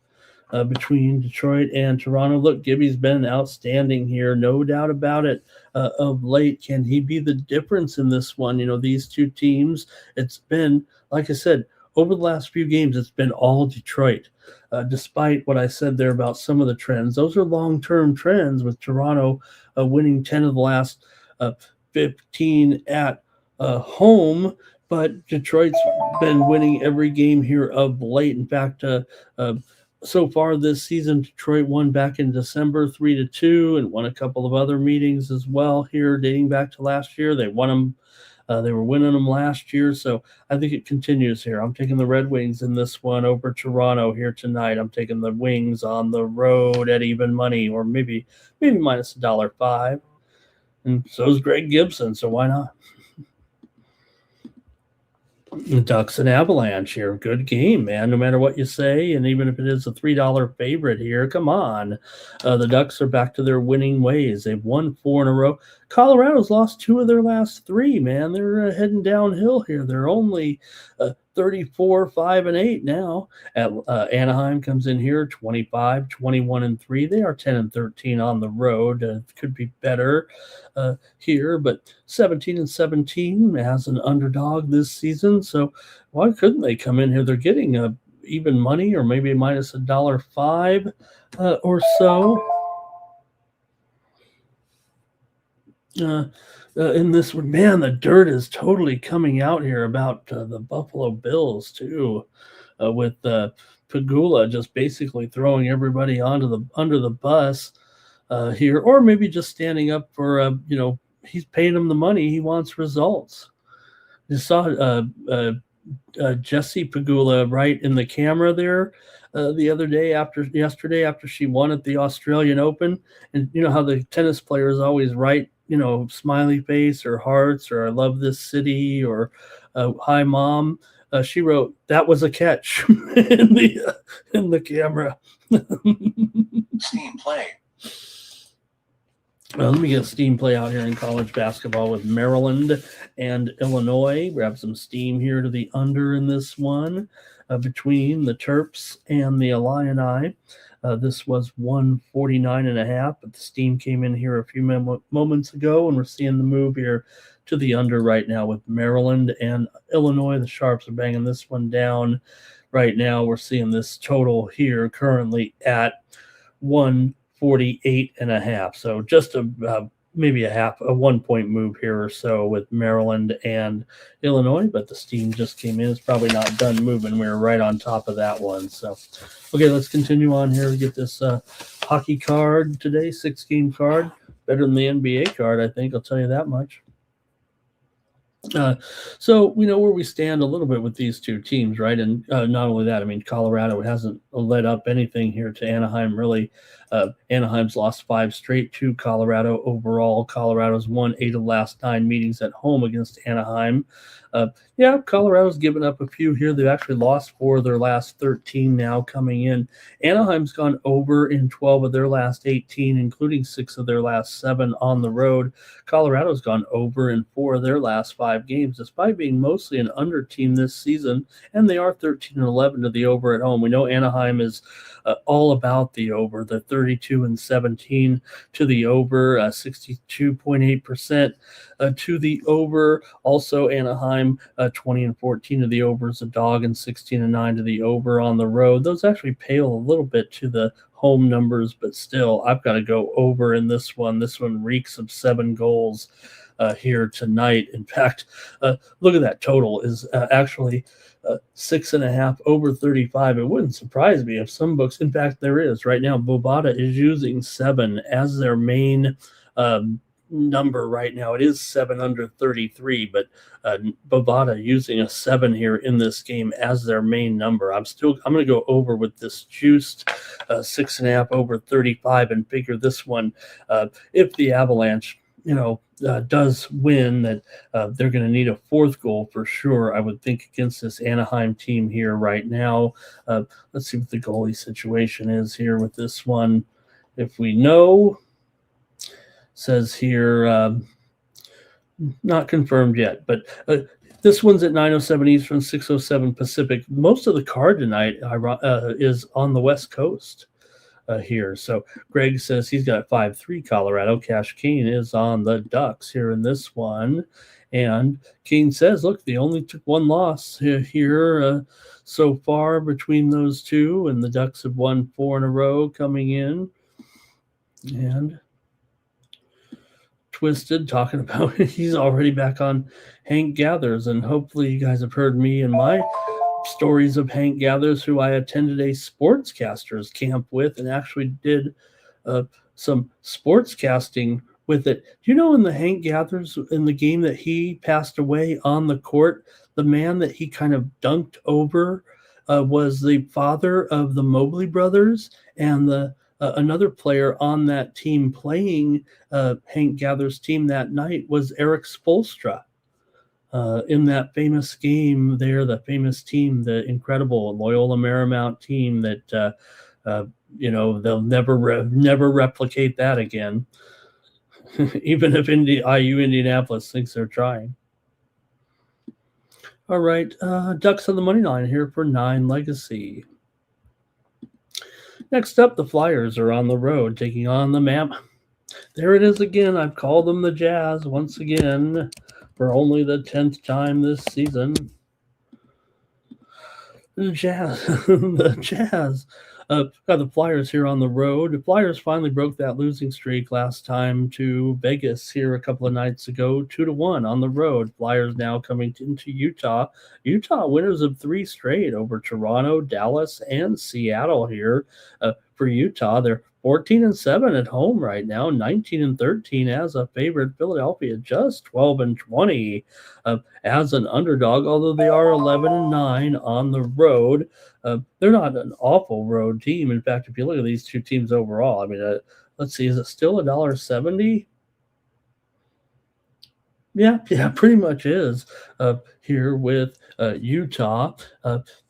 between Detroit and Toronto. Look, Gibby's been outstanding here, no doubt about it. Of late, can he be the difference in this one? These two teams, it's been, like I said, over the last few games, it's been all Detroit. Despite what I said there about some of the trends, those are long-term trends with Toronto winning 10 of the last 15 at home, but Detroit's been winning every game here of late. In fact, so far this season, Detroit won back in December 3-2 and won a couple of other meetings as well here dating back to last year. They won them. They were winning them last year, so I think it continues here. I'm taking the Red Wings in this one over Toronto here tonight. I'm taking the Wings on the road at even money, or maybe minus $1.05. And so is Greg Gibson, so why not? The Ducks and Avalanche here. Good game, man, no matter what you say. And even if it is a $3 favorite here, come on. The Ducks are back to their winning ways. They've won 4 in a row. Colorado's lost 2 of their last 3, man. They're heading downhill here. They're only 34, 5, and 8 now. Anaheim comes in here 25, 21, and 3. They are 10 and 13 on the road. Could be better here, but 17 and 17 as an underdog this season. So why couldn't they come in here? They're getting even money, or maybe minus $1.05 or so. In this one, man, the dirt is totally coming out here about the Buffalo Bills too, with Pagula just basically throwing everybody under the bus here, or maybe just standing up for he's paying them the money. He wants results. You saw Jesse Pagula right in the camera there the other day yesterday after she won at the Australian Open, and you know how the tennis players always write smiley face or hearts or I love this city or hi mom. She wrote that was a catch in the camera. Steam play. Let me get a steam play out here in college basketball with Maryland and Illinois. Grab some steam here to the under in this one between the Terps and the Illini. This was 149.5, but the steam came in here a few moments ago, and we're seeing the move here to the under right now with Maryland and Illinois. The Sharps are banging this one down right now. We're seeing this total here currently at 148.5. So just maybe a 1 point move here or so with Maryland and Illinois, but the steam just came in. It's probably not done moving. We were right on top of that one. So, okay, let's continue on here to get this hockey card today, 6-game card. Better than the NBA card, I think. I'll tell you that much. So we know where we stand a little bit with these two teams, right? And not only that, I mean, Colorado hasn't led up anything here to Anaheim, really. Anaheim's lost 5 straight to Colorado overall. Colorado's won 8 of the last 9 meetings at home against Anaheim. Colorado's given up a few here. They've actually lost 4 of their last 13 now coming in. Anaheim's gone over in 12 of their last 18, including 6 of their last 7 on the road. Colorado's gone over in 4 of their last 5 games, despite being mostly an under team this season, and they are 13 and 11 to the over at home. We know Anaheim is all about the over. The 32 and 17 to the over, 62.8% to the over. Also, Anaheim 20 and 14 to the over as a dog, and 16 and 9 to the over on the road. Those actually pale a little bit to the home numbers, but still, I've got to go over in this one. This one reeks of 7 goals here tonight. In fact, look at that total is actually 6.5 over 35. It wouldn't surprise me if some books, in fact, there is right now. Bovada is using 7 as their main number right now. It is 7 under 33, but Bovada using a 7 here in this game as their main number. I'm going to go over with this juiced 6.5 over 35 and figure this one. If the Avalanche, does win, that they're going to need a 4th goal for sure, I would think, against this Anaheim team here right now. Let's see what the goalie situation is here with this one. If we know, says here, not confirmed yet, but This one's at 9:07 Eastern, 6:07 Pacific. Most of the card tonight is on the West Coast here. So Greg says he's got 5-3 Colorado. Cash King is on the Ducks here in this one. And King says, look, they only took one loss here so far between those two, and the Ducks have won 4 in a row coming in. And Twisted talking about he's already back on Hank Gathers, and hopefully you guys have heard me and my stories of Hank Gathers, who I attended a sportscasters camp with and actually did some sportscasting with it. Do you know in the Hank Gathers, in the game that he passed away on the court, the man that he kind of dunked over was the father of the Mobley brothers, and the another player on that team playing Hank Gathers' team that night was Eric Spoelstra. In that famous game there, the famous team, the incredible Loyola Marymount team that, they'll never replicate that again, even if IU Indianapolis thinks they're trying. All right, Ducks on the money line here for 9 Legacy. Next up, the Flyers are on the road taking on the Mammoth. There it is again. I've called them the Jazz once again for only the 10th time this season. The Jazz. Got the Flyers here on the road. The Flyers finally broke that losing streak last time to Vegas here a couple of nights ago, 2-1 on the road. Flyers now coming into Utah. Utah winners of 3 straight over Toronto, Dallas, and Seattle here for Utah. They're 14-7 at home right now, 19-13 as a favorite. Philadelphia just 12-20 as an underdog, although they are 11-9 on the road. They're not an awful road team. In fact, if you look at these two teams overall, I mean, let's see, is it still $1.70? Yeah, pretty much is here with Utah.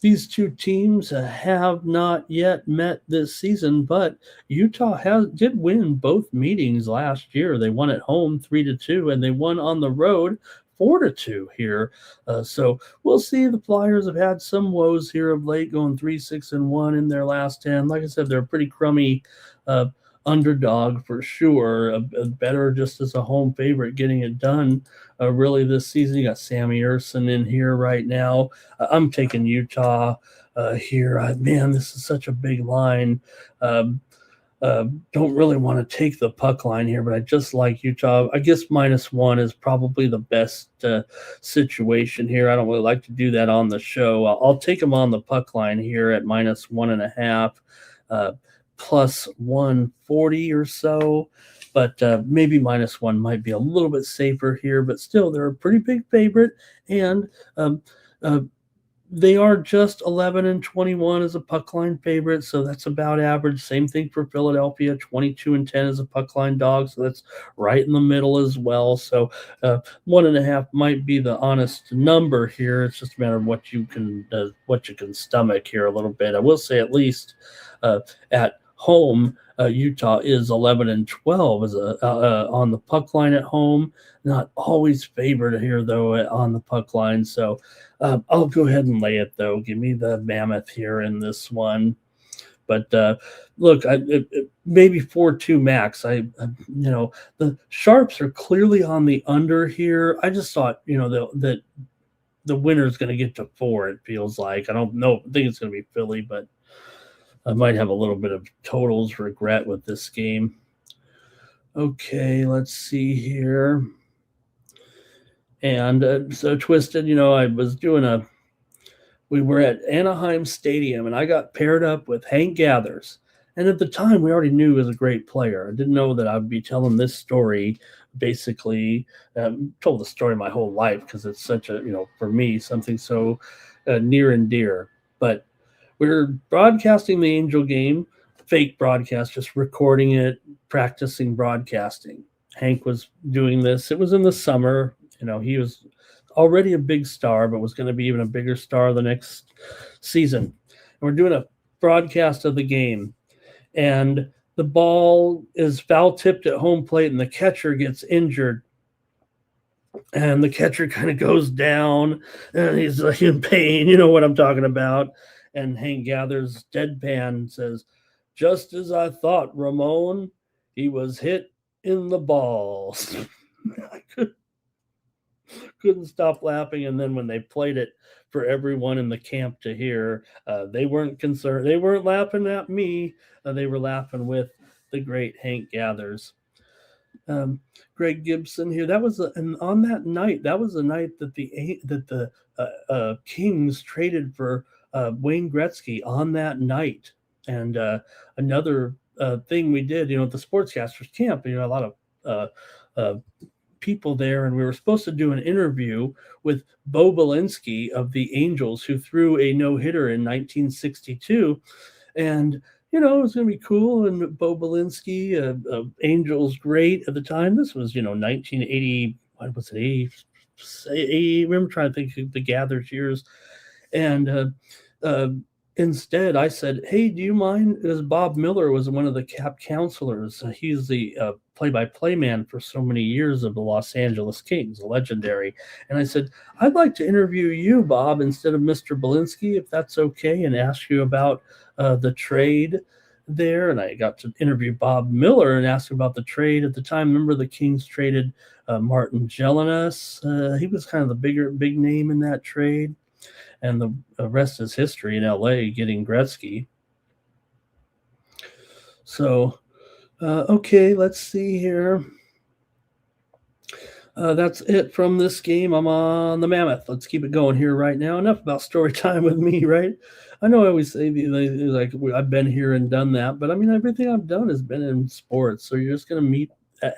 These two teams have not yet met this season, but Utah did win both meetings last year. They won at home 3-2, and they won on the road 4-2 here. So we'll see. The Flyers have had some woes here of late, going 3-6-1 in their last 10. Like I said, they're a pretty crummy underdog for sure. A better just as a home favorite getting it done really this season. You got Sammy Urson in here right now. I'm taking Utah here. Man, this is such a big line. Don't really want to take the puck line here, but I just like Utah. I guess -1 is probably the best situation here. I don't really like to do that on the show. I'll take them on the puck line here at -1.5. Plus 140 or so, but maybe -1 might be a little bit safer here, but still they're a pretty big favorite, and they are just 11-21 as a puck line favorite, so that's about average. Same thing for Philadelphia, 22-10 as a puck line dog, so that's right in the middle as well. So 1.5 might be the honest number here. It's just a matter of what you can stomach here a little bit. I will say at least at home, Utah is 11-12 as on the puck line at home. Not always favored here though on the puck line. So I'll go ahead and lay it though. Give me the Mammoth here in this one. But look, maybe 4-2 max. The Sharps are clearly on the under here. I just thought that the winner's going to get to 4. It feels like. I don't know. I think it's going to be Philly, but I might have a little bit of totals regret with this game. Okay, let's see here. And so Twisted, I was we were at Anaheim Stadium, and I got paired up with Hank Gathers. And at the time, we already knew he was a great player. I didn't know that I would be telling this story. Basically, told the story my whole life because it's such a, for me, something so near and dear. But we're broadcasting the Angel game, fake broadcast, just recording it, practicing broadcasting. Hank was doing this. It was in the summer. He was already a big star, but was going to be even a bigger star the next season. And we're doing a broadcast of the game. And the ball is foul tipped at home plate, and the catcher gets injured. And the catcher kind of goes down, and he's like in pain. You know what I'm talking about. And Hank Gathers deadpan says, "Just as I thought, Ramon. He was hit in the balls." I couldn't stop laughing. And then when they played it for everyone in the camp to hear, they weren't concerned. They weren't laughing at me. They were laughing with the great Hank Gathers. Greg Gibson here. That was and on that night. That was the night that the Kings traded for Wayne Gretzky on that night. And another thing we did, at the sportscasters camp, a lot of people there, and we were supposed to do an interview with Bo Belinsky of the Angels, who threw a no-hitter in 1962. And it was going to be cool. And Bo Belinsky, Angels great at the time. This was 1980. What was it? 80, I remember trying to think of the Gathers years. And instead, I said, "Hey, do you mind?" Because Bob Miller was one of the cap counselors. He's the play-by-play man for so many years of the Los Angeles Kings, legendary. And I said, "I'd like to interview you, Bob, instead of Mr. Belinsky, if that's okay, and ask you about the trade there." And I got to interview Bob Miller and ask him about the trade at the time. Remember, the Kings traded Martin Jelinas. He was kind of the big name in that trade. And the rest is history in LA, getting Gretzky. So, okay, let's see here. That's it from this game. I'm on the Mammoth. Let's keep it going here right now. Enough about story time with me, right? I know I always say like I've been here and done that, but I mean everything I've done has been in sports. So you're just gonna meet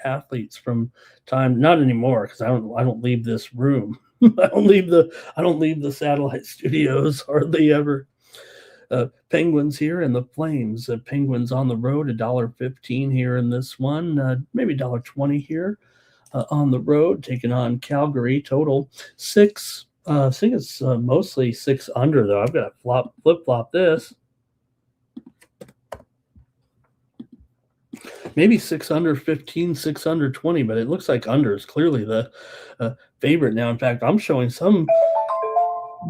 athletes from time. Not anymore, because I don't leave this room. I don't leave the satellite studios hardly ever. Penguins here and the Flames. Penguins on the road, $1.15 here in this one. Maybe $1.20 here on the road, taking on Calgary. Total 6. I think it's mostly 6 under, though. I've got to flip-flop this. Maybe 6 under 15, 6 under 20, but it looks like under is clearly the favorite now. In fact, I'm showing some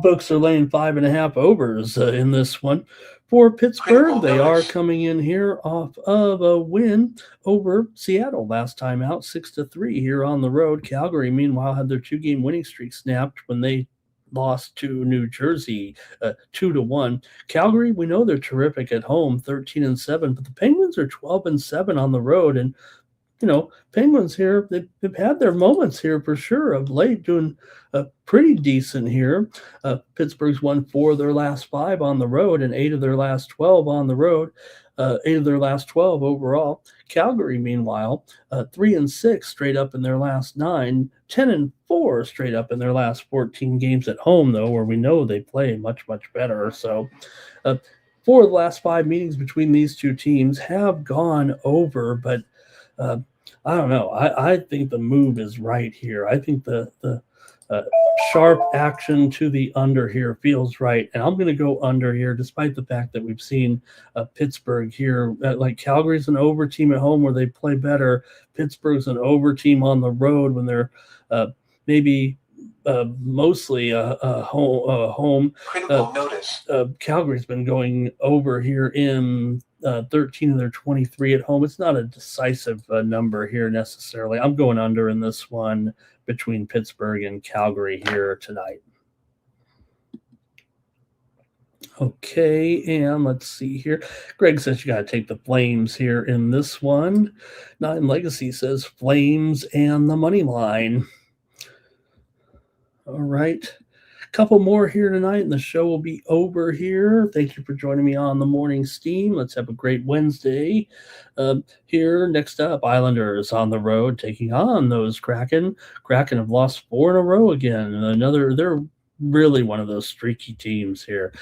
books are laying 5.5 overs in this one. For Pittsburgh, they are coming in here off of a win over Seattle last time out, 6-3 here on the road. Calgary, meanwhile, had their 2-game winning streak snapped when they lost to New Jersey 2-1. Calgary, we know they're terrific at home, 13-7, but the Penguins are 12-7 on the road. And Penguins here, they've had their moments here for sure of late, doing pretty decent here. Pittsburgh's won 4 of their last 5 on the road and 8 of their last 12 on the road. 8 of their last 12 overall. Calgary, meanwhile, 3-6 straight up in their last 9, 10-4 straight up in their last 14 games at home, though, where we know they play much, much better. So 4 of the last 5 meetings between these two teams have gone over, but I don't know. I think the move is right here. I think the sharp action to the under here feels right, and I'm going to go under here, despite the fact that we've seen Pittsburgh here. Like Calgary's an over team at home where they play better. Pittsburgh's an over team on the road when they're maybe mostly home. Critical notice. Calgary's been going over here in 13 of their 23 at home. It's not a decisive number here necessarily. I'm going under in this one between Pittsburgh and Calgary here tonight. Okay, and let's see here. Greg says you got to take the Flames here in this one. Nine Legacy says Flames and the money line. All right. Couple more here tonight, and the show will be over here. Thank you for joining me on the morning steam. Let's have a great Wednesday. Here, next up, Islanders on the road taking on those Kraken. Kraken have lost 4 in a row again. They're really one of those streaky teams here.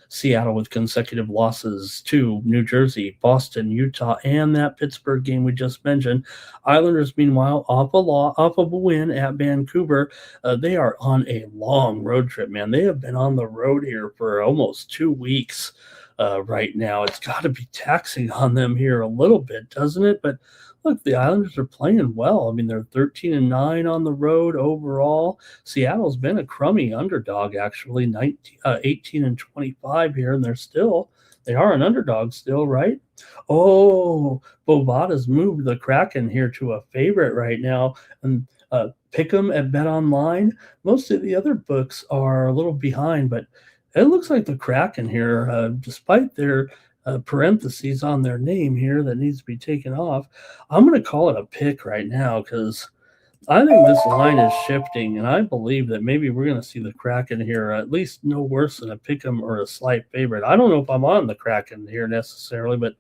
Seattle with consecutive losses to New Jersey, Boston, Utah, and that Pittsburgh game we just mentioned. Islanders, meanwhile, off of a win at Vancouver. They are on a long road trip, man. They have been on the road here for almost 2 weeks right now. It's got to be taxing on them here a little bit, doesn't it? But look, the Islanders are playing well. I mean, they're 13-9 on the road overall. Seattle's been a crummy underdog, actually, 18-25 here, and they are an underdog still, right? Oh, Bovada's moved the Kraken here to a favorite right now, and pick them at Bet Online. Most of the other books are a little behind, but it looks like the Kraken here, despite their parentheses on their name here that needs to be taken off. I'm going to call it a pick right now because I think this line is shifting, and I believe that maybe we're going to see the Kraken here at least no worse than a pick'em or a slight favorite. I don't know if I'm on the Kraken here necessarily, but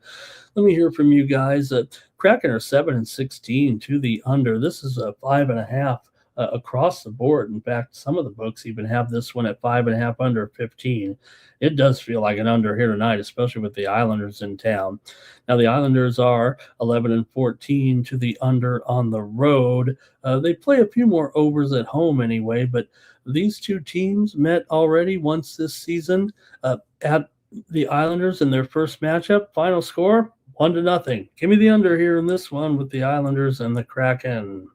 let me hear from you guys. Kraken are 7-16 to the under. This is a 5.5 across the board. In fact, some of the books even have this one at 5.5 under 15. It does feel like an under here tonight, especially with the Islanders in town. Now, the Islanders are 11-14 to the under on the road. They play a few more overs at home anyway, but these two teams met already once this season at the Islanders in their first matchup. Final score, 1-0. Give me the under here in this one with the Islanders and the Kraken.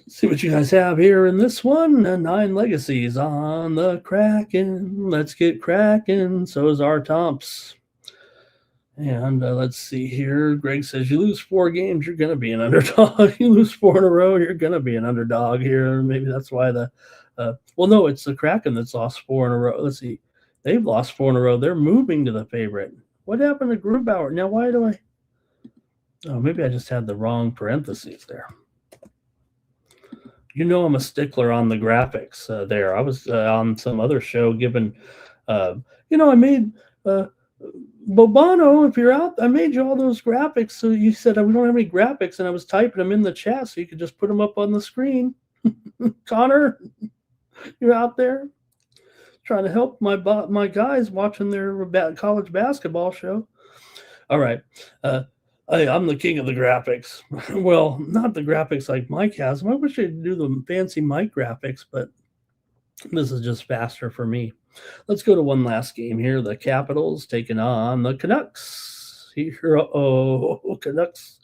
See what you guys have here in this one. 9 legacies on the Kraken. Let's get cracking. So is our Tomps. And let's see here. Greg says, you lose 4 games, you're going to be an underdog. You lose 4 in a row, you're going to be an underdog here. Maybe that's why no, it's the Kraken that's lost 4 in a row. Let's see. They've lost 4 in a row. They're moving to the favorite. What happened to Grubauer? Now, why do I? Oh, maybe I just had the wrong parentheses there. You know I'm a stickler on the graphics there. I was on some other show giving, I made Bobano, if you're out, I made you all those graphics. So you said we don't have any graphics, and I was typing them in the chat so you could just put them up on the screen. Connor, you're out there trying to help my guys watching their college basketball show. All right. I'm the king of the graphics. Well, not the graphics like Mike has. I wish I'd do the fancy Mike graphics, but this is just faster for me. Let's go to one last game here. The Capitals taking on the Canucks. Canucks.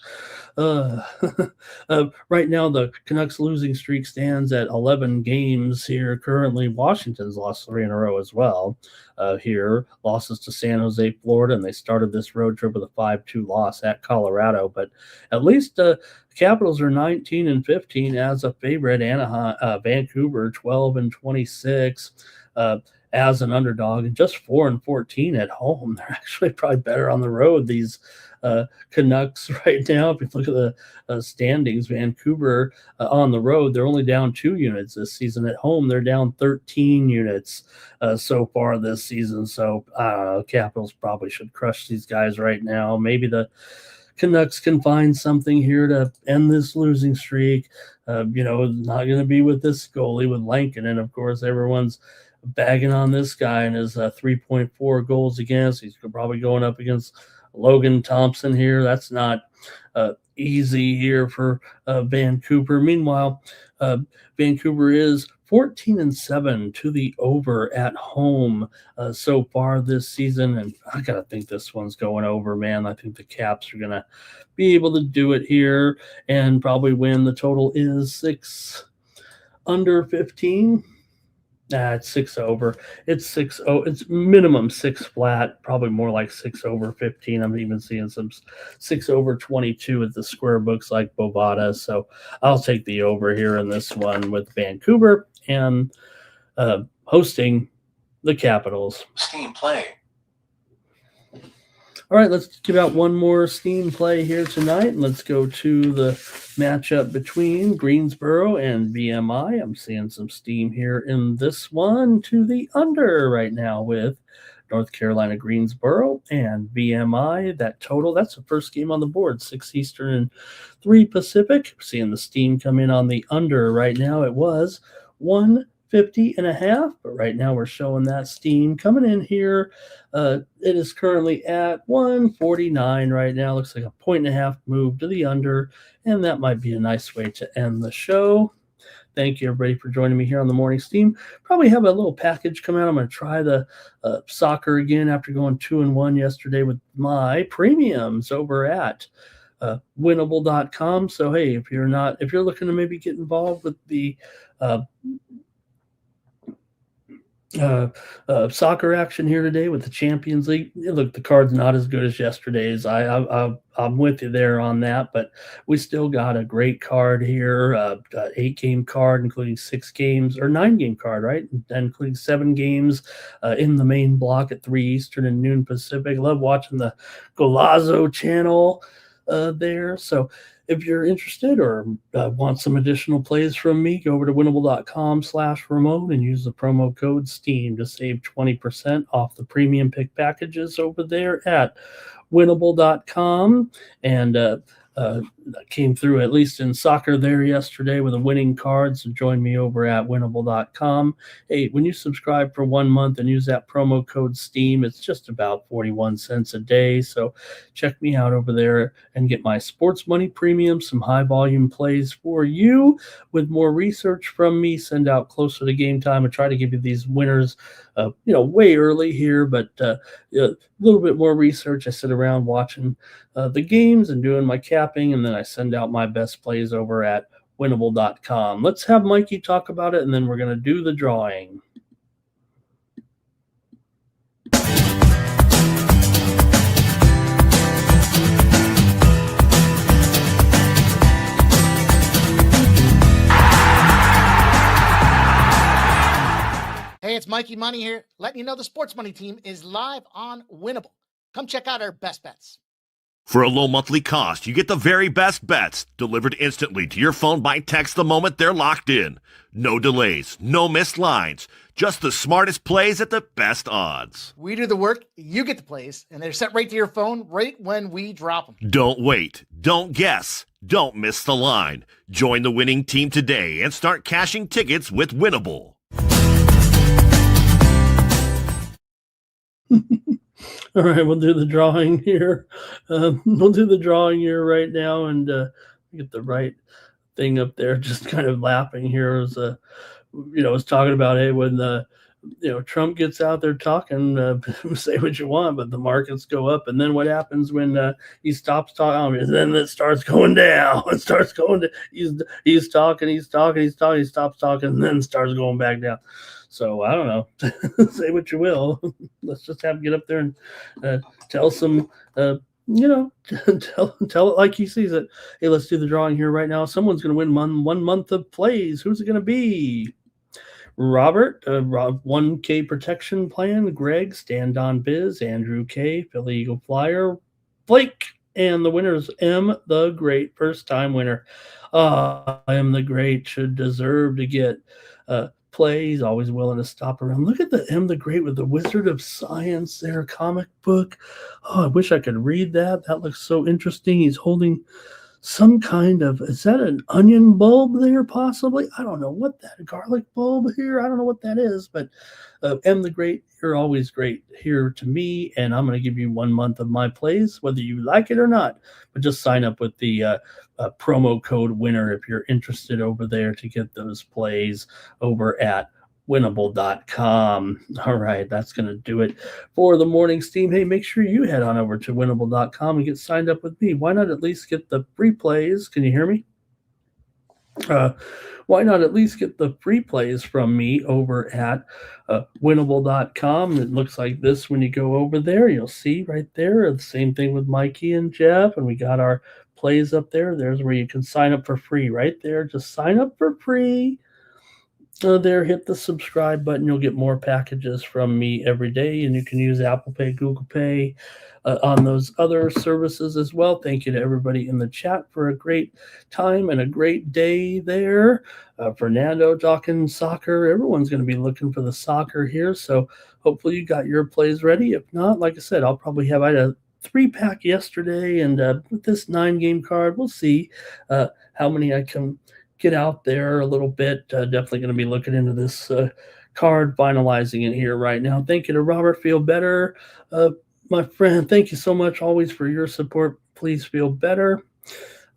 Right now, the Canucks losing streak stands at 11 games here. Currently, Washington's lost 3 in a row as well. Here, losses to San Jose, Florida, and they started this road trip with a 5-2 loss at Colorado. But at least Capitals are 19-15 as a favorite. Vancouver 12-26. As an underdog, and just 4-14 at home. They're actually probably better on the road, these Canucks right now. If you look at the standings, Vancouver on the road, they're only down 2 units this season. At home, they're down 13 units so far this season. So Capitals probably should crush these guys right now. Maybe the Canucks can find something here to end this losing streak. Not going to be with this goalie, with Lankin, and of course everyone's bagging on this guy and his 3.4 goals against. He's probably going up against Logan Thompson here. That's not easy here for Vancouver. Meanwhile, Vancouver is 14-7 to the over at home so far this season, and I gotta think this one's going over, man. I think the Caps are gonna be able to do it here and probably win. The total is 6 under 15. It's 6 over. It's 6-0. It's minimum 6 flat, probably more like 6 over 15. I'm even seeing some 6 over 22 at the square books like Bovada. So I'll take the over here in this one with Vancouver and hosting the Capitals. Steam play. All right, let's give out one more Steam play here tonight, and let's go to the matchup between Greensboro and VMI. I'm seeing some steam here in this one to the under right now with North Carolina Greensboro and VMI. That total, that's the first game on the board, 6 Eastern and 3 Pacific. Seeing the steam come in on the under right now. It was 150.5, but right now we're showing that steam coming in here. It is currently at 149 right now. Looks like a 1.5 move to the under, and that might be a nice way to end the show. thank you, everybody, for joining me here on the Morning Steam. Probably have a little package come out. I'm going to try the soccer again after going 2-1 yesterday with my premiums over at winnable.com. So, hey, if you're looking to maybe get involved with the soccer action here today with the Champions League. Look, the card's not as good as yesterday's. I'm with you there on that, but we still got a great card here, 8-game card, including 6 games, or 9-game card, right? And including 7 games in the main block at 3 Eastern and noon Pacific. Love watching the Golazo channel there. So if you're interested or want some additional plays from me, go over to winnable.com/Ramon and use the promo code STEAM to save 20% off the premium pick packages over there at winnable.com. And came through at least in soccer there yesterday with a winning card. So join me over at winnable.com. Hey, when you subscribe for 1 month and use that promo code STEAM, it's just about 41 cents a day. So check me out over there and get my sports money premium, some high volume plays for you with more research from me. Send out closer to game time and try to give you these winners way early here, but a little bit more research. I sit around watching the games and doing my capping, and then I send out my best plays over at winnable.com. Let's have Mikey talk about it, and then we're going to do the drawing. Hey, it's Mikey Money here, letting you know the Sports Money team is live on Winnable. Come check out our best bets. For a low monthly cost, you get the very best bets delivered instantly to your phone by text the moment they're locked in. No delays, no missed lines, just the smartest plays at the best odds. We do the work, you get the plays, and they're sent right to your phone right when we drop them. Don't wait, don't guess, don't miss the line. Join the winning team today and start cashing tickets with Winnable. All right, we'll do the drawing here. We'll do the drawing here right now and get the right thing up there. Just kind of laughing here as was talking about, hey, when Trump gets out there talking, say what you want, but the markets go up. And then what happens when he stops talking? And then it starts going down. It starts going to he's talking, he stops talking, and then starts going back down. So I don't know. Say what you will. Let's just have him get up there and tell some, tell it like he sees it. Hey, let's do the drawing here right now. Someone's going to win 1 month of plays. Who's it going to be? Robert, 1K protection plan. Greg, Stand On Biz. Andrew K, Philly Eagle Flyer. Blake, and the winner's M, the Great, first time winner. I Am the Great should deserve to get play. He's always willing to stop around. Look at the M the Great with the Wizard of Science there, comic book. Oh, I wish I could read that. That looks so interesting. He's holding some kind of, is that an onion bulb there possibly? I don't know what that, garlic bulb here? I don't know what that is, but M the Great, you're always great here to me, and I'm going to give you 1 month of my plays, whether you like it or not, but just sign up with the promo code winner if you're interested over there to get those plays over at winnable.com. All right, that's going to do it for the morning steam. Hey, make sure you head on over to winnable.com and get signed up with me. Why not at least get the free plays? Can you hear me? Why not at least get the free plays from me over at winnable.com? It looks like this when you go over there. You'll see right there. The same thing with Mikey and Jeff, and we got our plays up there. There's where you can sign up for free right there. Just sign up for free. There, hit the subscribe button. You'll get more packages from me every day, and you can use Apple Pay, Google Pay on those other services as well. Thank you to everybody in the chat for a great time and a great day there. Fernando talking soccer. Everyone's going to be looking for the soccer here, so hopefully you got your plays ready. If not, like I said, I'll probably have, I had a 3-pack yesterday, and with this 9-game card, we'll see how many I can get out there a little bit. Definitely going to be looking into this card, finalizing it here right now. Thank you to Robert. Feel better, my friend. Thank you so much always for your support. Please feel better.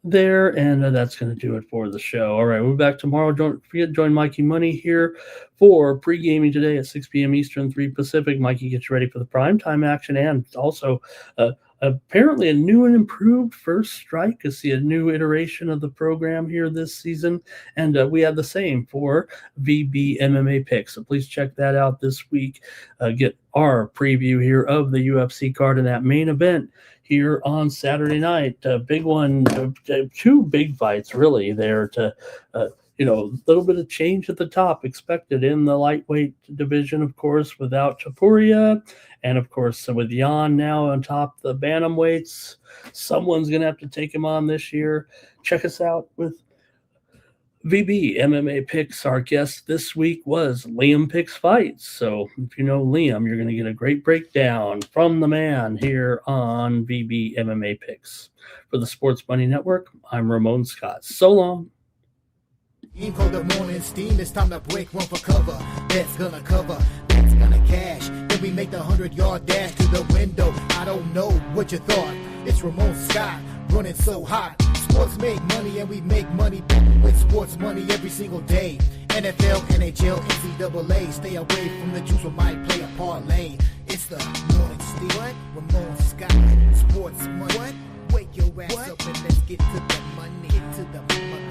there, and that's going to do it for the show. All right, we're back tomorrow. Don't forget to join Mikey Money here for pre-gaming today at 6 p.m. Eastern, 3 Pacific. Mikey gets you ready for the primetime action, and also apparently a new and improved First Strike. I see a new iteration of the program here this season, and we have the same for VB MMA picks. So please check that out this week. Get our preview here of the UFC card and that main event here on Saturday night. Big one, two big fights really there to, a little bit of change at the top expected in the lightweight division, of course, without Topuria. And of course, with Jan now on top the bantamweights, someone's going to have to take him on this year. Check us out with VB MMA Picks. Our guest this week was Liam Picks Fights. So if you know Liam, you're going to get a great breakdown from the man here on VB MMA Picks. For the Sports Money Network, I'm Ramon Scott. So long. For the morning steam, it's time to break one for cover. That's gonna cover, that's gonna cash. Then we make the 100-yard dash to the window. I don't know what you thought. It's Ramon Scott, running so hot. Sports make money and we make money with sports money every single day. NFL, NHL, NCAA. Stay away from the juice, we might play a parlay. It's the morning steam. What? Ramon Scott, sports money. What? Wake your ass up and let's get to the money. Get to the money.